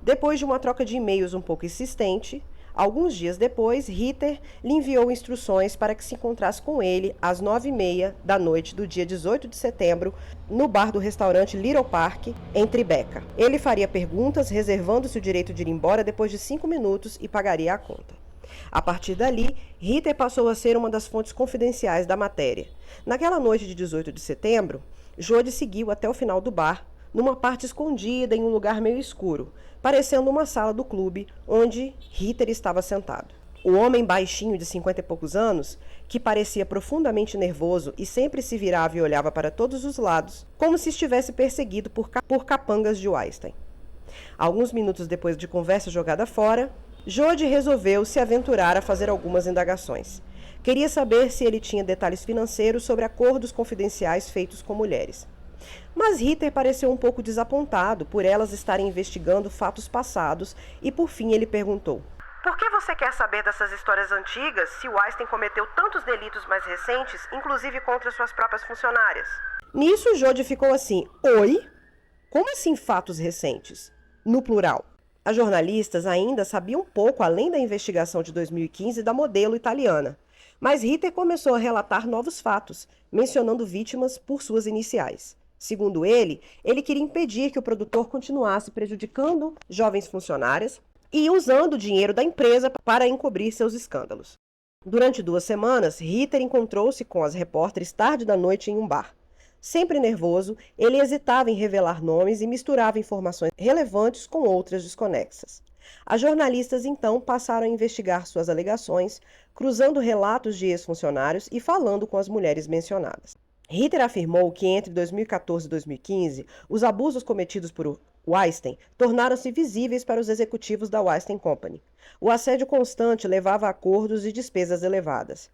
S1: Depois de uma troca de e-mails um pouco insistente, alguns dias depois, Ritter lhe enviou instruções para que se encontrasse com ele às 9h30 da noite do dia 18 de setembro, no bar do restaurante Little Park, em Tribeca. Ele faria perguntas, reservando-se o direito de ir embora depois de 5 minutos e pagaria a conta. A partir dali, Ritter passou a ser uma das fontes confidenciais da matéria. Naquela noite de 18 de setembro, Jodie seguiu até o final do bar, numa parte escondida em um lugar meio escuro, parecendo uma sala do clube onde Ritter estava sentado. O homem baixinho de 50 e poucos anos, que parecia profundamente nervoso e sempre se virava e olhava para todos os lados, como se estivesse perseguido por capangas de Weinstein. Alguns minutos depois de conversa jogada fora, Jody resolveu se aventurar a fazer algumas indagações. Queria saber se ele tinha detalhes financeiros sobre acordos confidenciais feitos com mulheres. Mas Ritter pareceu um pouco desapontado por elas estarem investigando fatos passados e por fim ele perguntou: "Por que você quer saber dessas histórias antigas se Weinstein cometeu tantos delitos mais recentes, inclusive contra suas próprias funcionárias?" Nisso, Jody ficou assim: "Oi? Como assim fatos recentes? No plural." As jornalistas ainda sabiam pouco além da investigação de 2015 da modelo italiana. Mas Ritter começou a relatar novos fatos, mencionando vítimas por suas iniciais. Segundo ele queria impedir que o produtor continuasse prejudicando jovens funcionárias e usando o dinheiro da empresa para encobrir seus escândalos. Durante 2 semanas, Ritter encontrou-se com as repórteres tarde da noite em um bar. Sempre nervoso, ele hesitava em revelar nomes e misturava informações relevantes com outras desconexas. As jornalistas então passaram a investigar suas alegações, cruzando relatos de ex-funcionários e falando com as mulheres mencionadas. Ritter afirmou que entre 2014 e 2015, os abusos cometidos por Weinstein tornaram-se visíveis para os executivos da Weinstein Company. O assédio constante levava a acordos e despesas elevadas.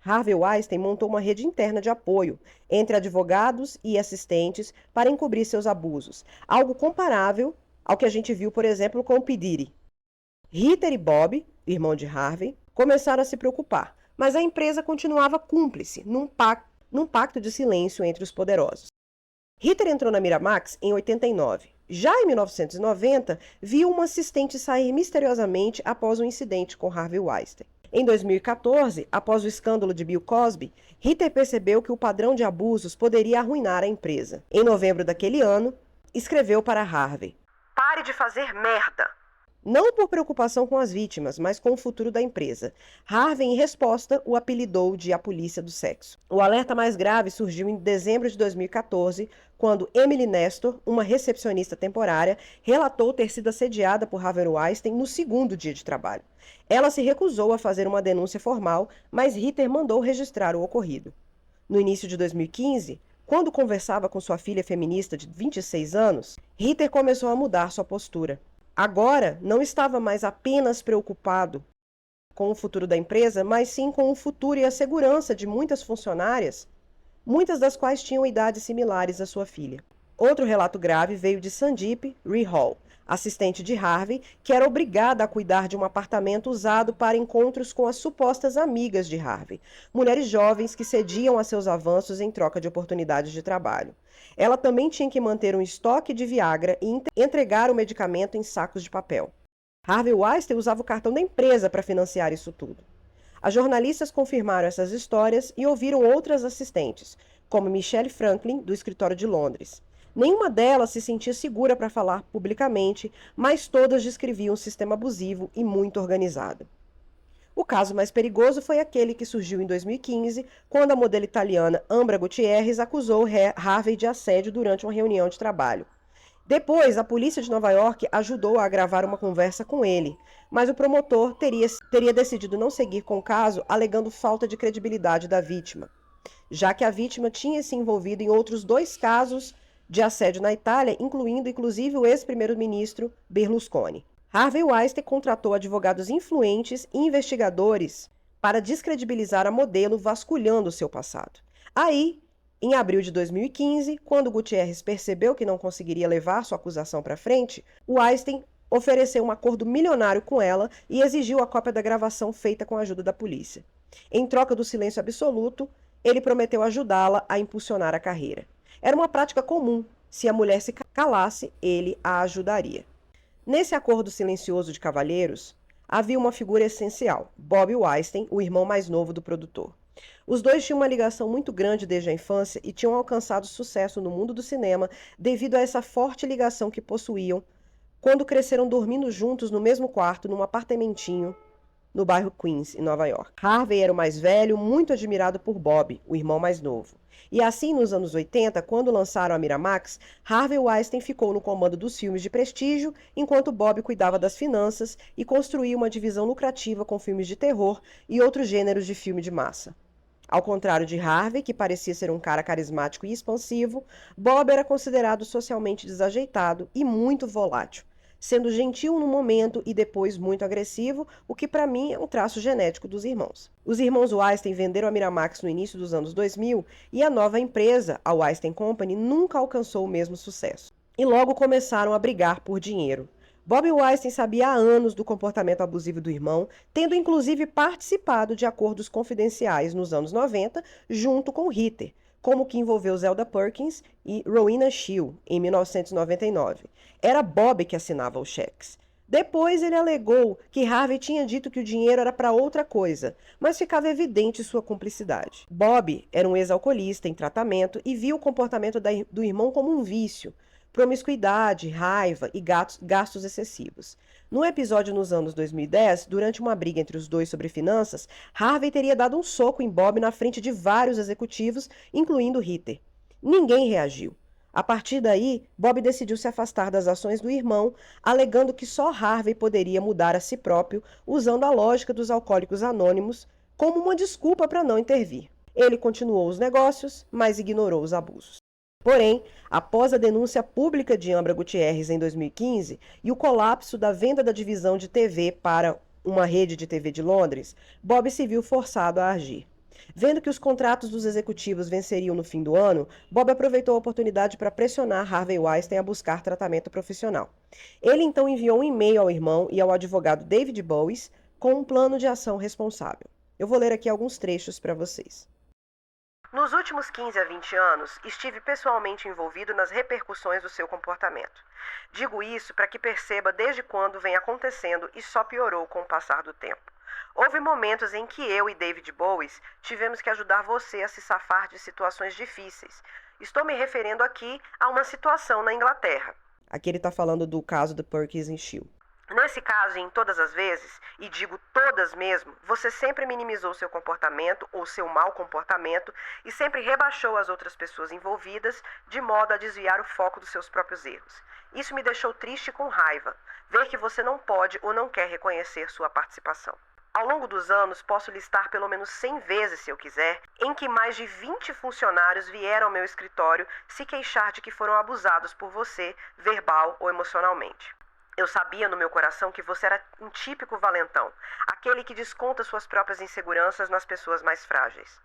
S1: Harvey Weinstein montou uma rede interna de apoio entre advogados e assistentes para encobrir seus abusos, algo comparável ao que a gente viu, por exemplo, com o P. Diddy. Ritter e Bob, irmão de Harvey, começaram a se preocupar, mas a empresa continuava cúmplice num pacto de silêncio entre os poderosos. Ritter entrou na Miramax em 89. Já em 1990, viu uma assistente sair misteriosamente após um incidente com Harvey Weinstein. Em 2014, após o escândalo de Bill Cosby, Ritter percebeu que o padrão de abusos poderia arruinar a empresa. Em novembro daquele ano, escreveu para Harvey: "Pare de fazer merda!" Não por preocupação com as vítimas, mas com o futuro da empresa. Harvey, em resposta, o apelidou de a polícia do sexo. O alerta mais grave surgiu em dezembro de 2014, quando Emily Nestor, uma recepcionista temporária, relatou ter sido assediada por Harvey Weinstein no 2º dia de trabalho. Ela se recusou a fazer uma denúncia formal, mas Ritter mandou registrar o ocorrido. No início de 2015, quando conversava com sua filha feminista de 26 anos, Ritter começou a mudar sua postura. Agora, não estava mais apenas preocupado com o futuro da empresa, mas sim com o futuro e a segurança de muitas funcionárias, muitas das quais tinham idades similares à sua filha. Outro relato grave veio de Sandeep Rihal, assistente de Harvey, que era obrigada a cuidar de um apartamento usado para encontros com as supostas amigas de Harvey, mulheres jovens que cediam a seus avanços em troca de oportunidades de trabalho. Ela também tinha que manter um estoque de Viagra e entregar o medicamento em sacos de papel. Harvey Weinstein usava o cartão da empresa para financiar isso tudo. As jornalistas confirmaram essas histórias e ouviram outras assistentes, como Michelle Franklin, do escritório de Londres. Nenhuma delas se sentia segura para falar publicamente, mas todas descreviam um sistema abusivo e muito organizado. O caso mais perigoso foi aquele que surgiu em 2015, quando a modelo italiana Ambra Gutierrez acusou Harvey de assédio durante uma reunião de trabalho. Depois, a polícia de Nova York ajudou a gravar uma conversa com ele, mas o promotor teria decidido não seguir com o caso, alegando falta de credibilidade da vítima, já que a vítima tinha se envolvido em outros 2 casos de assédio na Itália, incluindo inclusive o ex-primeiro-ministro Berlusconi. Harvey Weinstein contratou advogados influentes e investigadores para descredibilizar a modelo, vasculhando seu passado. Aí, em abril de 2015, quando Gutierrez percebeu que não conseguiria levar sua acusação para frente, Weinstein ofereceu um acordo milionário com ela e exigiu a cópia da gravação feita com a ajuda da polícia. Em troca do silêncio absoluto, ele prometeu ajudá-la a impulsionar a carreira. Era uma prática comum. Se a mulher se calasse, ele a ajudaria. Nesse acordo silencioso de cavalheiros, havia uma figura essencial, Bob Weinstein, o irmão mais novo do produtor. Os dois tinham uma ligação muito grande desde a infância e tinham alcançado sucesso no mundo do cinema devido a essa forte ligação que possuíam quando cresceram dormindo juntos no mesmo quarto, num apartamentinho no bairro Queens, em Nova York. Harvey era o mais velho, muito admirado por Bob, o irmão mais novo. E assim, nos anos 80, quando lançaram a Miramax, Harvey Weinstein ficou no comando dos filmes de prestígio, enquanto Bob cuidava das finanças e construía uma divisão lucrativa com filmes de terror e outros gêneros de filme de massa. Ao contrário de Harvey, que parecia ser um cara carismático e expansivo, Bob era considerado socialmente desajeitado e muito volátil, sendo gentil no momento e depois muito agressivo, o que para mim é um traço genético dos irmãos. Os irmãos Weinstein venderam a Miramax no início dos anos 2000 e a nova empresa, a Weinstein Company, nunca alcançou o mesmo sucesso. E logo começaram a brigar por dinheiro. Bob Weinstein sabia há anos do comportamento abusivo do irmão, tendo inclusive participado de acordos confidenciais nos anos 90, junto com Ritter, como o que envolveu Zelda Perkins e Rowena Shield, em 1999. Era Bob que assinava os cheques. Depois ele alegou que Harvey tinha dito que o dinheiro era para outra coisa, mas ficava evidente sua cumplicidade. Bob era um ex-alcoolista em tratamento e via o comportamento do irmão como um vício, promiscuidade, raiva e gastos excessivos. Num episódio nos anos 2010, durante uma briga entre os dois sobre finanças, Harvey teria dado um soco em Bob na frente de vários executivos, incluindo Ritter. Ninguém reagiu. A partir daí, Bob decidiu se afastar das ações do irmão, alegando que só Harvey poderia mudar a si próprio, usando a lógica dos alcoólicos anônimos como uma desculpa para não intervir. Ele continuou os negócios, mas ignorou os abusos. Porém, após a denúncia pública de Ambra Gutierrez em 2015 e o colapso da venda da divisão de TV para uma rede de TV de Londres, Bob se viu forçado a agir. Vendo que os contratos dos executivos venceriam no fim do ano, Bob aproveitou a oportunidade para pressionar Harvey Weinstein a buscar tratamento profissional. Ele então enviou um e-mail ao irmão e ao advogado David Bowie com um plano de ação responsável. Eu vou ler aqui alguns trechos para vocês. Nos últimos 15 a 20 anos, estive pessoalmente envolvido nas repercussões do seu comportamento. Digo isso para que perceba desde quando vem acontecendo e só piorou com o passar do tempo. Houve momentos em que eu e David Bowie tivemos que ajudar você a se safar de situações difíceis. Estou me referindo aqui a uma situação na Inglaterra. Aqui ele está falando do caso do Perkins e Shield. Nesse caso e em todas as vezes, e digo todas mesmo, você sempre minimizou seu comportamento ou seu mau comportamento e sempre rebaixou as outras pessoas envolvidas de modo a desviar o foco dos seus próprios erros. Isso me deixou triste e com raiva, ver que você não pode ou não quer reconhecer sua participação. Ao longo dos anos, posso listar pelo menos 100 vezes, se eu quiser, em que mais de 20 funcionários vieram ao meu escritório se queixar de que foram abusados por você, verbal ou emocionalmente. Eu sabia no meu coração que você era um típico valentão, aquele que desconta suas próprias inseguranças nas pessoas mais frágeis.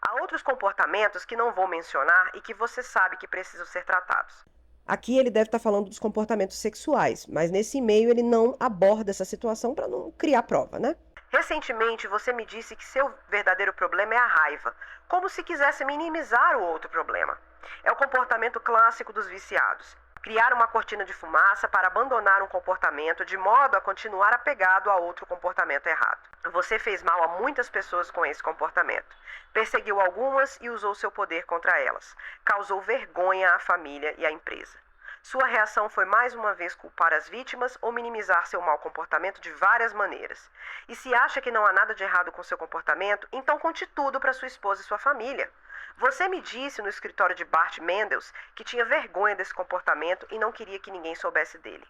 S1: Há outros comportamentos que não vou mencionar e que você sabe que precisam ser tratados. Aqui ele deve estar falando dos comportamentos sexuais, mas nesse e-mail ele não aborda essa situação para não criar prova, né? Recentemente você me disse que seu verdadeiro problema é a raiva, como se quisesse minimizar o outro problema. É o comportamento clássico dos viciados. Criar uma cortina de fumaça para abandonar um comportamento de modo a continuar apegado a outro comportamento errado. Você fez mal a muitas pessoas com esse comportamento. Perseguiu algumas e usou seu poder contra elas. Causou vergonha à família e à empresa. Sua reação foi mais uma vez culpar as vítimas ou minimizar seu mau comportamento de várias maneiras. E se acha que não há nada de errado com seu comportamento, então conte tudo para sua esposa e sua família. Você me disse no escritório de Bart Mendels que tinha vergonha desse comportamento e não queria que ninguém soubesse dele.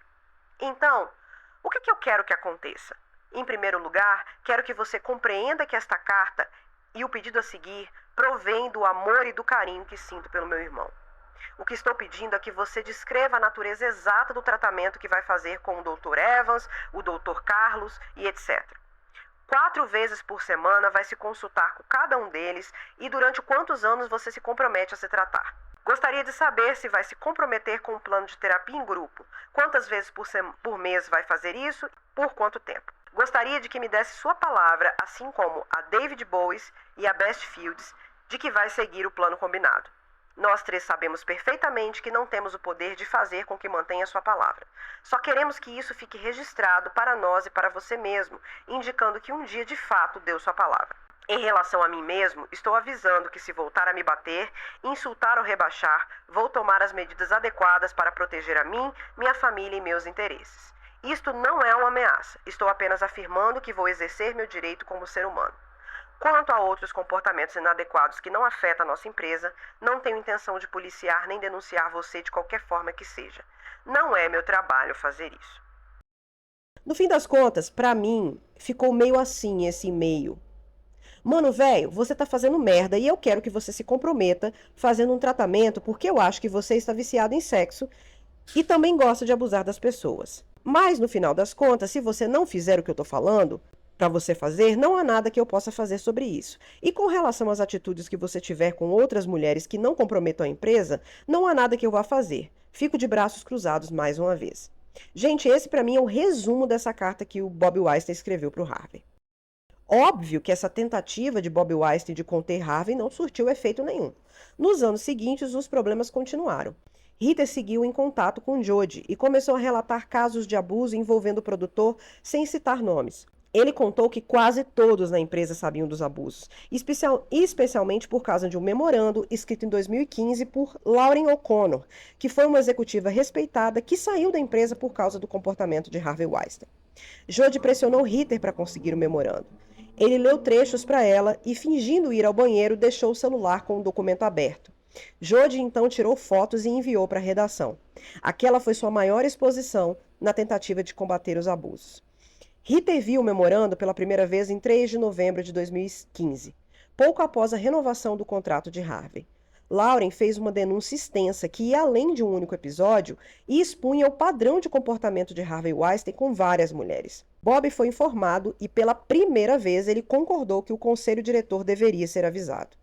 S1: Então, o que eu quero que aconteça? Em primeiro lugar, quero que você compreenda que esta carta e o pedido a seguir provém do amor e do carinho que sinto pelo meu irmão. O que estou pedindo é que você descreva a natureza exata do tratamento que vai fazer com o Dr. Evans, o Dr. Carlos e etc. 4 vezes por semana vai se consultar com cada um deles e durante quantos anos você se compromete a se tratar. Gostaria de saber se vai se comprometer com um plano de terapia em grupo, quantas vezes por mês vai fazer isso, por quanto tempo. Gostaria de que me desse sua palavra, assim como a David Bowie e a Best Fields, de que vai seguir o plano combinado. Nós 3 sabemos perfeitamente que não temos o poder de fazer com que mantenha sua palavra. Só queremos que isso fique registrado para nós e para você mesmo, indicando que um dia de fato deu sua palavra. Em relação a mim mesmo, estou avisando que se voltar a me bater, insultar ou rebaixar, vou tomar as medidas adequadas para proteger a mim, minha família e meus interesses. Isto não é uma ameaça. Estou apenas afirmando que vou exercer meu direito como ser humano. Quanto a outros comportamentos inadequados que não afetam a nossa empresa, não tenho intenção de policiar nem denunciar você de qualquer forma que seja. Não é meu trabalho fazer isso. No fim das contas, pra mim, ficou meio assim esse e-mail. Mano, velho, você tá fazendo merda e eu quero que você se comprometa fazendo um tratamento porque eu acho que você está viciado em sexo e também gosta de abusar das pessoas. Mas, no final das contas, se você não fizer o que eu tô falando pra você fazer, não há nada que eu possa fazer sobre isso. E com relação às atitudes que você tiver com outras mulheres que não comprometam a empresa, não há nada que eu vá fazer. Fico de braços cruzados mais uma vez. Gente, esse pra mim é o resumo dessa carta que o Bob Weinstein escreveu pro Harvey. Óbvio que essa tentativa de Bob Weinstein de conter Harvey não surtiu efeito nenhum. Nos anos seguintes, os problemas continuaram. Rita seguiu em contato com Jody e começou a relatar casos de abuso envolvendo o produtor sem citar nomes. Ele contou que quase todos na empresa sabiam dos abusos, especialmente por causa de um memorando escrito em 2015 por Lauren O'Connor, que foi uma executiva respeitada que saiu da empresa por causa do comportamento de Harvey Weinstein. Jody pressionou Ritter para conseguir o memorando. Ele leu trechos para ela e, fingindo ir ao banheiro, deixou o celular com o documento aberto. Jody então tirou fotos e enviou para a redação. Aquela foi sua maior exposição na tentativa de combater os abusos. Ritter viu o memorando pela primeira vez em 3 de novembro de 2015, pouco após a renovação do contrato de Harvey. Lauren fez uma denúncia extensa que ia além de um único episódio e expunha o padrão de comportamento de Harvey Weinstein com várias mulheres. Bob foi informado e, pela primeira vez, ele concordou que o conselho diretor deveria ser avisado.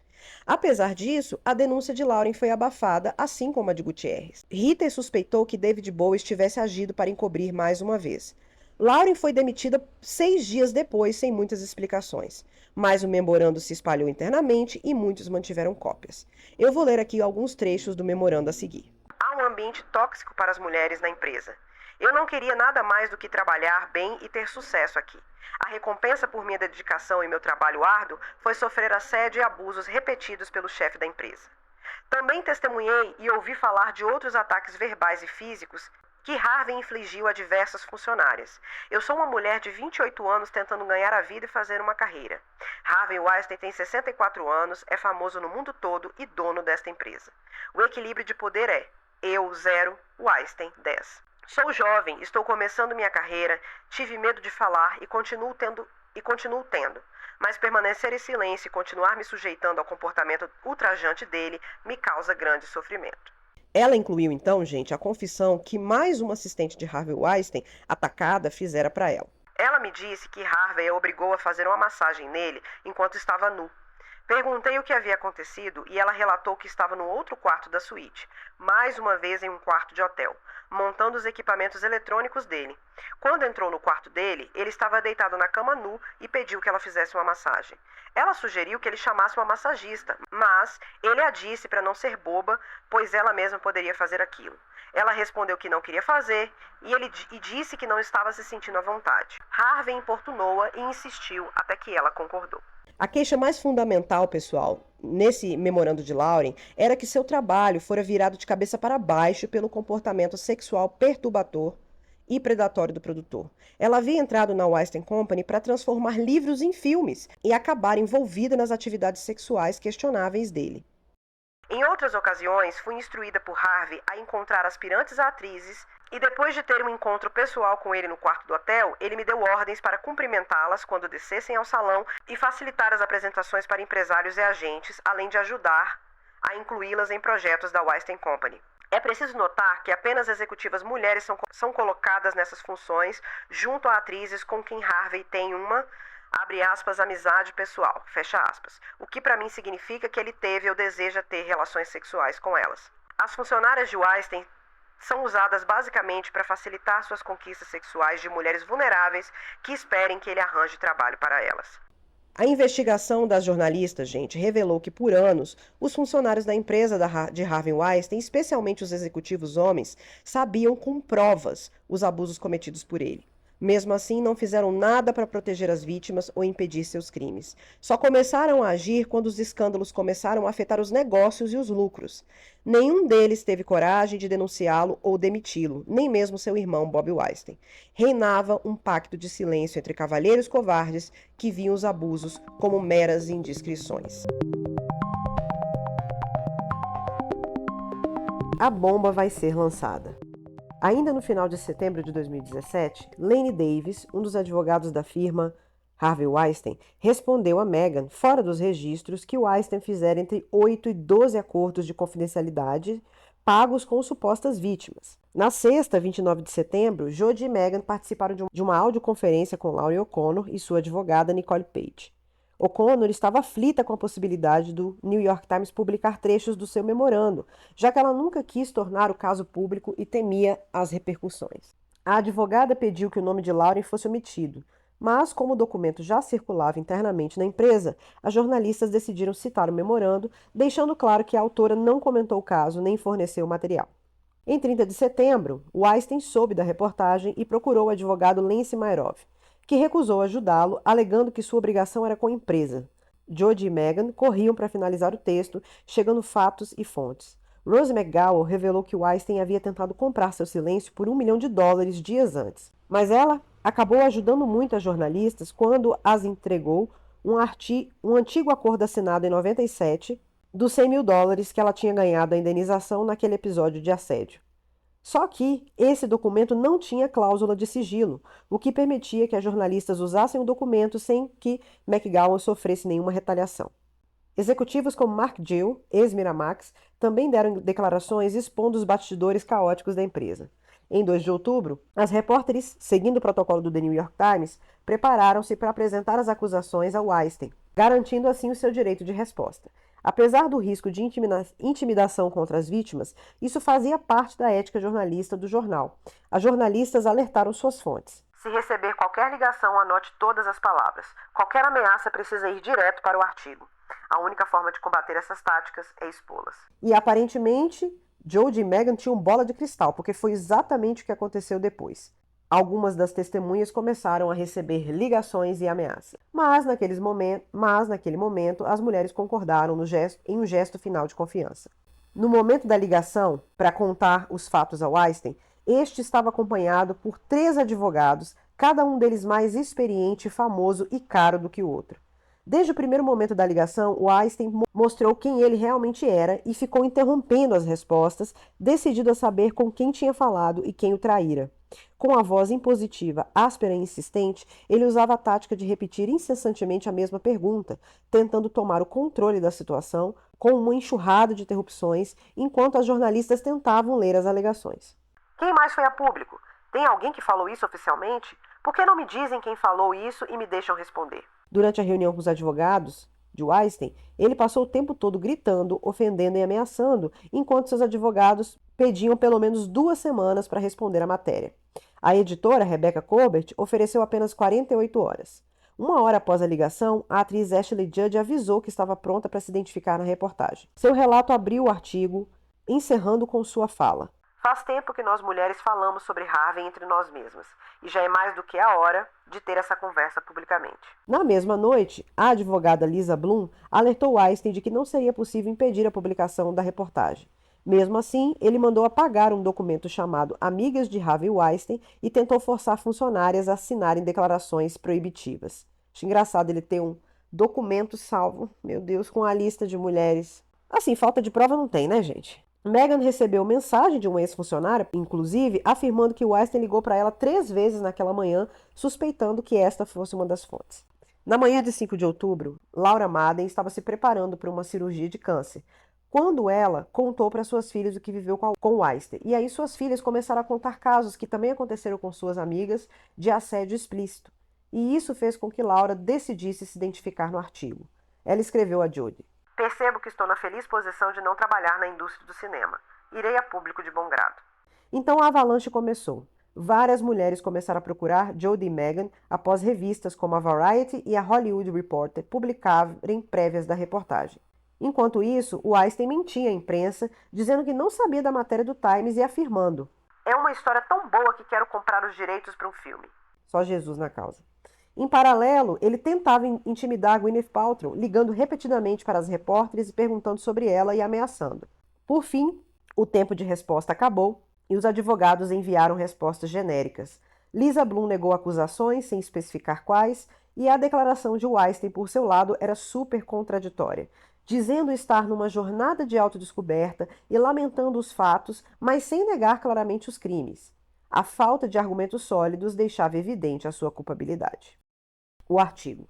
S1: Apesar disso, a denúncia de Lauren foi abafada, assim como a de Gutierrez. Ritter suspeitou que David Bowie estivesse agido para encobrir mais uma vez. Lauren foi demitida 6 dias depois, sem muitas explicações. Mas o memorando se espalhou internamente e muitos mantiveram cópias. Eu vou ler aqui alguns trechos do memorando a seguir. Há um ambiente tóxico para as mulheres na empresa. Eu não queria nada mais do que trabalhar bem e ter sucesso aqui. A recompensa por minha dedicação e meu trabalho árduo foi sofrer assédio e abusos repetidos pelo chefe da empresa. Também testemunhei e ouvi falar de outros ataques verbais e físicos que Harvey infligiu a diversas funcionárias. Eu sou uma mulher de 28 anos tentando ganhar a vida e fazer uma carreira. Harvey Weinstein tem 64 anos, é famoso no mundo todo e dono desta empresa. O equilíbrio de poder é eu 0, Weinstein 10. Sou jovem, estou começando minha carreira, tive medo de falar e continuo tendo. Mas permanecer em silêncio e continuar me sujeitando ao comportamento ultrajante dele me causa grande sofrimento. Ela incluiu então, gente, a confissão que mais uma assistente de Harvey Weinstein, atacada, fizera para ela. Ela me disse que Harvey a obrigou a fazer uma massagem nele enquanto estava nu. Perguntei o que havia acontecido e ela relatou que estava no outro quarto da suíte, mais uma vez em um quarto de hotel, montando os equipamentos eletrônicos dele. Quando entrou no quarto dele, ele estava deitado na cama nu e pediu que ela fizesse uma massagem. Ela sugeriu que ele chamasse uma massagista, mas ele a disse para não ser boba, pois ela mesma poderia fazer aquilo. Ela respondeu que não queria fazer e disse que não estava se sentindo à vontade. Harvey importunou-a e insistiu até que ela concordou. A queixa mais fundamental, pessoal, nesse memorando de Lauren, era que seu trabalho fora virado de cabeça para baixo pelo comportamento sexual perturbador e predatório do produtor. Ela havia entrado na Weinstein Company para transformar livros em filmes e acabar envolvida nas atividades sexuais questionáveis dele. Em outras ocasiões, fui instruída por Harvey a encontrar aspirantes a atrizes e depois de ter um encontro pessoal com ele no quarto do hotel, ele me deu ordens para cumprimentá-las quando descessem ao salão e facilitar as apresentações para empresários e agentes, além de ajudar a incluí-las em projetos da Weinstein Company. É preciso notar que apenas executivas mulheres são colocadas nessas funções junto a atrizes com quem Harvey tem uma, abre aspas, amizade pessoal, fecha aspas, o que para mim significa que ele teve ou deseja ter relações sexuais com elas. As funcionárias de Weinstein são usadas basicamente para facilitar suas conquistas sexuais de mulheres vulneráveis que esperem que ele arranje trabalho para elas. A investigação das jornalistas, gente, revelou que por anos os funcionários da empresa de Harvey Weinstein, especialmente os executivos homens, sabiam com provas os abusos cometidos por ele. Mesmo assim, não fizeram nada para proteger as vítimas ou impedir seus crimes. Só começaram a agir quando os escândalos começaram a afetar os negócios e os lucros. Nenhum deles teve coragem de denunciá-lo ou demiti-lo, nem mesmo seu irmão Bob Weinstein. Reinava um pacto de silêncio entre cavalheiros covardes que viam os abusos como meras indiscrições. A bomba vai ser lançada. Ainda no final de setembro de 2017, Laney Davis, um dos advogados da firma Harvey Weinstein, respondeu a Meghan, fora dos registros, que Weinstein fizera entre 8 e 12 acordos de confidencialidade pagos com supostas vítimas. Na sexta, 29 de setembro, Jodie e Meghan participaram de uma audioconferência com Lauren O'Connor e sua advogada Nicole Page. O'Connor estava aflita com a possibilidade do New York Times publicar trechos do seu memorando, já que ela nunca quis tornar o caso público e temia as repercussões. A advogada pediu que o nome de Lauren fosse omitido, mas como o documento já circulava internamente na empresa, as jornalistas decidiram citar o memorando, deixando claro que a autora não comentou o caso nem forneceu o material. Em 30 de setembro, Weinstein soube da reportagem e procurou o advogado Lance Mayrov, que recusou ajudá-lo, alegando que sua obrigação era com a empresa. Jodie e Meghan corriam para finalizar o texto, chegando fatos e fontes. Rose McGowan revelou que Weinstein havia tentado comprar seu silêncio por $1 milhão dias antes. Mas ela acabou ajudando muito as jornalistas quando as entregou um antigo acordo assinado em 97 dos $100 mil que ela tinha ganhado a indenização naquele episódio de assédio. Só que esse documento não tinha cláusula de sigilo, o que permitia que as jornalistas usassem o documento sem que McGowan sofresse nenhuma retaliação. Executivos como Mark Gill, ex-Miramax, também deram declarações expondo os bastidores caóticos da empresa. Em 2 de outubro, as repórteres, seguindo o protocolo do The New York Times, prepararam-se para apresentar as acusações a Weinstein, garantindo assim o seu direito de resposta. Apesar do risco de intimidação contra as vítimas, isso fazia parte da ética jornalista do jornal. As jornalistas alertaram suas fontes. Se receber qualquer ligação, anote todas as palavras. Qualquer ameaça precisa ir direto para o artigo. A única forma de combater essas táticas é expô-las. E aparentemente, Jodie e Meghan tinham bola de cristal, porque foi exatamente o que aconteceu depois. Algumas das testemunhas começaram a receber ligações e ameaças. Mas naquele momento, as mulheres concordaram em um gesto final de confiança. No momento da ligação, para contar os fatos a Weinstein, este estava acompanhado por 3 advogados, cada um deles mais experiente, famoso e caro do que o outro. Desde o primeiro momento da ligação, Weinstein mostrou quem ele realmente era e ficou interrompendo as respostas, decidido a saber com quem tinha falado e quem o traíra. Com a voz impositiva, áspera e insistente, ele usava a tática de repetir incessantemente a mesma pergunta, tentando tomar o controle da situação com uma enxurrada de interrupções, enquanto as jornalistas tentavam ler as alegações. Quem mais foi a público? Tem alguém que falou isso oficialmente? Por que não me dizem quem falou isso e me deixam responder? Durante a reunião com os advogados de Weinstein, ele passou o tempo todo gritando, ofendendo e ameaçando, enquanto seus advogados pediam pelo menos 2 semanas para responder à matéria. A editora, Rebecca Colbert, ofereceu apenas 48 horas. 1 hora após a ligação, a atriz Ashley Judd avisou que estava pronta para se identificar na reportagem. Seu relato abriu o artigo, encerrando com sua fala. Faz tempo que nós mulheres falamos sobre Harvey entre nós mesmas, e já é mais do que a hora de ter essa conversa publicamente. Na mesma noite, a advogada Lisa Bloom alertou Weinstein de que não seria possível impedir a publicação da reportagem. Mesmo assim, ele mandou apagar um documento chamado Amigas de Harvey Weinstein e tentou forçar funcionárias a assinarem declarações proibitivas. Acho engraçado ele ter um documento salvo, meu Deus, com a lista de mulheres. Assim, falta de prova não tem, né, gente? Meghan recebeu mensagem de um ex-funcionário, inclusive, afirmando que Weinstein ligou para ela 3 vezes naquela manhã, suspeitando que esta fosse uma das fontes. Na manhã de 5 de outubro, Laura Madden estava se preparando para uma cirurgia de câncer, quando ela contou para suas filhas o que viveu com Weinstein. E aí suas filhas começaram a contar casos que também aconteceram com suas amigas de assédio explícito. E isso fez com que Laura decidisse se identificar no artigo. Ela escreveu a Jodie: Percebo que estou na feliz posição de não trabalhar na indústria do cinema. Irei a público de bom grado. Então a avalanche começou. Várias mulheres começaram a procurar Jodie e Meghan após revistas como a Variety e a Hollywood Reporter publicarem prévias da reportagem. Enquanto isso, Weinstein mentia à imprensa, dizendo que não sabia da matéria do Times e afirmando: É uma história tão boa que quero comprar os direitos para um filme. Só Jesus na causa. Em paralelo, ele tentava intimidar Gwyneth Paltrow, ligando repetidamente para as repórteres e perguntando sobre ela e ameaçando. Por fim, o tempo de resposta acabou e os advogados enviaram respostas genéricas. Lisa Bloom negou acusações, sem especificar quais, e a declaração de Weinstein, por seu lado, era super contraditória, dizendo estar numa jornada de autodescoberta e lamentando os fatos, mas sem negar claramente os crimes. A falta de argumentos sólidos deixava evidente a sua culpabilidade. O artigo.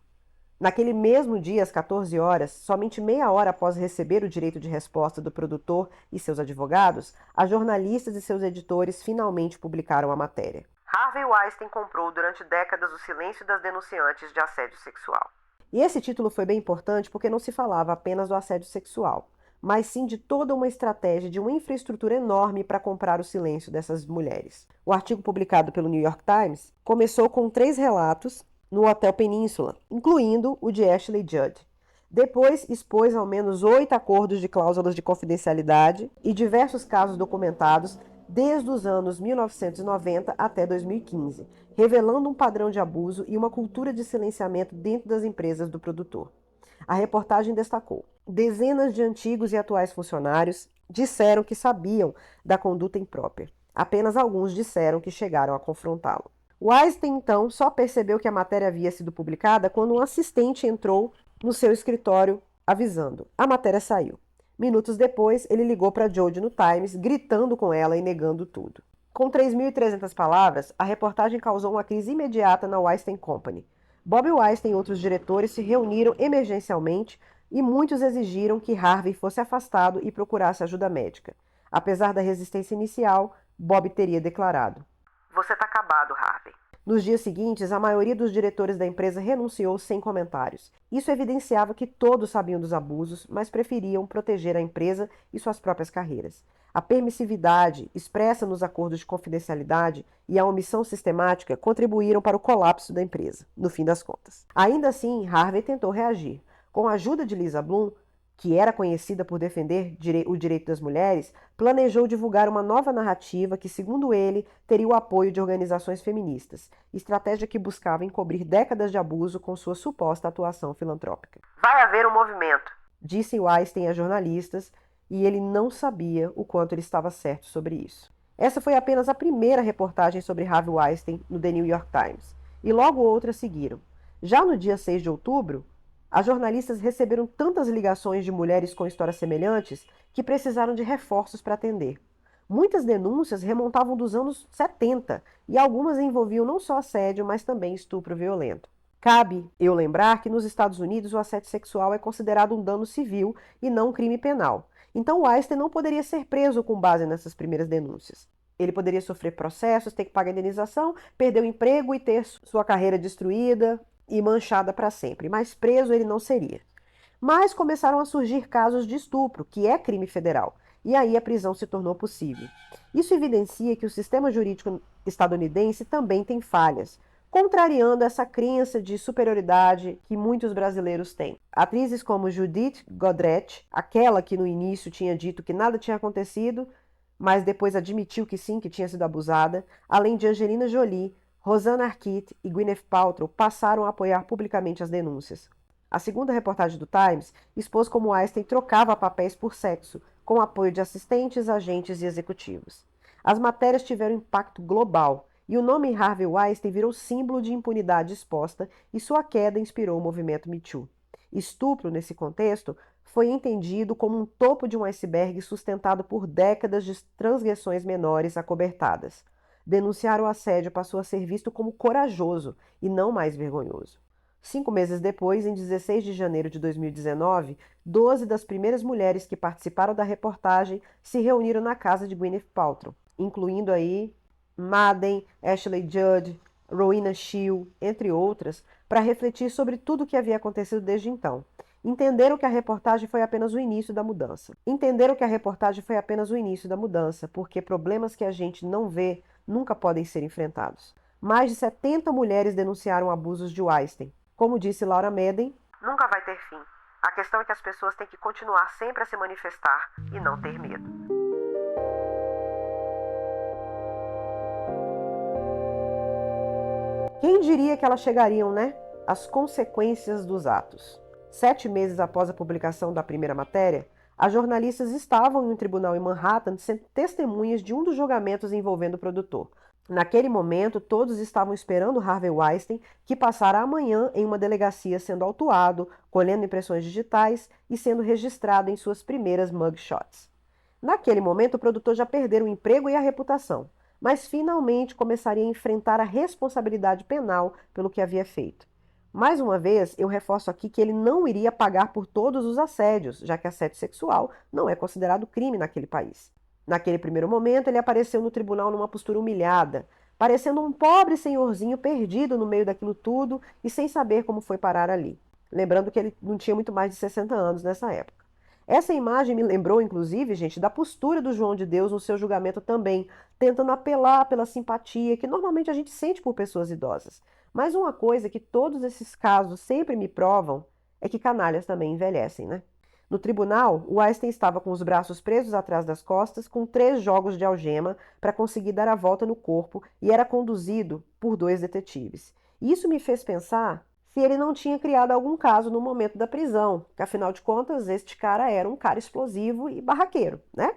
S1: Naquele mesmo dia, às 14 horas, somente meia hora após receber o direito de resposta do produtor e seus advogados, as jornalistas e seus editores finalmente publicaram a matéria. Harvey Weinstein comprou durante décadas o silêncio das denunciantes de assédio sexual. E esse título foi bem importante porque não se falava apenas do assédio sexual, mas sim de toda uma estratégia de uma infraestrutura enorme para comprar o silêncio dessas mulheres. O artigo publicado pelo New York Times começou com 3 relatos no Hotel Península, incluindo o de Ashley Judd. Depois expôs ao menos 8 acordos de cláusulas de confidencialidade e diversos casos documentados desde os anos 1990 até 2015, revelando um padrão de abuso e uma cultura de silenciamento dentro das empresas do produtor. A reportagem destacou: dezenas de antigos e atuais funcionários disseram que sabiam da conduta imprópria. Apenas alguns disseram que chegaram a confrontá-lo. Weinstein, então, só percebeu que a matéria havia sido publicada quando um assistente entrou no seu escritório avisando. A matéria saiu. Minutos depois, ele ligou para Jodie no Times, gritando com ela e negando tudo. Com 3.300 palavras, a reportagem causou uma crise imediata na Weinstein Company. Bob Weinstein e outros diretores se reuniram emergencialmente e muitos exigiram que Harvey fosse afastado e procurasse ajuda médica. Apesar da resistência inicial, Bob teria declarado: "Você está acabado, Harvey." Nos dias seguintes, a maioria dos diretores da empresa renunciou sem comentários. Isso evidenciava que todos sabiam dos abusos, mas preferiam proteger a empresa e suas próprias carreiras. A permissividade expressa nos acordos de confidencialidade e a omissão sistemática contribuíram para o colapso da empresa, no fim das contas. Ainda assim, Harvey tentou reagir. Com a ajuda de Lisa Bloom, que era conhecida por defender o direito das mulheres, planejou divulgar uma nova narrativa que, segundo ele, teria o apoio de organizações feministas, estratégia que buscava encobrir décadas de abuso com sua suposta atuação filantrópica. "Vai haver um movimento", disse Weinstein a jornalistas, e ele não sabia o quanto ele estava certo sobre isso. Essa foi apenas a primeira reportagem sobre Harvey Weinstein no The New York Times, e logo outras seguiram. Já no dia 6 de outubro, as jornalistas receberam tantas ligações de mulheres com histórias semelhantes que precisaram de reforços para atender. Muitas denúncias remontavam dos anos 70 e algumas envolviam não só assédio, mas também estupro violento. Cabe eu lembrar que nos Estados Unidos o assédio sexual é considerado um dano civil e não um crime penal. Então Weinstein não poderia ser preso com base nessas primeiras denúncias. Ele poderia sofrer processos, ter que pagar indenização, perder o emprego e ter sua carreira destruída e manchada para sempre, mas preso ele não seria. Mas começaram a surgir casos de estupro, que é crime federal, e aí a prisão se tornou possível. Isso evidencia que o sistema jurídico estadunidense também tem falhas, contrariando essa crença de superioridade que muitos brasileiros têm. Atrizes como Judith Godrèche, aquela que no início tinha dito que nada tinha acontecido, mas depois admitiu que sim, que tinha sido abusada, além de Angelina Jolie, Rosanna Arquette e Gwyneth Paltrow passaram a apoiar publicamente as denúncias. A segunda reportagem do Times expôs como Weinstein trocava papéis por sexo, com apoio de assistentes, agentes e executivos. As matérias tiveram impacto global, e o nome Harvey Weinstein virou símbolo de impunidade exposta e sua queda inspirou o movimento Me Too. Estupro, nesse contexto, foi entendido como um topo de um iceberg sustentado por décadas de transgressões menores acobertadas. Denunciar o assédio passou a ser visto como corajoso e não mais vergonhoso. 5 meses depois, em 16 de janeiro de 2019, 12 das primeiras mulheres que participaram da reportagem se reuniram na casa de Gwyneth Paltrow, incluindo aí Madden, Ashley Judd, Rowena Shield, entre outras, para refletir sobre tudo o que havia acontecido desde então. Entenderam que a reportagem foi apenas o início da mudança. Porque problemas que a gente não vê nunca podem ser enfrentados. Mais de 70 mulheres denunciaram abusos de Weinstein. Como disse Laura Madden, nunca vai ter fim. A questão é que as pessoas têm que continuar sempre a se manifestar e não ter medo. Quem diria que elas chegariam, né? As consequências dos atos. 7 meses após a publicação da primeira matéria, as jornalistas estavam em um tribunal em Manhattan sendo testemunhas de um dos julgamentos envolvendo o produtor. Naquele momento, todos estavam esperando Harvey Weinstein, que passara amanhã em uma delegacia sendo autuado, colhendo impressões digitais e sendo registrado em suas primeiras mugshots. Naquele momento, o produtor já perdera o emprego e a reputação, mas finalmente começaria a enfrentar a responsabilidade penal pelo que havia feito. Mais uma vez, eu reforço aqui que ele não iria pagar por todos os assédios, já que assédio sexual não é considerado crime naquele país. Naquele primeiro momento, ele apareceu no tribunal numa postura humilhada, parecendo um pobre senhorzinho perdido no meio daquilo tudo e sem saber como foi parar ali. Lembrando que ele não tinha muito mais de 60 anos nessa época. Essa imagem me lembrou, inclusive, gente, da postura do João de Deus no seu julgamento também, tentando apelar pela simpatia que normalmente a gente sente por pessoas idosas. Mas uma coisa que todos esses casos sempre me provam é que canalhas também envelhecem, né? No tribunal, o Weinstein estava com os braços presos atrás das costas, com 3 jogos de algema para conseguir dar a volta no corpo e era conduzido por 2 detetives. Isso me fez pensar se ele não tinha criado algum caso no momento da prisão, que afinal de contas este cara era um cara explosivo e barraqueiro, né?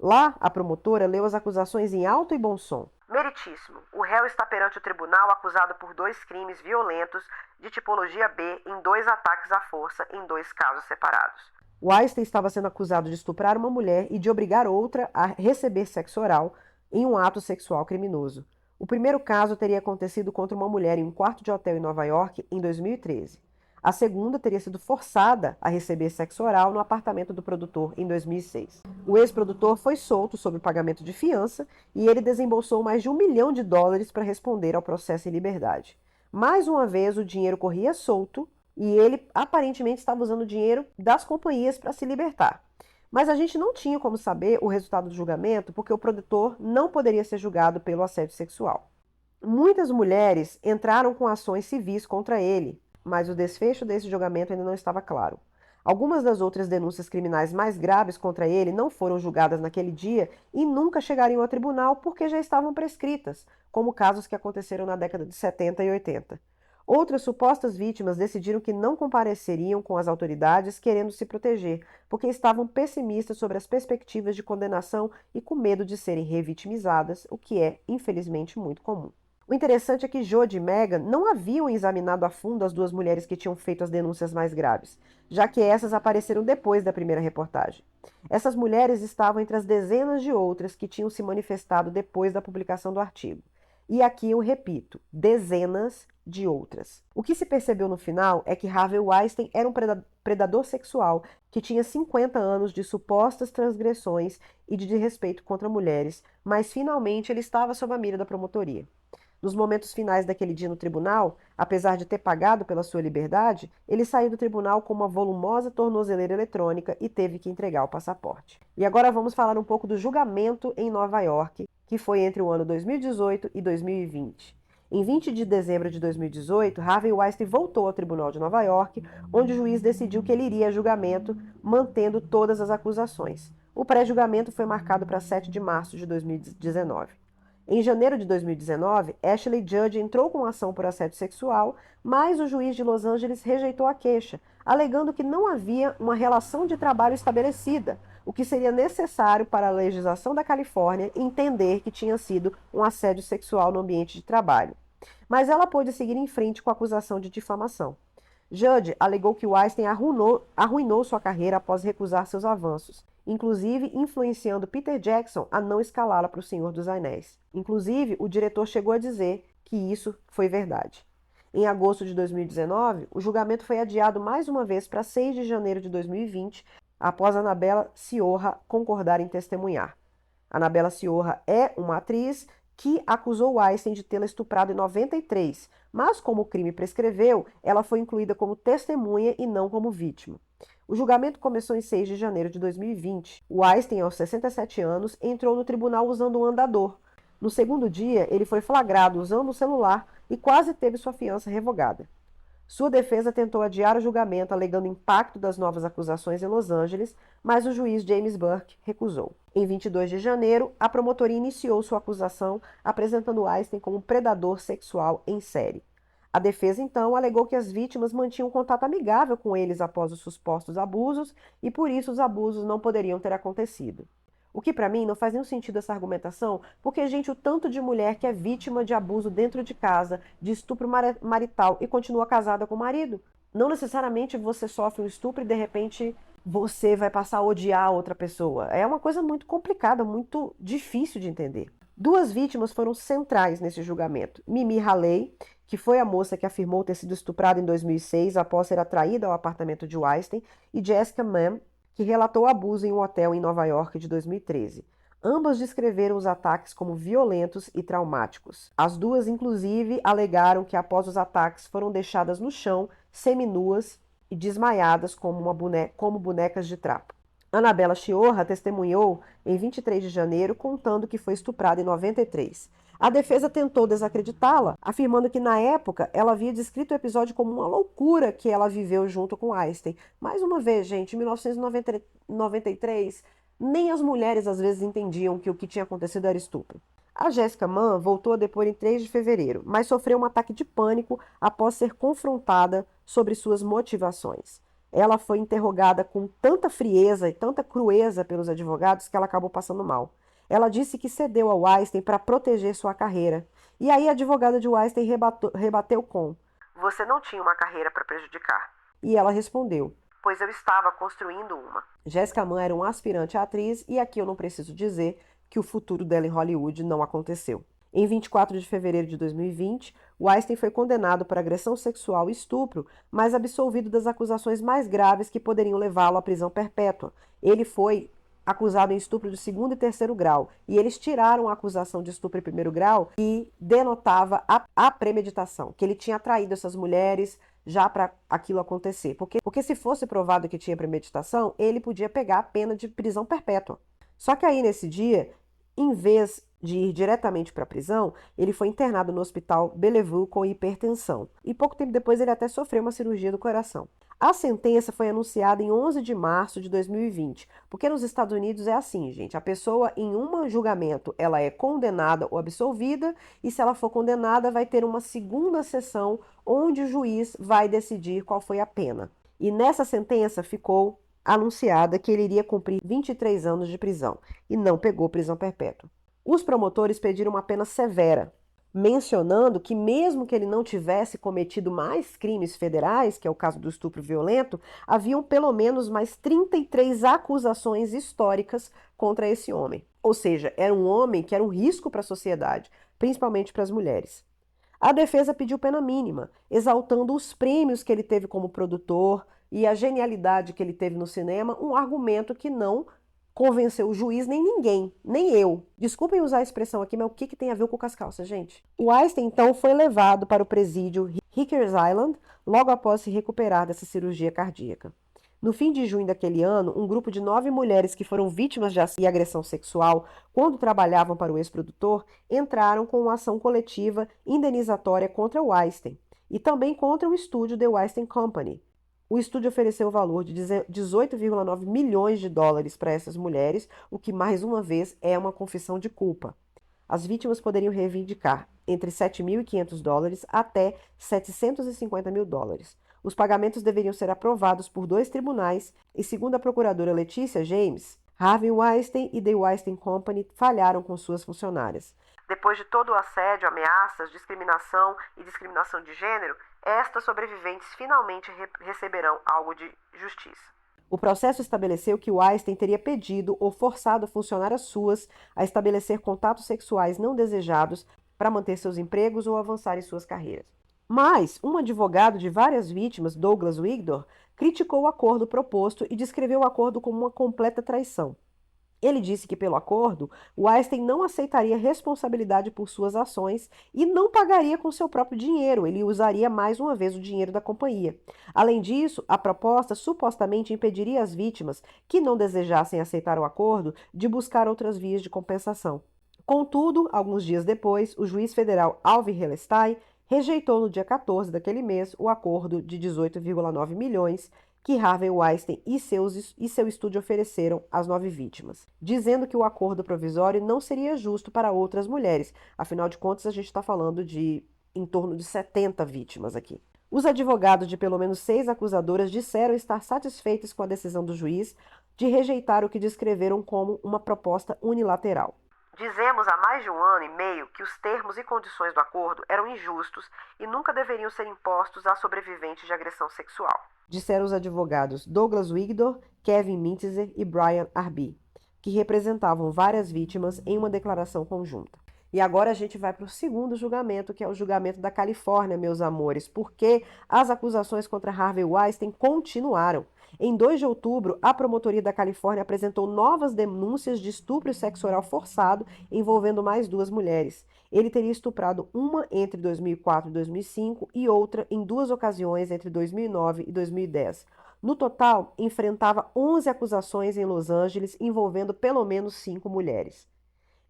S1: Lá, a promotora leu as acusações em alto e bom som. Meritíssimo, o réu está perante o tribunal acusado por 2 crimes violentos de tipologia B em 2 ataques à força em 2 casos separados. Weinstein estava sendo acusado de estuprar uma mulher e de obrigar outra a receber sexo oral em um ato sexual criminoso. O primeiro caso teria acontecido contra uma mulher em um quarto de hotel em Nova York em 2013. A segunda teria sido forçada a receber sexo oral no apartamento do produtor em 2006. O ex-produtor foi solto sob pagamento de fiança e ele desembolsou mais de $1 milhão para responder ao processo em liberdade. Mais uma vez, o dinheiro corria solto e ele aparentemente estava usando o dinheiro das companhias para se libertar. Mas a gente não tinha como saber o resultado do julgamento porque o produtor não poderia ser julgado pelo assédio sexual. Muitas mulheres entraram com ações civis contra ele, mas o desfecho desse julgamento ainda não estava claro. Algumas das outras denúncias criminais mais graves contra ele não foram julgadas naquele dia e nunca chegariam a tribunal porque já estavam prescritas, como casos que aconteceram na década de 70 e 80. Outras supostas vítimas decidiram que não compareceriam com as autoridades querendo se proteger, porque estavam pessimistas sobre as perspectivas de condenação e com medo de serem revitimizadas, o que é, infelizmente, muito comum. O interessante é que Jodi e Megan não haviam examinado a fundo as 2 mulheres que tinham feito as denúncias mais graves, já que essas apareceram depois da primeira reportagem. Essas mulheres estavam entre as dezenas de outras que tinham se manifestado depois da publicação do artigo. E aqui eu repito, dezenas de outras. O que se percebeu no final é que Harvey Weinstein era um predador sexual que tinha 50 anos de supostas transgressões e de desrespeito contra mulheres, mas finalmente ele estava sob a mira da promotoria. Nos momentos finais daquele dia no tribunal, apesar de ter pagado pela sua liberdade, ele saiu do tribunal com uma volumosa tornozeleira eletrônica e teve que entregar o passaporte. E agora vamos falar um pouco do julgamento em Nova York, que foi entre o ano 2018 e 2020. Em 20 de dezembro de 2018, Harvey Weinstein voltou ao Tribunal de Nova York, onde o juiz decidiu que ele iria a julgamento, mantendo todas as acusações. O pré-julgamento foi marcado para 7 de março de 2019. Em janeiro de 2019, Ashley Judd entrou com ação por assédio sexual, mas o juiz de Los Angeles rejeitou a queixa, alegando que não havia uma relação de trabalho estabelecida, o que seria necessário para a legislação da Califórnia entender que tinha sido um assédio sexual no ambiente de trabalho. Mas ela pôde seguir em frente com a acusação de difamação. Judd alegou que Weinstein arruinou sua carreira após recusar seus avanços, inclusive influenciando Peter Jackson a não escalá-la para o Senhor dos Anéis. Inclusive, o diretor chegou a dizer que isso foi verdade. Em agosto de 2019, o julgamento foi adiado mais uma vez para 6 de janeiro de 2020, após Annabella Sciorra concordar em testemunhar. Annabella Sciorra é uma atriz que acusou Weinstein de tê-la estuprado em 93, mas como o crime prescreveu, ela foi incluída como testemunha e não como vítima. O julgamento começou em 6 de janeiro de 2020. Weinstein, aos 67 anos, entrou no tribunal usando um andador. No segundo dia, ele foi flagrado usando o celular e quase teve sua fiança revogada. Sua defesa tentou adiar o julgamento, alegando impacto das novas acusações em Los Angeles, mas o juiz James Burke recusou. Em 22 de janeiro, a promotoria iniciou sua acusação, apresentando Weinstein como um predador sexual em série. A defesa, então, alegou que as vítimas mantinham contato amigável com eles após os supostos abusos e, por isso, os abusos não poderiam ter acontecido. O que, para mim, não faz nenhum sentido essa argumentação, porque, gente, o tanto de mulher que é vítima de abuso dentro de casa, de estupro marital e continua casada com o marido. Não necessariamente você sofre um estupro e, de repente, você vai passar a odiar a outra pessoa. É uma coisa muito complicada, muito difícil de entender. Duas vítimas foram centrais nesse julgamento. Mimi Haley, que foi a moça que afirmou ter sido estuprada em 2006 após ser atraída ao apartamento de Weinstein, e Jessica Mann, que relatou abuso em um hotel em Nova York de 2013. Ambas descreveram os ataques como violentos e traumáticos. As duas, inclusive, alegaram que após os ataques foram deixadas no chão, seminuas e desmaiadas como bonecas de trapo. Annabella Sciorra testemunhou em 23 de janeiro, contando que foi estuprada em 93. A defesa tentou desacreditá-la, afirmando que na época ela havia descrito o episódio como uma loucura que ela viveu junto com Weinstein. Mais uma vez, gente, em 1993, nem as mulheres às vezes entendiam que o que tinha acontecido era estupro. A Jessica Mann voltou a depor em 3 de fevereiro, mas sofreu um ataque de pânico após ser confrontada sobre suas motivações. Ela foi interrogada com tanta frieza e tanta crueza pelos advogados que ela acabou passando mal. Ela disse que cedeu ao Weinstein para proteger sua carreira. E aí a advogada de Weinstein rebateu com: "Você não tinha uma carreira para prejudicar." E ela respondeu: "Pois eu estava construindo uma." Jessica Mann era uma aspirante à atriz e aqui eu não preciso dizer que o futuro dela em Hollywood não aconteceu. Em 24 de fevereiro de 2020, Weinstein foi condenado por agressão sexual e estupro, mas absolvido das acusações mais graves que poderiam levá-lo à prisão perpétua. Ele foi acusado em estupro de segundo e terceiro grau, e eles tiraram a acusação de estupro em primeiro grau e denotava a premeditação, que ele tinha atraído essas mulheres já para aquilo acontecer. Porque se fosse provado que tinha premeditação, ele podia pegar a pena de prisão perpétua. Só que aí nesse dia, em vez de ir diretamente para a prisão, ele foi internado no hospital Bellevue com hipertensão. E pouco tempo depois ele até sofreu uma cirurgia do coração. A sentença foi anunciada em 11 de março de 2020, porque nos Estados Unidos é assim, gente. A pessoa em um julgamento, ela é condenada ou absolvida, e se ela for condenada, vai ter uma segunda sessão onde o juiz vai decidir qual foi a pena. E nessa sentença ficou anunciada que ele iria cumprir 23 anos de prisão e não pegou prisão perpétua. Os promotores pediram uma pena severa, mencionando que mesmo que ele não tivesse cometido mais crimes federais, que é o caso do estupro violento, haviam pelo menos mais 33 acusações históricas contra esse homem. Ou seja, era um homem que era um risco para a sociedade, principalmente para as mulheres. A defesa pediu pena mínima, exaltando os prêmios que ele teve como produtor e a genialidade que ele teve no cinema, um argumento que não convenceu o juiz nem ninguém, nem eu. Desculpem usar a expressão aqui, mas o que tem a ver com as calças, gente? O Weinstein, então, foi levado para o presídio Rikers Island logo após se recuperar dessa cirurgia cardíaca. No fim de junho daquele ano, um grupo de 9 mulheres que foram vítimas de agressão sexual quando trabalhavam para o ex-produtor entraram com uma ação coletiva indenizatória contra o Weinstein e também contra o estúdio The Weinstein Company. O estúdio ofereceu o valor de 18,9 milhões de dólares para essas mulheres, o que, mais uma vez, é uma confissão de culpa. As vítimas poderiam reivindicar entre 7.500 dólares até 750 mil dólares. Os pagamentos deveriam ser aprovados por 2 tribunais e, segundo a procuradora Letícia James, Harvey Weinstein e The Weinstein Company falharam com suas funcionárias. Depois de todo o assédio, ameaças, discriminação e discriminação de gênero, estas sobreviventes finalmente receberão algo de justiça. O processo estabeleceu que Weinstein teria pedido ou forçado funcionárias suas a estabelecer contatos sexuais não desejados para manter seus empregos ou avançar em suas carreiras. Mas um advogado de várias vítimas, Douglas Wigdor, criticou o acordo proposto e descreveu o acordo como uma completa traição. Ele disse que, pelo acordo, Weinstein não aceitaria responsabilidade por suas ações e não pagaria com seu próprio dinheiro, ele usaria mais uma vez o dinheiro da companhia. Além disso, a proposta supostamente impediria as vítimas que não desejassem aceitar o acordo de buscar outras vias de compensação. Contudo, alguns dias depois, o juiz federal Alvin Hellerstein rejeitou no dia 14 daquele mês o acordo de 18,9 milhões que Harvey Weinstein e seu estúdio ofereceram às 9 vítimas, dizendo que o acordo provisório não seria justo para outras mulheres. Afinal de contas, a gente está falando de em torno de 70 vítimas aqui. Os advogados de pelo menos 6 acusadoras disseram estar satisfeitos com a decisão do juiz de rejeitar o que descreveram como uma proposta unilateral. Dizemos há mais de um ano e meio que os termos e condições do acordo eram injustos e nunca deveriam ser impostos a sobreviventes de agressão sexual, disseram os advogados Douglas Wigdor, Kevin Mintzer e Brian Arby, que representavam várias vítimas em uma declaração conjunta. E agora a gente vai para o segundo julgamento, que é o julgamento da Califórnia, meus amores, porque as acusações contra Harvey Weinstein continuaram. Em 2 de outubro, a promotoria da Califórnia apresentou novas denúncias de estupro sexual forçado envolvendo mais 2 mulheres. Ele teria estuprado uma entre 2004 e 2005 e outra em 2 ocasiões entre 2009 e 2010. No total, enfrentava 11 acusações em Los Angeles envolvendo pelo menos 5 mulheres.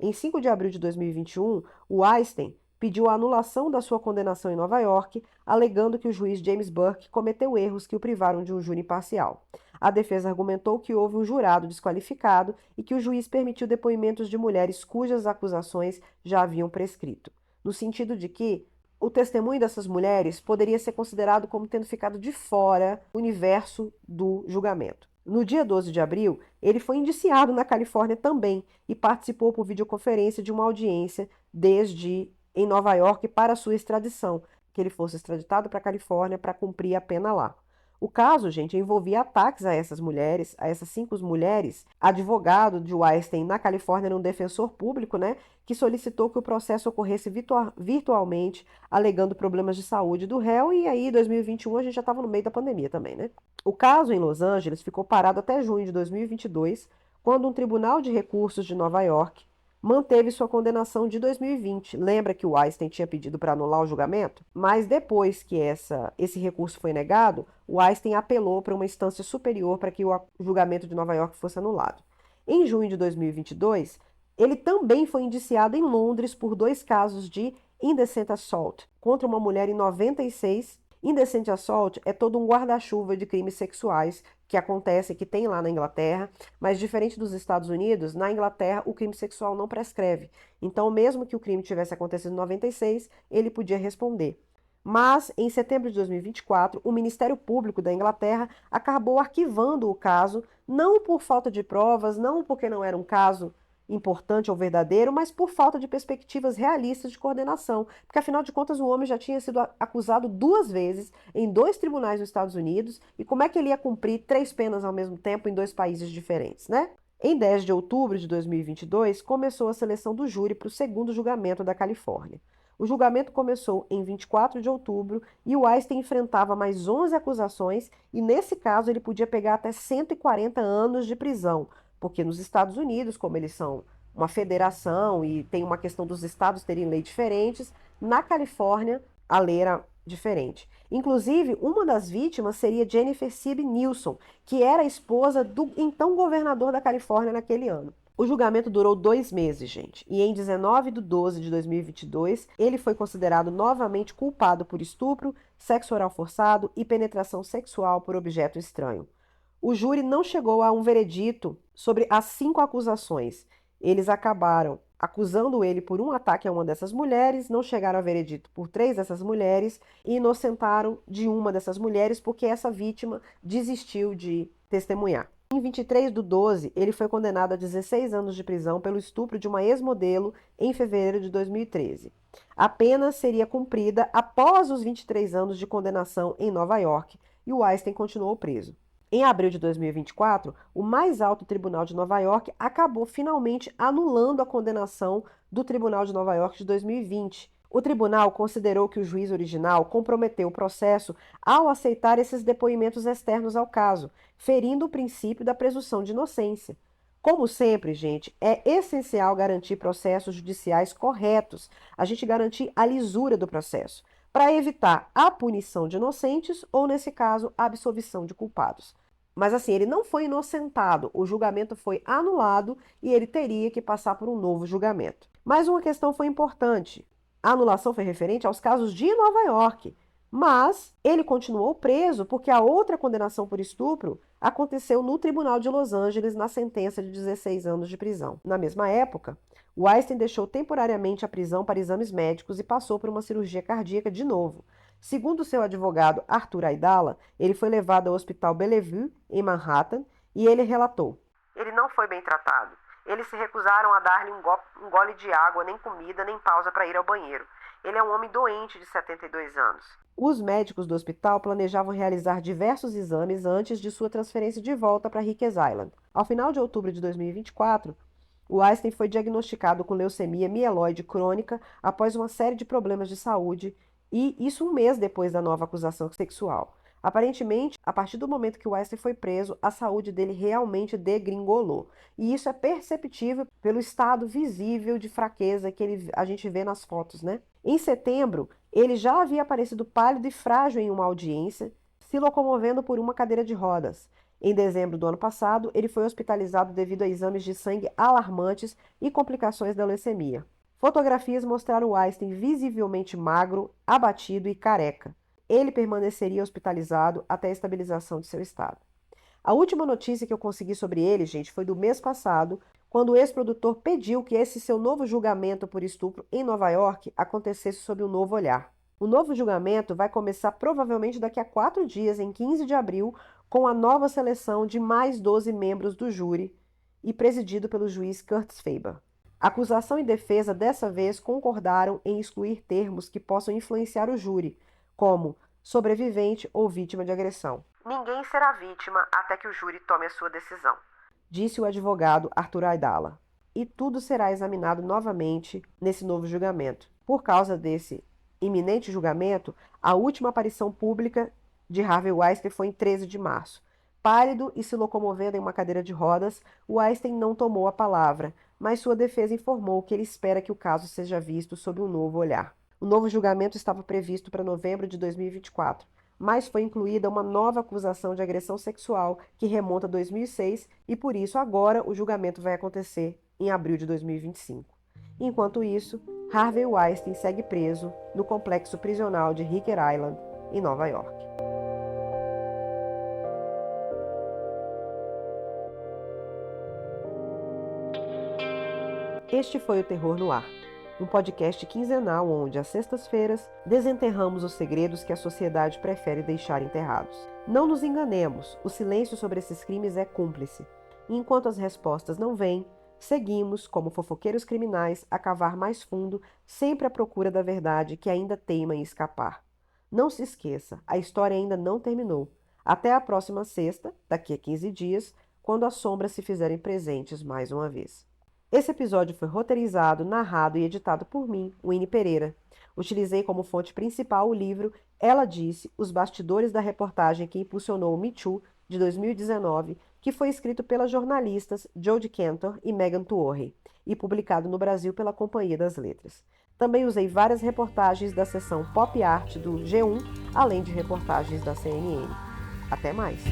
S1: Em 5 de abril de 2021, o Weinstein pediu a anulação da sua condenação em Nova York, alegando que o juiz James Burke cometeu erros que o privaram de um júri imparcial. A defesa argumentou que houve um jurado desqualificado e que o juiz permitiu depoimentos de mulheres cujas acusações já haviam prescrito, no sentido de que o testemunho dessas mulheres poderia ser considerado como tendo ficado de fora do universo do julgamento. No dia 12 de abril, ele foi indiciado na Califórnia também e participou por videoconferência de uma audiência em Nova York para sua extradição, que ele fosse extraditado para a Califórnia para cumprir a pena lá. O caso, gente, envolvia ataques a essas mulheres, a essas 5 mulheres. Advogado de Weinstein na Califórnia era um defensor público, né, que solicitou que o processo ocorresse virtualmente, alegando problemas de saúde do réu, e aí, em 2021, a gente já estava no meio da pandemia também, né? O caso em Los Angeles ficou parado até junho de 2022, quando um tribunal de recursos de Nova York manteve sua condenação de 2020. Lembra que o Weinstein tinha pedido para anular o julgamento? Mas depois que esse recurso foi negado, o Weinstein apelou para uma instância superior para que o julgamento de Nova York fosse anulado. Em junho de 2022, ele também foi indiciado em Londres por 2 casos de indecent assault contra uma mulher em 96. Indecent assault é todo um guarda-chuva de crimes sexuais que acontece, que tem lá na Inglaterra, mas diferente dos Estados Unidos, na Inglaterra o crime sexual não prescreve. Então, mesmo que o crime tivesse acontecido em 96, ele podia responder. Mas, em setembro de 2024, o Ministério Público da Inglaterra acabou arquivando o caso, não por falta de provas, não porque não era um caso importante ou verdadeiro, mas por falta de perspectivas realistas de coordenação, porque afinal de contas o homem já tinha sido acusado 2 vezes em 2 tribunais dos Estados Unidos, e como é que ele ia cumprir 3 penas ao mesmo tempo em 2 países diferentes, né? Em 10 de outubro de 2022, começou a seleção do júri para o segundo julgamento da Califórnia. O julgamento começou em 24 de outubro e o Weinstein enfrentava mais 11 acusações e, nesse caso, ele podia pegar até 140 anos de prisão, porque nos Estados Unidos, como eles são uma federação e tem uma questão dos estados terem leis diferentes, na Califórnia a lei era diferente. Inclusive, uma das vítimas seria Jennifer Sieb Nilsson, que era a esposa do então governador da Califórnia naquele ano. O julgamento durou 2 meses, gente, e em 19 de 12 de 2022, ele foi considerado novamente culpado por estupro, sexo oral forçado e penetração sexual por objeto estranho. O júri não chegou a um veredito sobre as 5 acusações. Eles acabaram acusando ele por um ataque a uma dessas mulheres, não chegaram a veredito por 3 dessas mulheres e inocentaram de uma dessas mulheres porque essa vítima desistiu de testemunhar. Em 23 de 12, ele foi condenado a 16 anos de prisão pelo estupro de uma ex-modelo em fevereiro de 2013. A pena seria cumprida após os 23 anos de condenação em Nova York e o Weinstein continuou preso. Em abril de 2024, o mais alto tribunal de Nova York acabou finalmente anulando a condenação do Tribunal de Nova York de 2020. O tribunal considerou que o juiz original comprometeu o processo ao aceitar esses depoimentos externos ao caso, ferindo o princípio da presunção de inocência. Como sempre, gente, é essencial garantir processos judiciais corretos, a gente garantir a lisura do processo, para evitar a punição de inocentes ou, nesse caso, a absolvição de culpados. Mas assim, ele não foi inocentado, o julgamento foi anulado e ele teria que passar por um novo julgamento. Mas uma questão foi importante. A anulação foi referente aos casos de Nova York, mas ele continuou preso porque a outra condenação por estupro aconteceu no Tribunal de Los Angeles na sentença de 16 anos de prisão. Na mesma época, Weinstein deixou temporariamente a prisão para exames médicos e passou por uma cirurgia cardíaca de novo. Segundo seu advogado Arthur Aidala, ele foi levado ao Hospital Bellevue, em Manhattan, e ele relatou: "Ele não foi bem tratado. Eles se recusaram a dar-lhe um gole de água, nem comida, nem pausa para ir ao banheiro. Ele é um homem doente de 72 anos." Os médicos do hospital planejavam realizar diversos exames antes de sua transferência de volta para Rikers Island. Ao final de outubro de 2024, Weinstein foi diagnosticado com leucemia mieloide crônica após uma série de problemas de saúde, e isso um mês depois da nova acusação sexual. Aparentemente, a partir do momento que Weinstein foi preso, a saúde dele realmente degringolou. E isso é perceptível pelo estado visível de fraqueza que a gente vê nas fotos, né? Em setembro, ele já havia aparecido pálido e frágil em uma audiência, se locomovendo por uma cadeira de rodas. Em dezembro do ano passado, ele foi hospitalizado devido a exames de sangue alarmantes e complicações da leucemia. Fotografias mostraram Weinstein visivelmente magro, abatido e careca. Ele permaneceria hospitalizado até a estabilização de seu estado. A última notícia que eu consegui sobre ele, gente, foi do mês passado, quando o ex-produtor pediu que esse seu novo julgamento por estupro em Nova York acontecesse sob um novo olhar. O novo julgamento vai começar provavelmente daqui a 4 dias, em 15 de abril, com a nova seleção de mais 12 membros do júri e presidido pelo juiz Curtis Faber. Acusação e defesa dessa vez concordaram em excluir termos que possam influenciar o júri, como sobrevivente ou vítima de agressão. Ninguém será vítima até que o júri tome a sua decisão, disse o advogado Arthur Aidala. E tudo será examinado novamente nesse novo julgamento. Por causa desse iminente julgamento, a última aparição pública de Harvey Weinstein foi em 13 de março. Pálido e se locomovendo em uma cadeira de rodas, Weinstein não tomou a palavra, mas sua defesa informou que ele espera que o caso seja visto sob um novo olhar. O novo julgamento estava previsto para novembro de 2024, mas foi incluída uma nova acusação de agressão sexual que remonta a 2006 e, por isso, agora o julgamento vai acontecer em abril de 2025. Enquanto isso, Harvey Weinstein segue preso no complexo prisional de Rikers Island, em Nova York. Este foi o Terror no Ar, um podcast quinzenal onde, às sextas-feiras, desenterramos os segredos que a sociedade prefere deixar enterrados. Não nos enganemos, o silêncio sobre esses crimes é cúmplice. E enquanto as respostas não vêm, seguimos, como fofoqueiros criminais, a cavar mais fundo, sempre à procura da verdade que ainda teima em escapar. Não se esqueça, a história ainda não terminou. Até a próxima sexta, daqui a 15 dias, quando as sombras se fizerem presentes mais uma vez. Esse episódio foi roteirizado, narrado e editado por mim, Winnie Pereira. Utilizei como fonte principal o livro Ela Disse, Os Bastidores da Reportagem que Impulsionou o Me Too, de 2019, que foi escrito pelas jornalistas Jodie Cantor e Megan Tuohy, e publicado no Brasil pela Companhia das Letras. Também usei várias reportagens da seção Pop Art do G1, além de reportagens da CNN. Até mais!